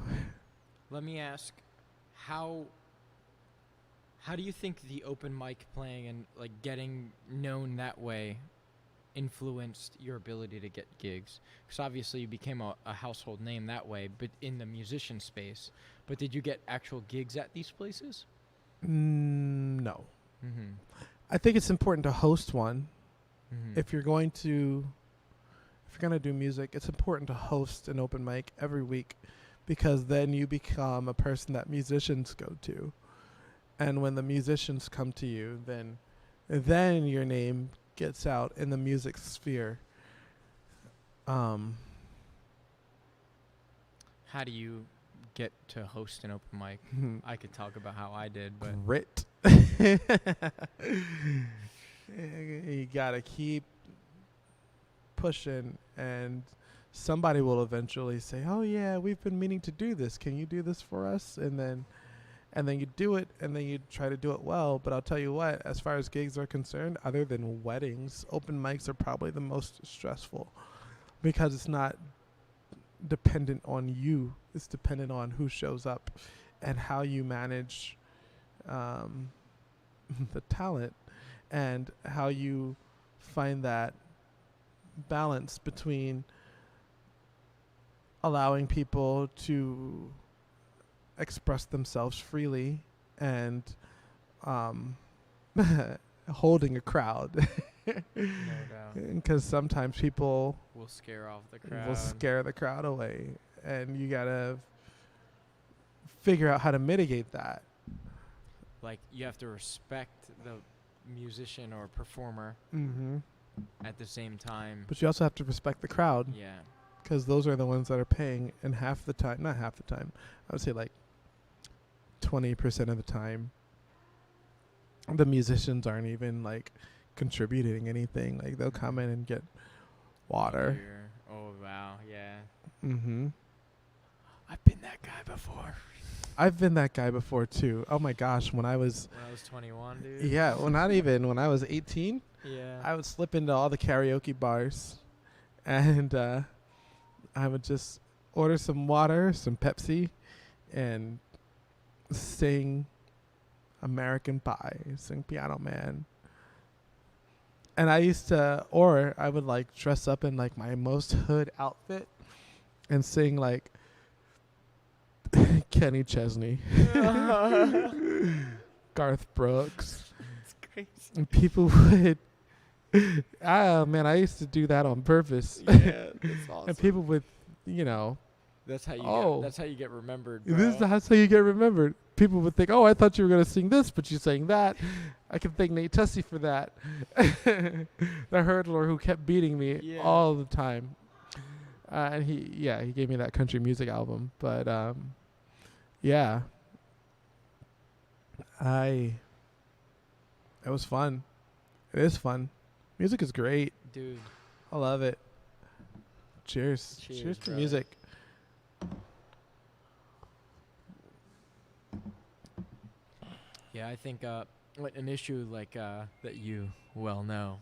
Speaker 1: Let me ask, how do you think the open mic playing and like getting known that way influenced your ability to get gigs? Because obviously you became a household name that way, but in the musician space. But did you get actual gigs at these places?
Speaker 2: No.
Speaker 1: Mm-hmm.
Speaker 2: I think it's important to host one.
Speaker 1: Mm-hmm.
Speaker 2: If you're going to do music, it's important to host an open mic every week, because then you become a person that musicians go to. And when the musicians come to you, then your name gets out in the music sphere.
Speaker 1: How do you get to host an open mic. I could talk about how I did, but
Speaker 2: grit. You gotta keep pushing, and somebody will eventually say, "Oh yeah, we've been meaning to do this. Can you do this for us?" And then you do it, and then you try to do it well. But I'll tell you what, as far as gigs are concerned, other than weddings, open mics are probably the most stressful because it's not dependent on you. It's dependent on who shows up and how you manage the talent and how you find that balance between allowing people to express themselves freely and holding a crowd.
Speaker 1: no doubt.
Speaker 2: Because sometimes people
Speaker 1: will scare off the crowd.
Speaker 2: Will scare the crowd away, and you gotta figure out how to mitigate that.
Speaker 1: Like, you have to respect the musician or performer at the same time.
Speaker 2: But you also have to respect the crowd.
Speaker 1: Yeah.
Speaker 2: Because those are the ones that are paying, and half the time, not half the time, I would say like 20% of the time, the musicians aren't even like contributing anything. Like, they'll come in and get water.
Speaker 1: Oh, wow, yeah.
Speaker 2: I've been that guy before. I've been that guy before too. Oh my gosh, when I was
Speaker 1: 21, dude.
Speaker 2: Yeah, well, not even when I was 18.
Speaker 1: Yeah.
Speaker 2: I would slip into all the karaoke bars, and I would just order some water, some Pepsi, and sing American Pie, sing Piano Man. And I would like dress up in like my most hood outfit and sing like Kenny Chesney, Garth Brooks.
Speaker 1: It's crazy.
Speaker 2: And people would, I used to do that on purpose.
Speaker 1: Yeah, that's awesome.
Speaker 2: And people would,
Speaker 1: that's how you get remembered, bro.
Speaker 2: That's how you get remembered. People would think, "Oh, I thought you were gonna sing this, but you sang that." I can thank Nate Tussey for that. The hurdler who kept beating me all the time. And he gave me that country music album. But it was fun. It is fun. Music is great,
Speaker 1: dude.
Speaker 2: I love it. Cheers to music.
Speaker 1: Yeah, I think an issue like that you well know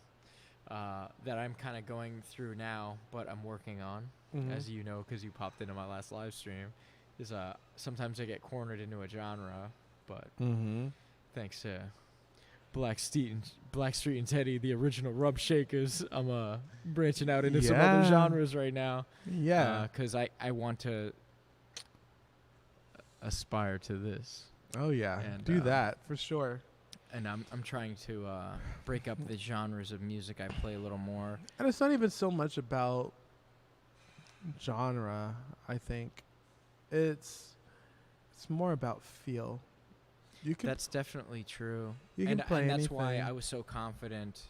Speaker 1: that I'm kind of going through now, but I'm working on, as you know, because you popped into my last live stream, is sometimes I get cornered into a genre, but thanks to Black Street and Teddy, the original Rub Shakers, I'm branching out into some other genres right now. Yeah. Because I want to aspire to this.
Speaker 2: Oh, yeah. And do that, for sure.
Speaker 1: And I'm trying to break up the genres of music I play a little more.
Speaker 2: And it's not even so much about genre, I think. It's more about feel.
Speaker 1: That's definitely true.
Speaker 2: You can play
Speaker 1: and that's
Speaker 2: anything.
Speaker 1: why I was so confident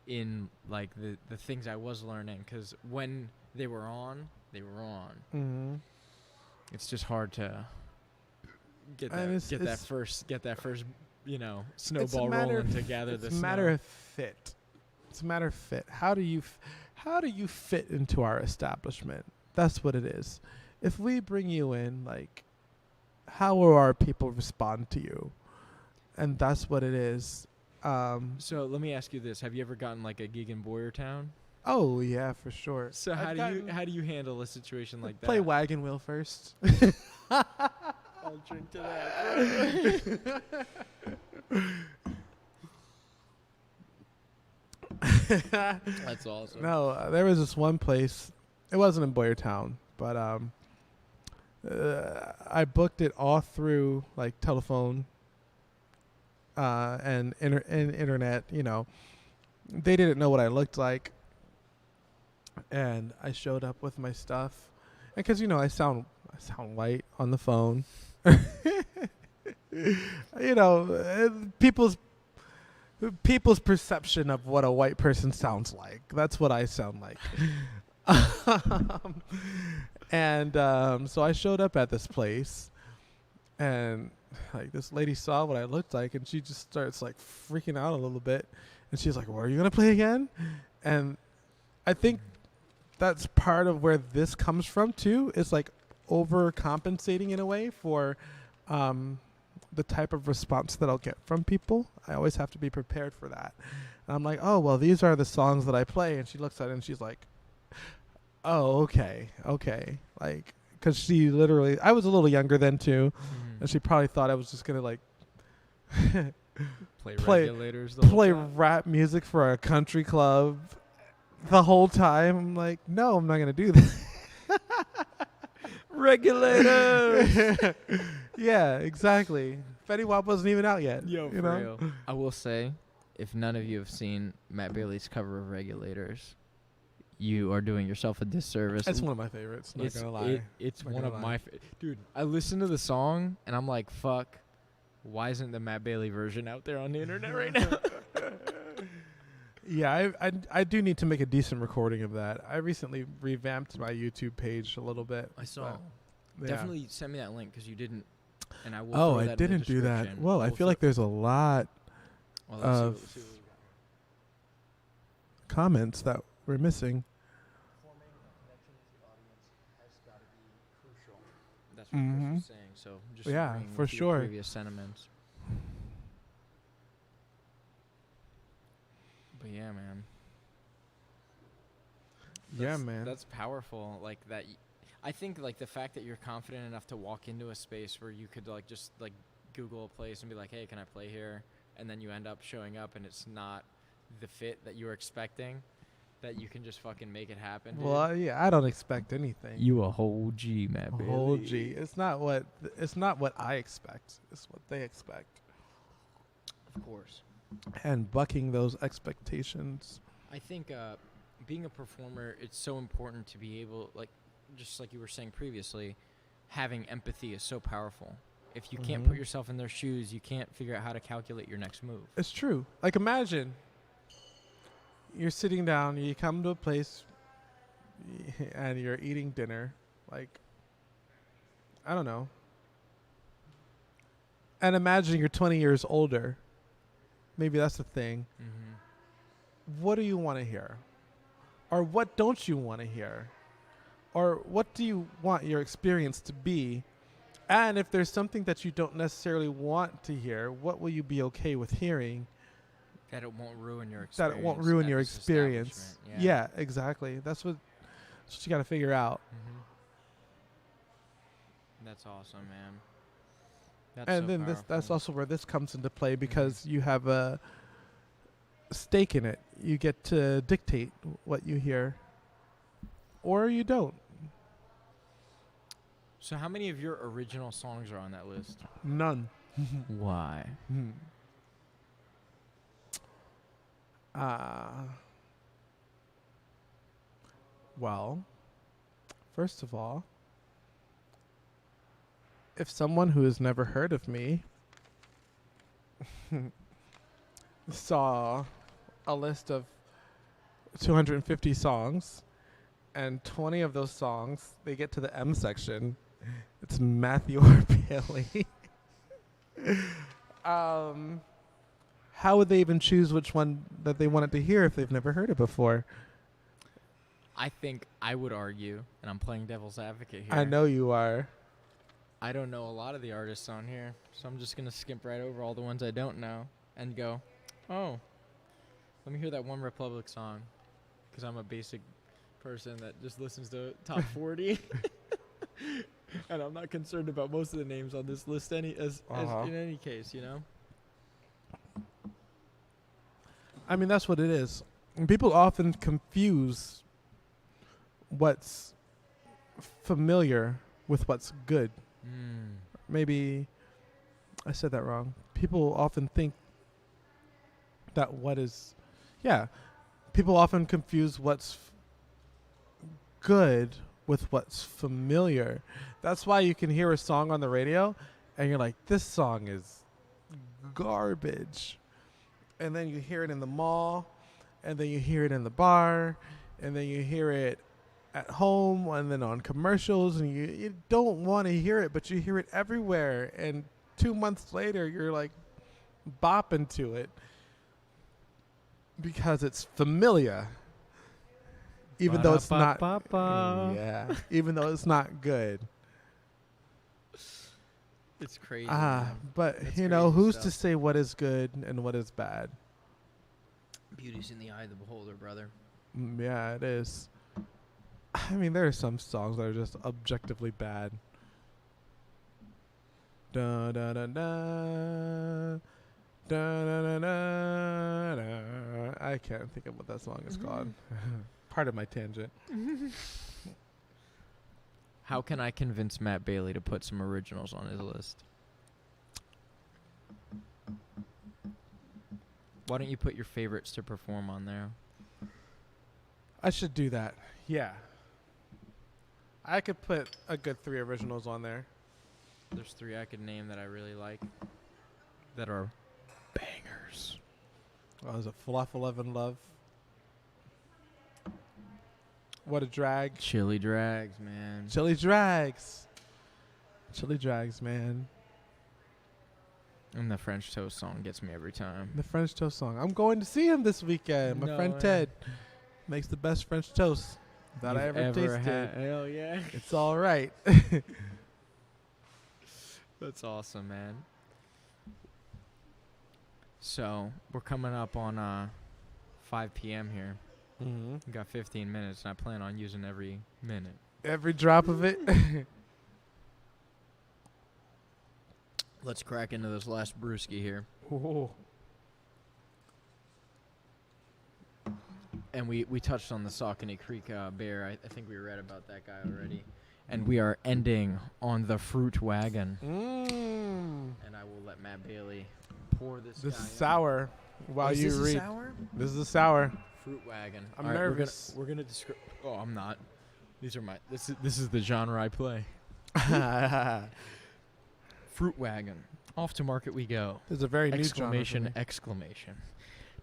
Speaker 1: in like the things I was learning, because when they were on, they were on. It's just hard to get that first snowball rolling to gather the snow.
Speaker 2: It's a matter of fit. It's a matter of fit. How do you fit into our establishment? That's what it is. If we bring you in, like, how will our people respond to you? And that's what it is.
Speaker 1: So let me ask you this: have you ever gotten like a gig in Boyertown?
Speaker 2: Oh yeah, for sure.
Speaker 1: So how do you handle a situation like that?
Speaker 2: Play Wagon Wheel first.
Speaker 1: I'll drink to that. That's awesome.
Speaker 2: No, there was this one place. It wasn't in Boyertown, but I booked it all through like telephone and internet. They didn't know what I looked like, and I showed up with my stuff, and because I sound white on the phone. People's perception of what a white person sounds like. That's what I sound like. And so I showed up at this place, and like this lady saw what I looked like, and she just starts like freaking out a little bit, and she's like, "Well, are you gonna play again?" And I think that's part of where this comes from too. Is like overcompensating in a way for the type of response that I'll get from people. I always have to be prepared for that. And I'm like, "Oh, well, these are the songs that I play," and she looks at it and she's like, "Oh, okay." Like, because she literally, I was a little younger then too, and she probably thought I was just gonna like
Speaker 1: play regulators, the
Speaker 2: play rap music for a country club the whole time. I'm like, no, I'm not gonna do that.
Speaker 1: Regulators.
Speaker 2: Yeah, exactly. Fetty Wap wasn't even out yet.
Speaker 1: Yo, for real. I will say, if none of you have seen Matt Bailey's cover of Regulators, you are doing yourself a disservice.
Speaker 2: It's one of my favorites, not gonna lie.
Speaker 1: It's one of my dude, I listened to the song and I'm like, fuck, why isn't the Matt Bailey version out there on the internet right now?
Speaker 2: Yeah, I do need to make a decent recording of that. I recently revamped my YouTube page a little bit.
Speaker 1: I saw. Definitely send me that link because you didn't, and I will.
Speaker 2: Oh, I didn't do that. Well, I feel like there's a lot of comments that we're missing.
Speaker 1: That's what Chris was saying. So just
Speaker 2: for sure.
Speaker 1: Previous sentiments. But yeah, man. That's powerful. Like that. I think like the fact that you're confident enough to walk into a space where you could like just like Google a place and be like, hey, can I play here? And then you end up showing up and it's not the fit that you were expecting. That you can just fucking make it happen. Dude.
Speaker 2: Well, yeah, I don't expect anything.
Speaker 1: You a whole G, Matt Bailey.
Speaker 2: Whole G. It's not what I expect. It's what they expect.
Speaker 1: Of course.
Speaker 2: And bucking those expectations.
Speaker 1: I think being a performer, it's so important to be able, like, just like you were saying previously, having empathy is so powerful. If you can't put yourself in their shoes, you can't figure out how to calculate your next move.
Speaker 2: It's true. Like, imagine you're sitting down, you come to a place, and you're eating dinner. Like, I don't know. And imagine you're 20 years older. Maybe that's the thing. Mm-hmm. What do you want to hear? Or what don't you want to hear? Or what do you want your experience to be? And if there's something that you don't necessarily want to hear, what will you be okay with hearing?
Speaker 1: That it won't ruin your experience.
Speaker 2: That it won't ruin your experience. Yeah, exactly. That's what you got to figure out. Mm-hmm.
Speaker 1: That's awesome, man.
Speaker 2: And then that's also where this comes into play because you have a stake in it. You get to dictate what you hear, or you don't.
Speaker 1: So how many of your original songs are on that list?
Speaker 2: None.
Speaker 1: Why?
Speaker 2: Well, first of all, if someone who has never heard of me saw a list of 250 songs and 20 of those songs, they get to the M section, it's Matthew or Bailey. How would they even choose which one that they wanted to hear if they've never heard it before?
Speaker 1: I think I would argue, and I'm playing devil's advocate here.
Speaker 2: I know you are.
Speaker 1: I don't know a lot of the artists on here, so I'm just going to skip right over all the ones I don't know and go, oh, let me hear that One Republic song, because I'm a basic person that just listens to top 40. And I'm not concerned about most of the names on this list as in any case, you know?
Speaker 2: I mean, that's what it is. And people often confuse what's familiar with what's good. Maybe I said that wrong. People often think that people often confuse what's good with what's familiar. That's why you can hear a song on the radio and you're like, this song is garbage. And then you hear it in the mall, and then you hear it in the bar, and then you hear it at home and then on commercials, and you don't want to hear it, but you hear it everywhere. And 2 months later, you're like bopping to it because it's familiar, even though it's not. Yeah, even though it's not good.
Speaker 1: It's crazy.
Speaker 2: But
Speaker 1: That's
Speaker 2: you know, who's
Speaker 1: stuff.
Speaker 2: to say what is good and what is bad?
Speaker 1: Beauty's in the eye of the beholder, brother.
Speaker 2: Yeah, it is. I mean, there are some songs that are just objectively bad. Da da da da. Da, da, da, da, da. I can't think of what that song is called. Part of my tangent.
Speaker 1: How can I convince Matt Bailey to put some originals on his list? Why don't you put your favorites to perform on there?
Speaker 2: I should do that. Yeah. I could put a good 3 originals on there.
Speaker 1: There's 3 I could name that I really like that are bangers.
Speaker 2: Oh, is it Fluff 11 Love? What a Drag.
Speaker 1: Chili Drags, man.
Speaker 2: Chili Drags. Chili Drags, man.
Speaker 1: And the French Toast song gets me every time.
Speaker 2: The French Toast song. I'm going to see him this weekend. My
Speaker 1: No
Speaker 2: friend
Speaker 1: way.
Speaker 2: Ted makes the best French toast that I
Speaker 1: You've
Speaker 2: ever tasted.
Speaker 1: Hell yeah.
Speaker 2: It's all right.
Speaker 1: That's awesome, man. So, we're coming up on 5 p.m. here.
Speaker 2: Mm-hmm.
Speaker 1: We got 15 minutes, and I plan on using every minute.
Speaker 2: Every drop of it.
Speaker 1: Let's crack into this last brewski here.
Speaker 2: Ooh.
Speaker 1: And we touched on the Saucony Creek bear. I think we read about that guy already. And we are ending on the Fruit Wagon. And I will let Matt Bailey pour this
Speaker 2: This
Speaker 1: guy
Speaker 2: is
Speaker 1: in.
Speaker 2: sour while
Speaker 1: Is
Speaker 2: you
Speaker 1: this a
Speaker 2: read.
Speaker 1: sour?
Speaker 2: This is a sour.
Speaker 1: Fruit Wagon.
Speaker 2: I'm
Speaker 1: All right,
Speaker 2: nervous.
Speaker 1: We're gonna describe. Oh, I'm not. These are my. This is the genre I play. Fruit Wagon. Off to market we go.
Speaker 2: There's a very new genre for
Speaker 1: Exclamation!
Speaker 2: me.
Speaker 1: Exclamation!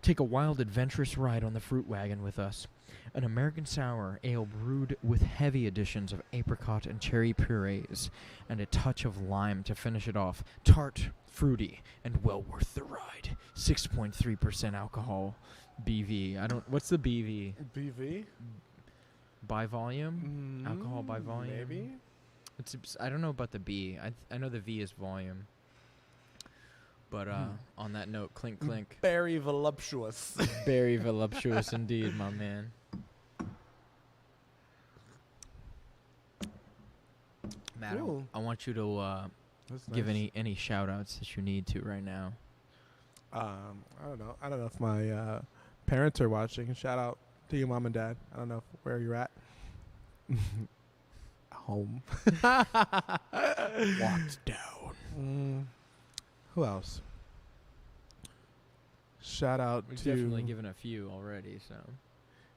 Speaker 1: Take a wild, adventurous ride on the Fruit Wagon with us. An American sour ale brewed with heavy additions of apricot and cherry purees, and a touch of lime to finish it off. Tart, fruity, and well worth the ride. 6.3% alcohol. BV. What's the BV?
Speaker 2: BV?
Speaker 1: By volume? Alcohol by volume?
Speaker 2: Maybe.
Speaker 1: I don't know about the B. I know the V is volume. But on that note, clink clink.
Speaker 2: Very voluptuous.
Speaker 1: Very voluptuous indeed, my man. Matt,
Speaker 2: Cool.
Speaker 1: I want you to give any shout outs that you need to right now.
Speaker 2: I don't know. I don't know if my parents are watching. Shout out to your mom and dad. I don't know where you're at. Home.
Speaker 1: Walked down.
Speaker 2: Who else? Shout out
Speaker 1: We've
Speaker 2: to.
Speaker 1: definitely given a few already, so.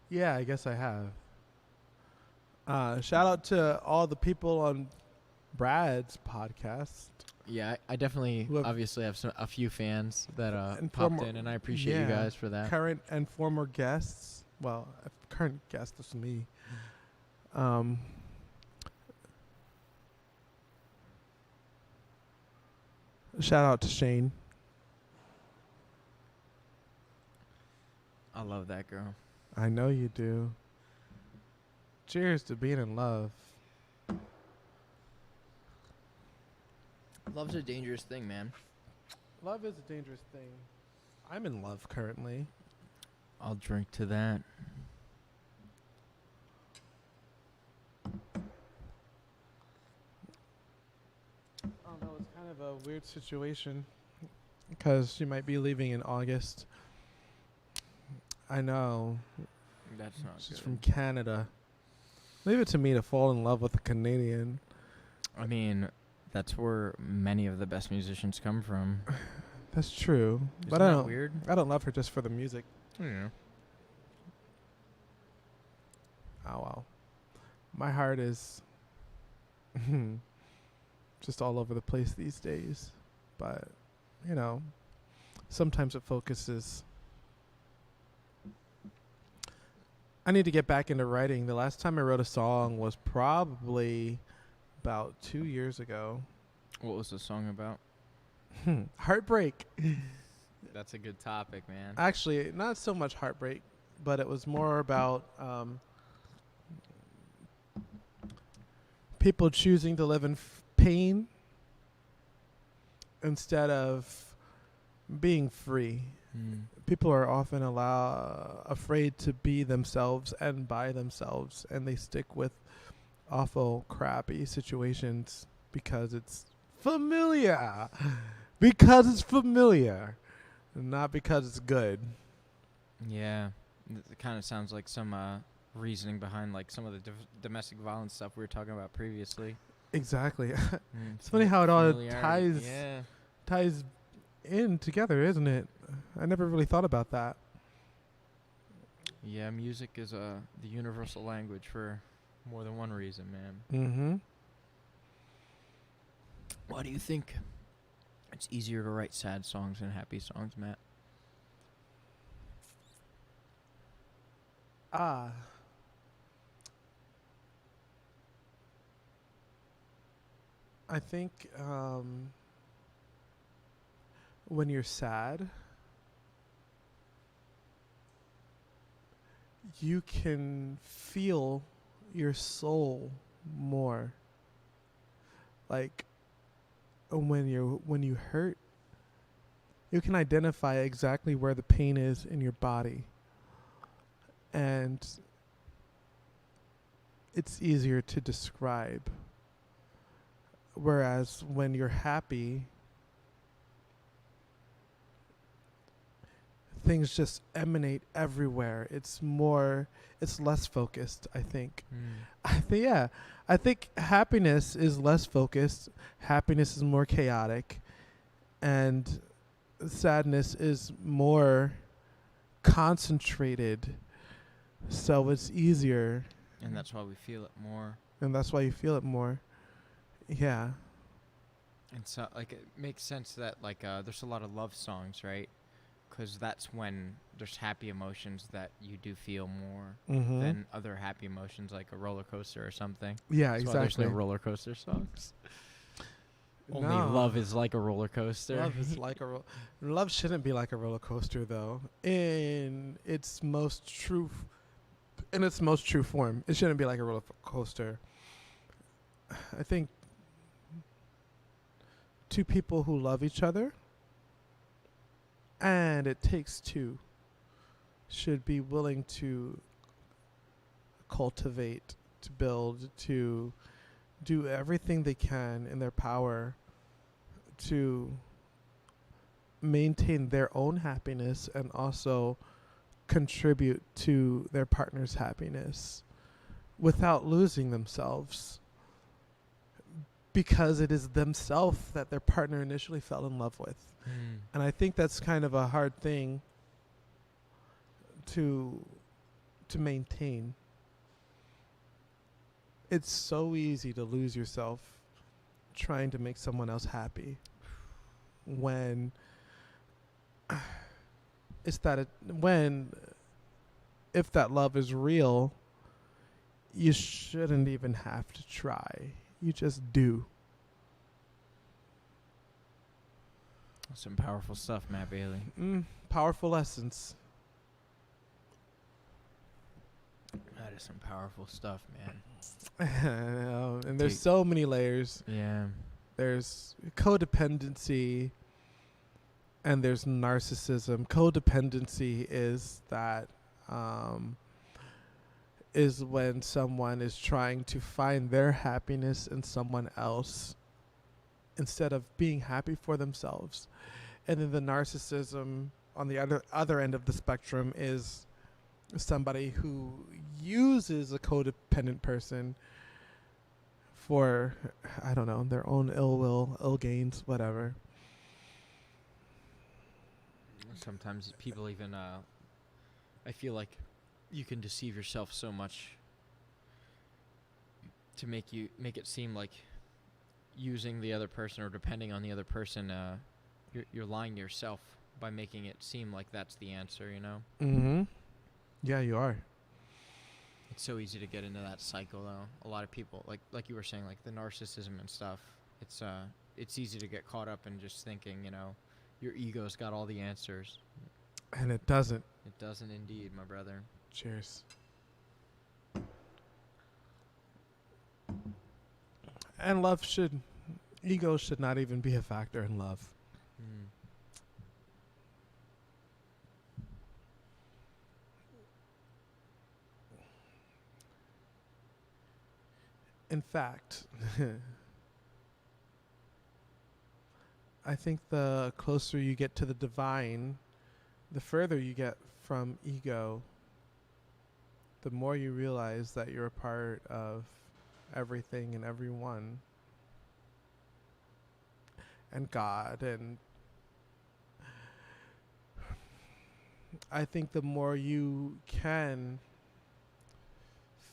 Speaker 2: Yeah, I guess I have. Shout out to all the people on Brad's podcast.
Speaker 1: Yeah, I definitely obviously have a few fans that popped in, and I appreciate you guys for that.
Speaker 2: Current and former guests. Well, current guest is me. Shout out to Shane.
Speaker 1: I love that girl.
Speaker 2: I know you do. Cheers to being in love.
Speaker 1: Love's a dangerous thing, man.
Speaker 2: Love is a dangerous thing. I'm in love currently.
Speaker 1: I'll drink to that.
Speaker 2: Oh no, it's kind of a weird situation because she might be leaving in August. I know.
Speaker 1: That's not
Speaker 2: She's
Speaker 1: good.
Speaker 2: from Canada. Leave it to me to fall in love with a Canadian.
Speaker 1: I mean, that's where many of the best musicians come from.
Speaker 2: That's true.
Speaker 1: Isn't
Speaker 2: But
Speaker 1: that weird?
Speaker 2: I don't love her just for the music.
Speaker 1: Yeah.
Speaker 2: Oh well. My heart is just all over the place these days. But, you know, sometimes it focuses. I need to get back into writing. The last time I wrote a song was probably about 2 years ago.
Speaker 1: What was the song about?
Speaker 2: Heartbreak.
Speaker 1: That's a good topic, man.
Speaker 2: Actually, not so much heartbreak, but it was more about people choosing to live in pain instead of being free. People are often afraid to be themselves and by themselves, and they stick with awful, crappy situations because it's familiar. Because it's familiar, not because it's good.
Speaker 1: Yeah, it kind of sounds like some reasoning behind like some of the domestic violence stuff we were talking about previously.
Speaker 2: Exactly. It's funny how it all ties in together, isn't it? I never really thought about that.
Speaker 1: Yeah, music is the universal language for more than one reason, man.
Speaker 2: Mm-hmm.
Speaker 1: Why do you think it's easier to write sad songs than happy songs, Matt?
Speaker 2: I think when you're sad, you can feel your soul more. Like when you hurt, you can identify exactly where the pain is in your body. And it's easier to describe. Whereas when you're happy, things just emanate everywhere. It's less focused, I think. I think happiness is less focused. Happiness is more chaotic. And sadness is more concentrated. So it's easier.
Speaker 1: And that's why we feel it more.
Speaker 2: And that's why you feel it more. Yeah.
Speaker 1: And so, like, it makes sense that, like, there's a lot of love songs, right? Because that's when there's happy emotions that you do feel more than other happy emotions, like a roller coaster or something.
Speaker 2: Yeah,
Speaker 1: that's
Speaker 2: exactly.
Speaker 1: Why there's no roller coaster songs. Only love is like a roller coaster.
Speaker 2: Love is like love shouldn't be like a roller coaster, though. In its most true form, it shouldn't be like a roller coaster. I think two people who love each other, and it takes two, should be willing to cultivate, to build, to do everything they can in their power to maintain their own happiness and also contribute to their partner's happiness without losing themselves, because it is themselves that their partner initially fell in love with. And I think that's kind of a hard thing to maintain. It's so easy to lose yourself trying to make someone else happy when if that love is real, you shouldn't even have to try. You just do.
Speaker 1: Some powerful stuff, Matt Bailey.
Speaker 2: Powerful lessons.
Speaker 1: That is some powerful stuff, man.
Speaker 2: And there's so many layers.
Speaker 1: Yeah.
Speaker 2: There's codependency and there's narcissism. Codependency is that is when someone is trying to find their happiness in someone else instead of being happy for themselves. And then the narcissism on the other end of the spectrum is somebody who uses a codependent person for, I don't know, their own ill will, ill gains, whatever.
Speaker 1: Sometimes people even, I feel like you can deceive yourself so much to make it seem like using the other person or depending on the other person, you're lying to yourself by making it seem like that's the answer, you know?
Speaker 2: Yeah, you are.
Speaker 1: It's so easy to get into that cycle, though. A lot of people, like you were saying, like the narcissism and stuff. It's easy to get caught up in just thinking, your ego's got all the answers.
Speaker 2: And it doesn't.
Speaker 1: It doesn't indeed, my brother.
Speaker 2: Cheers. And ego should not even be a factor in love.
Speaker 1: Mm.
Speaker 2: In fact, I think the closer you get to the divine, the further you get from ego, the more you realize that you're a part of everything and everyone, and God. And I think the more you can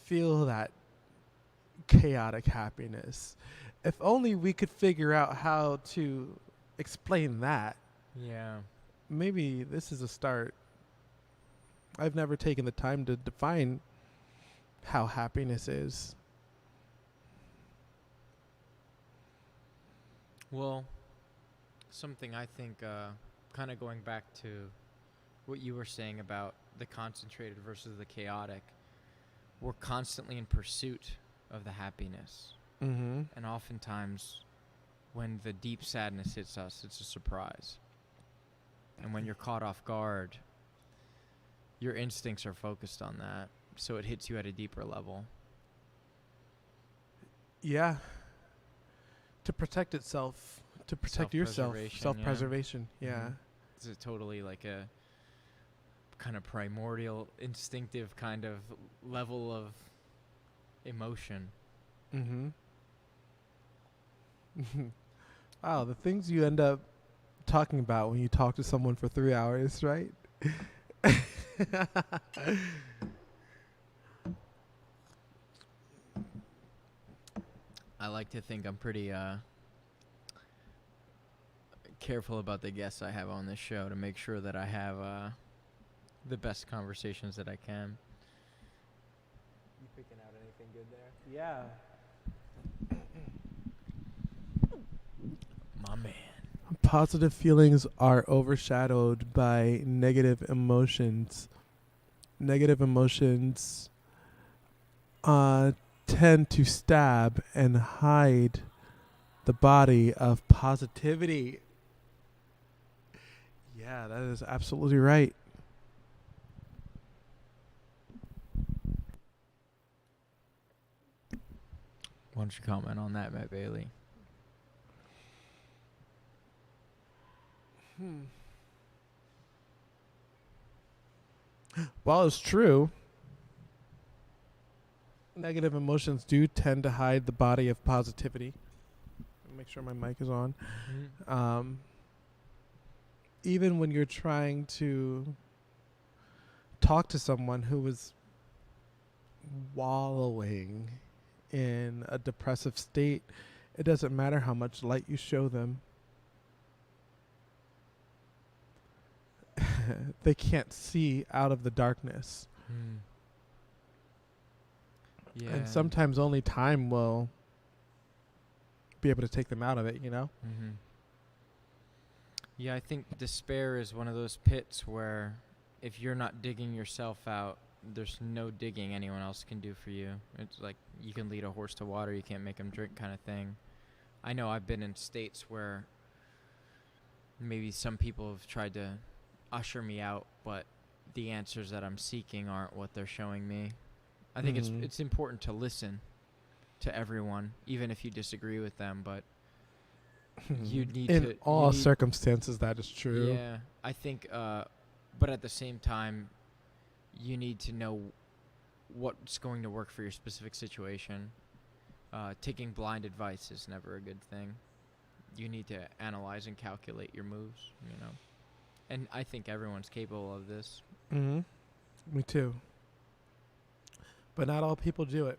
Speaker 2: feel that chaotic happiness, if only we could figure out how to explain that.
Speaker 1: Yeah.
Speaker 2: Maybe this is a start. I've never taken the time to define how happiness is.
Speaker 1: Well, something I think, kind of going back to what you were saying about the concentrated versus the chaotic, we're constantly in pursuit of the happiness.
Speaker 2: Mm-hmm.
Speaker 1: And oftentimes, when the deep sadness hits us, it's a surprise. And when you're caught off guard, your instincts are focused on that, so it hits you at a deeper level.
Speaker 2: Yeah. To protect itself, to protect yourself, self-preservation. Yeah.
Speaker 1: Mm-hmm. It's totally like a kind of primordial, instinctive kind of level of emotion.
Speaker 2: Mm-hmm. Wow, the things you end up talking about when you talk to someone for 3 hours, right?
Speaker 1: I like to think I'm pretty careful about the guests I have on this show to make sure that I have the best conversations that I can. You picking out anything good there?
Speaker 2: Yeah.
Speaker 1: My man.
Speaker 2: Positive feelings are overshadowed by negative emotions. Negative emotions tend to stab and hide the body of positivity. Yeah, that is absolutely right.
Speaker 1: Why don't you comment on that, Matt Bailey?
Speaker 2: While it's true, negative emotions do tend to hide the body of positivity. Make sure my mic is on.
Speaker 1: Mm-hmm.
Speaker 2: Even when you're trying to talk to someone who is wallowing in a depressive state, it doesn't matter how much light you show them. They can't see out of the darkness.
Speaker 1: Yeah.
Speaker 2: And sometimes only time will be able to take them out of it, you know?
Speaker 1: Mm-hmm. Yeah, I think despair is one of those pits where if you're not digging yourself out, there's no digging anyone else can do for you. It's like you can lead a horse to water, you can't make him drink kind of thing. I know I've been in states where maybe some people have tried to usher me out, but the answers that I'm seeking aren't what they're showing me. I think it's important to listen to everyone, even if you disagree with them, but you need
Speaker 2: in
Speaker 1: to...
Speaker 2: all circumstances, that is true.
Speaker 1: Yeah, I think, but at the same time, you need to know what's going to work for your specific situation. Taking blind advice is never a good thing. You need to analyze and calculate your moves, you know. And I think everyone's capable of this.
Speaker 2: Mm-hmm. Me too. But not all people do it.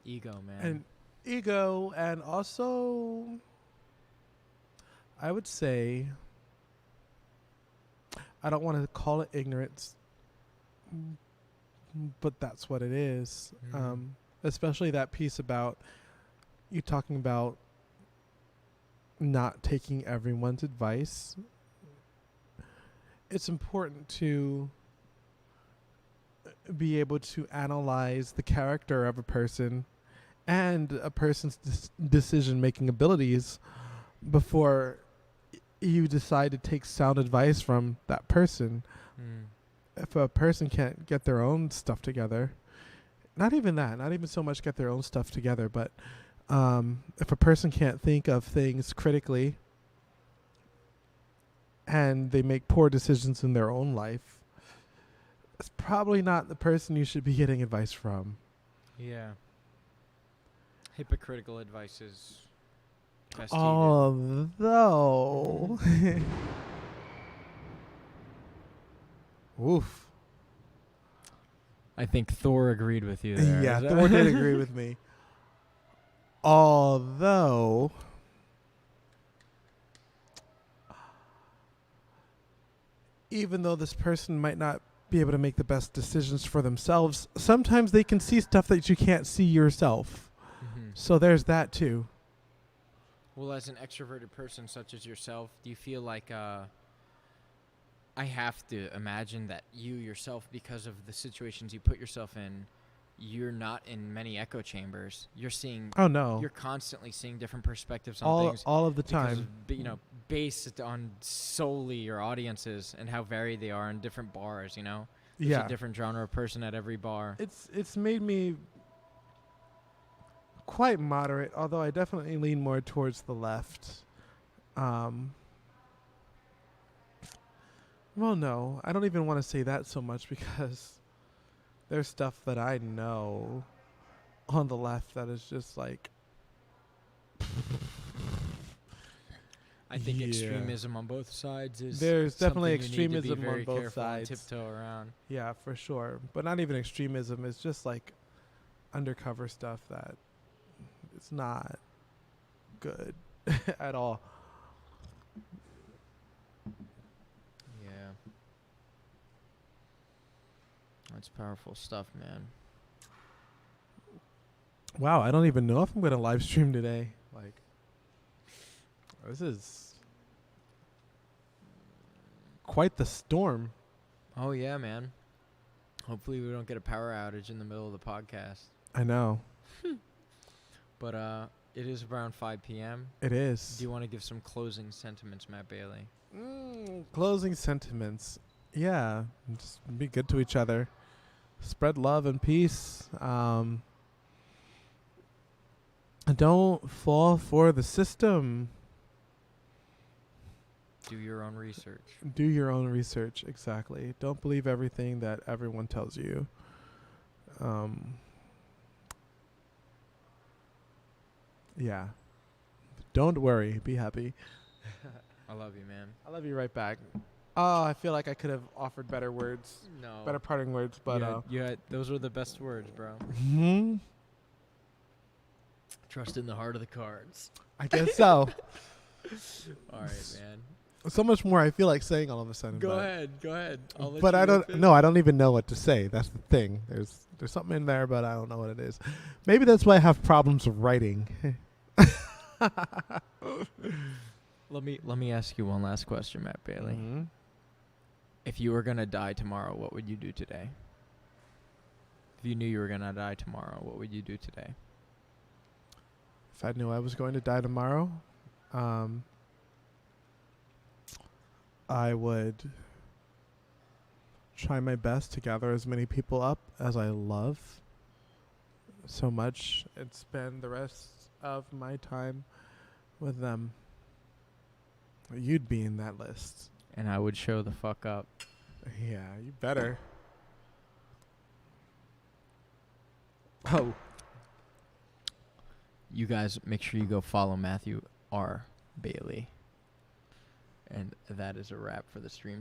Speaker 1: Ego, man.
Speaker 2: And ego, and also, I would say, I don't want to call it ignorance, but that's what it is.
Speaker 1: Mm.
Speaker 2: Especially that piece about you talking about not taking everyone's advice. It's important to be able to analyze the character of a person and a person's decision-making abilities before you decide to take sound advice from that person. If a person can't get their own stuff together, not even so much get their own stuff together, but if a person can't think of things critically and they make poor decisions in their own life, it's probably not the person you should be getting advice from.
Speaker 1: Yeah. Hypocritical advice is best
Speaker 2: Although, oof.
Speaker 1: I think Thor agreed with you there.
Speaker 2: Yeah, Thor did agree with me. Although, even though this person might not be able to make the best decisions for themselves, sometimes they can see stuff that you can't see yourself.
Speaker 1: Mm-hmm.
Speaker 2: So there's that too.
Speaker 1: Well, as an extroverted person such as yourself, do you feel like I have to imagine that you yourself, because of the situations you put yourself in, you're not in many echo chambers. You're seeing.
Speaker 2: Oh no.
Speaker 1: You're constantly seeing different perspectives on things.
Speaker 2: All of the time.
Speaker 1: Because, based on solely your audiences and how varied they are in different bars. There's a different genre of person at every bar.
Speaker 2: It's made me quite moderate, although I definitely lean more towards the left. Well, no, I don't even want to say that so much, because there's stuff that I know on the left that is just like...
Speaker 1: I think extremism on both sides is...
Speaker 2: There's definitely
Speaker 1: extremism
Speaker 2: on both sides.
Speaker 1: Tiptoe around.
Speaker 2: Yeah, for sure. But not even extremism. It's just like undercover stuff that it's not good at all.
Speaker 1: That's powerful stuff, man.
Speaker 2: Wow, I don't even know if I'm going to live stream today. Like, this is quite the storm.
Speaker 1: Oh, yeah, man. Hopefully we don't get a power outage in the middle of the podcast.
Speaker 2: I know.
Speaker 1: But it is around 5 p.m.
Speaker 2: It is.
Speaker 1: Do you want to give some closing sentiments, Matt Bailey?
Speaker 2: Closing sentiments. Yeah, just be good to each other. Spread love and peace. Don't fall for the system.
Speaker 1: Do your own research.
Speaker 2: Do your own research, exactly. Don't believe everything that everyone tells you. Yeah. Don't worry. Be happy.
Speaker 1: I love you, man.
Speaker 2: I love you right back. Oh, I feel like I could have offered better words.
Speaker 1: No.
Speaker 2: Better parting words, but...
Speaker 1: those were the best words, bro.
Speaker 2: Mm-hmm.
Speaker 1: Trust in the heart of the cards.
Speaker 2: I guess so.
Speaker 1: All right, man.
Speaker 2: So much more I feel like saying all of a sudden.
Speaker 1: Go ahead. I'll let
Speaker 2: but
Speaker 1: you
Speaker 2: I don't. No, I don't even know what to say. That's the thing. There's something in there, but I don't know what it is. Maybe that's why I have problems writing.
Speaker 1: Let me ask you one last question, Matt Bailey.
Speaker 2: Mm-hmm.
Speaker 1: If you were gonna die tomorrow, what would you do today? If you knew you were gonna die tomorrow, what would you do today?
Speaker 2: If I knew I was going to die tomorrow, I would try my best to gather as many people up as I love so much and spend the rest of my time with them. You'd be in that list.
Speaker 1: And I would show the fuck up.
Speaker 2: Yeah, you better.
Speaker 1: Oh. You guys make sure you go follow Matthew R. Bailey. And that is a wrap for the stream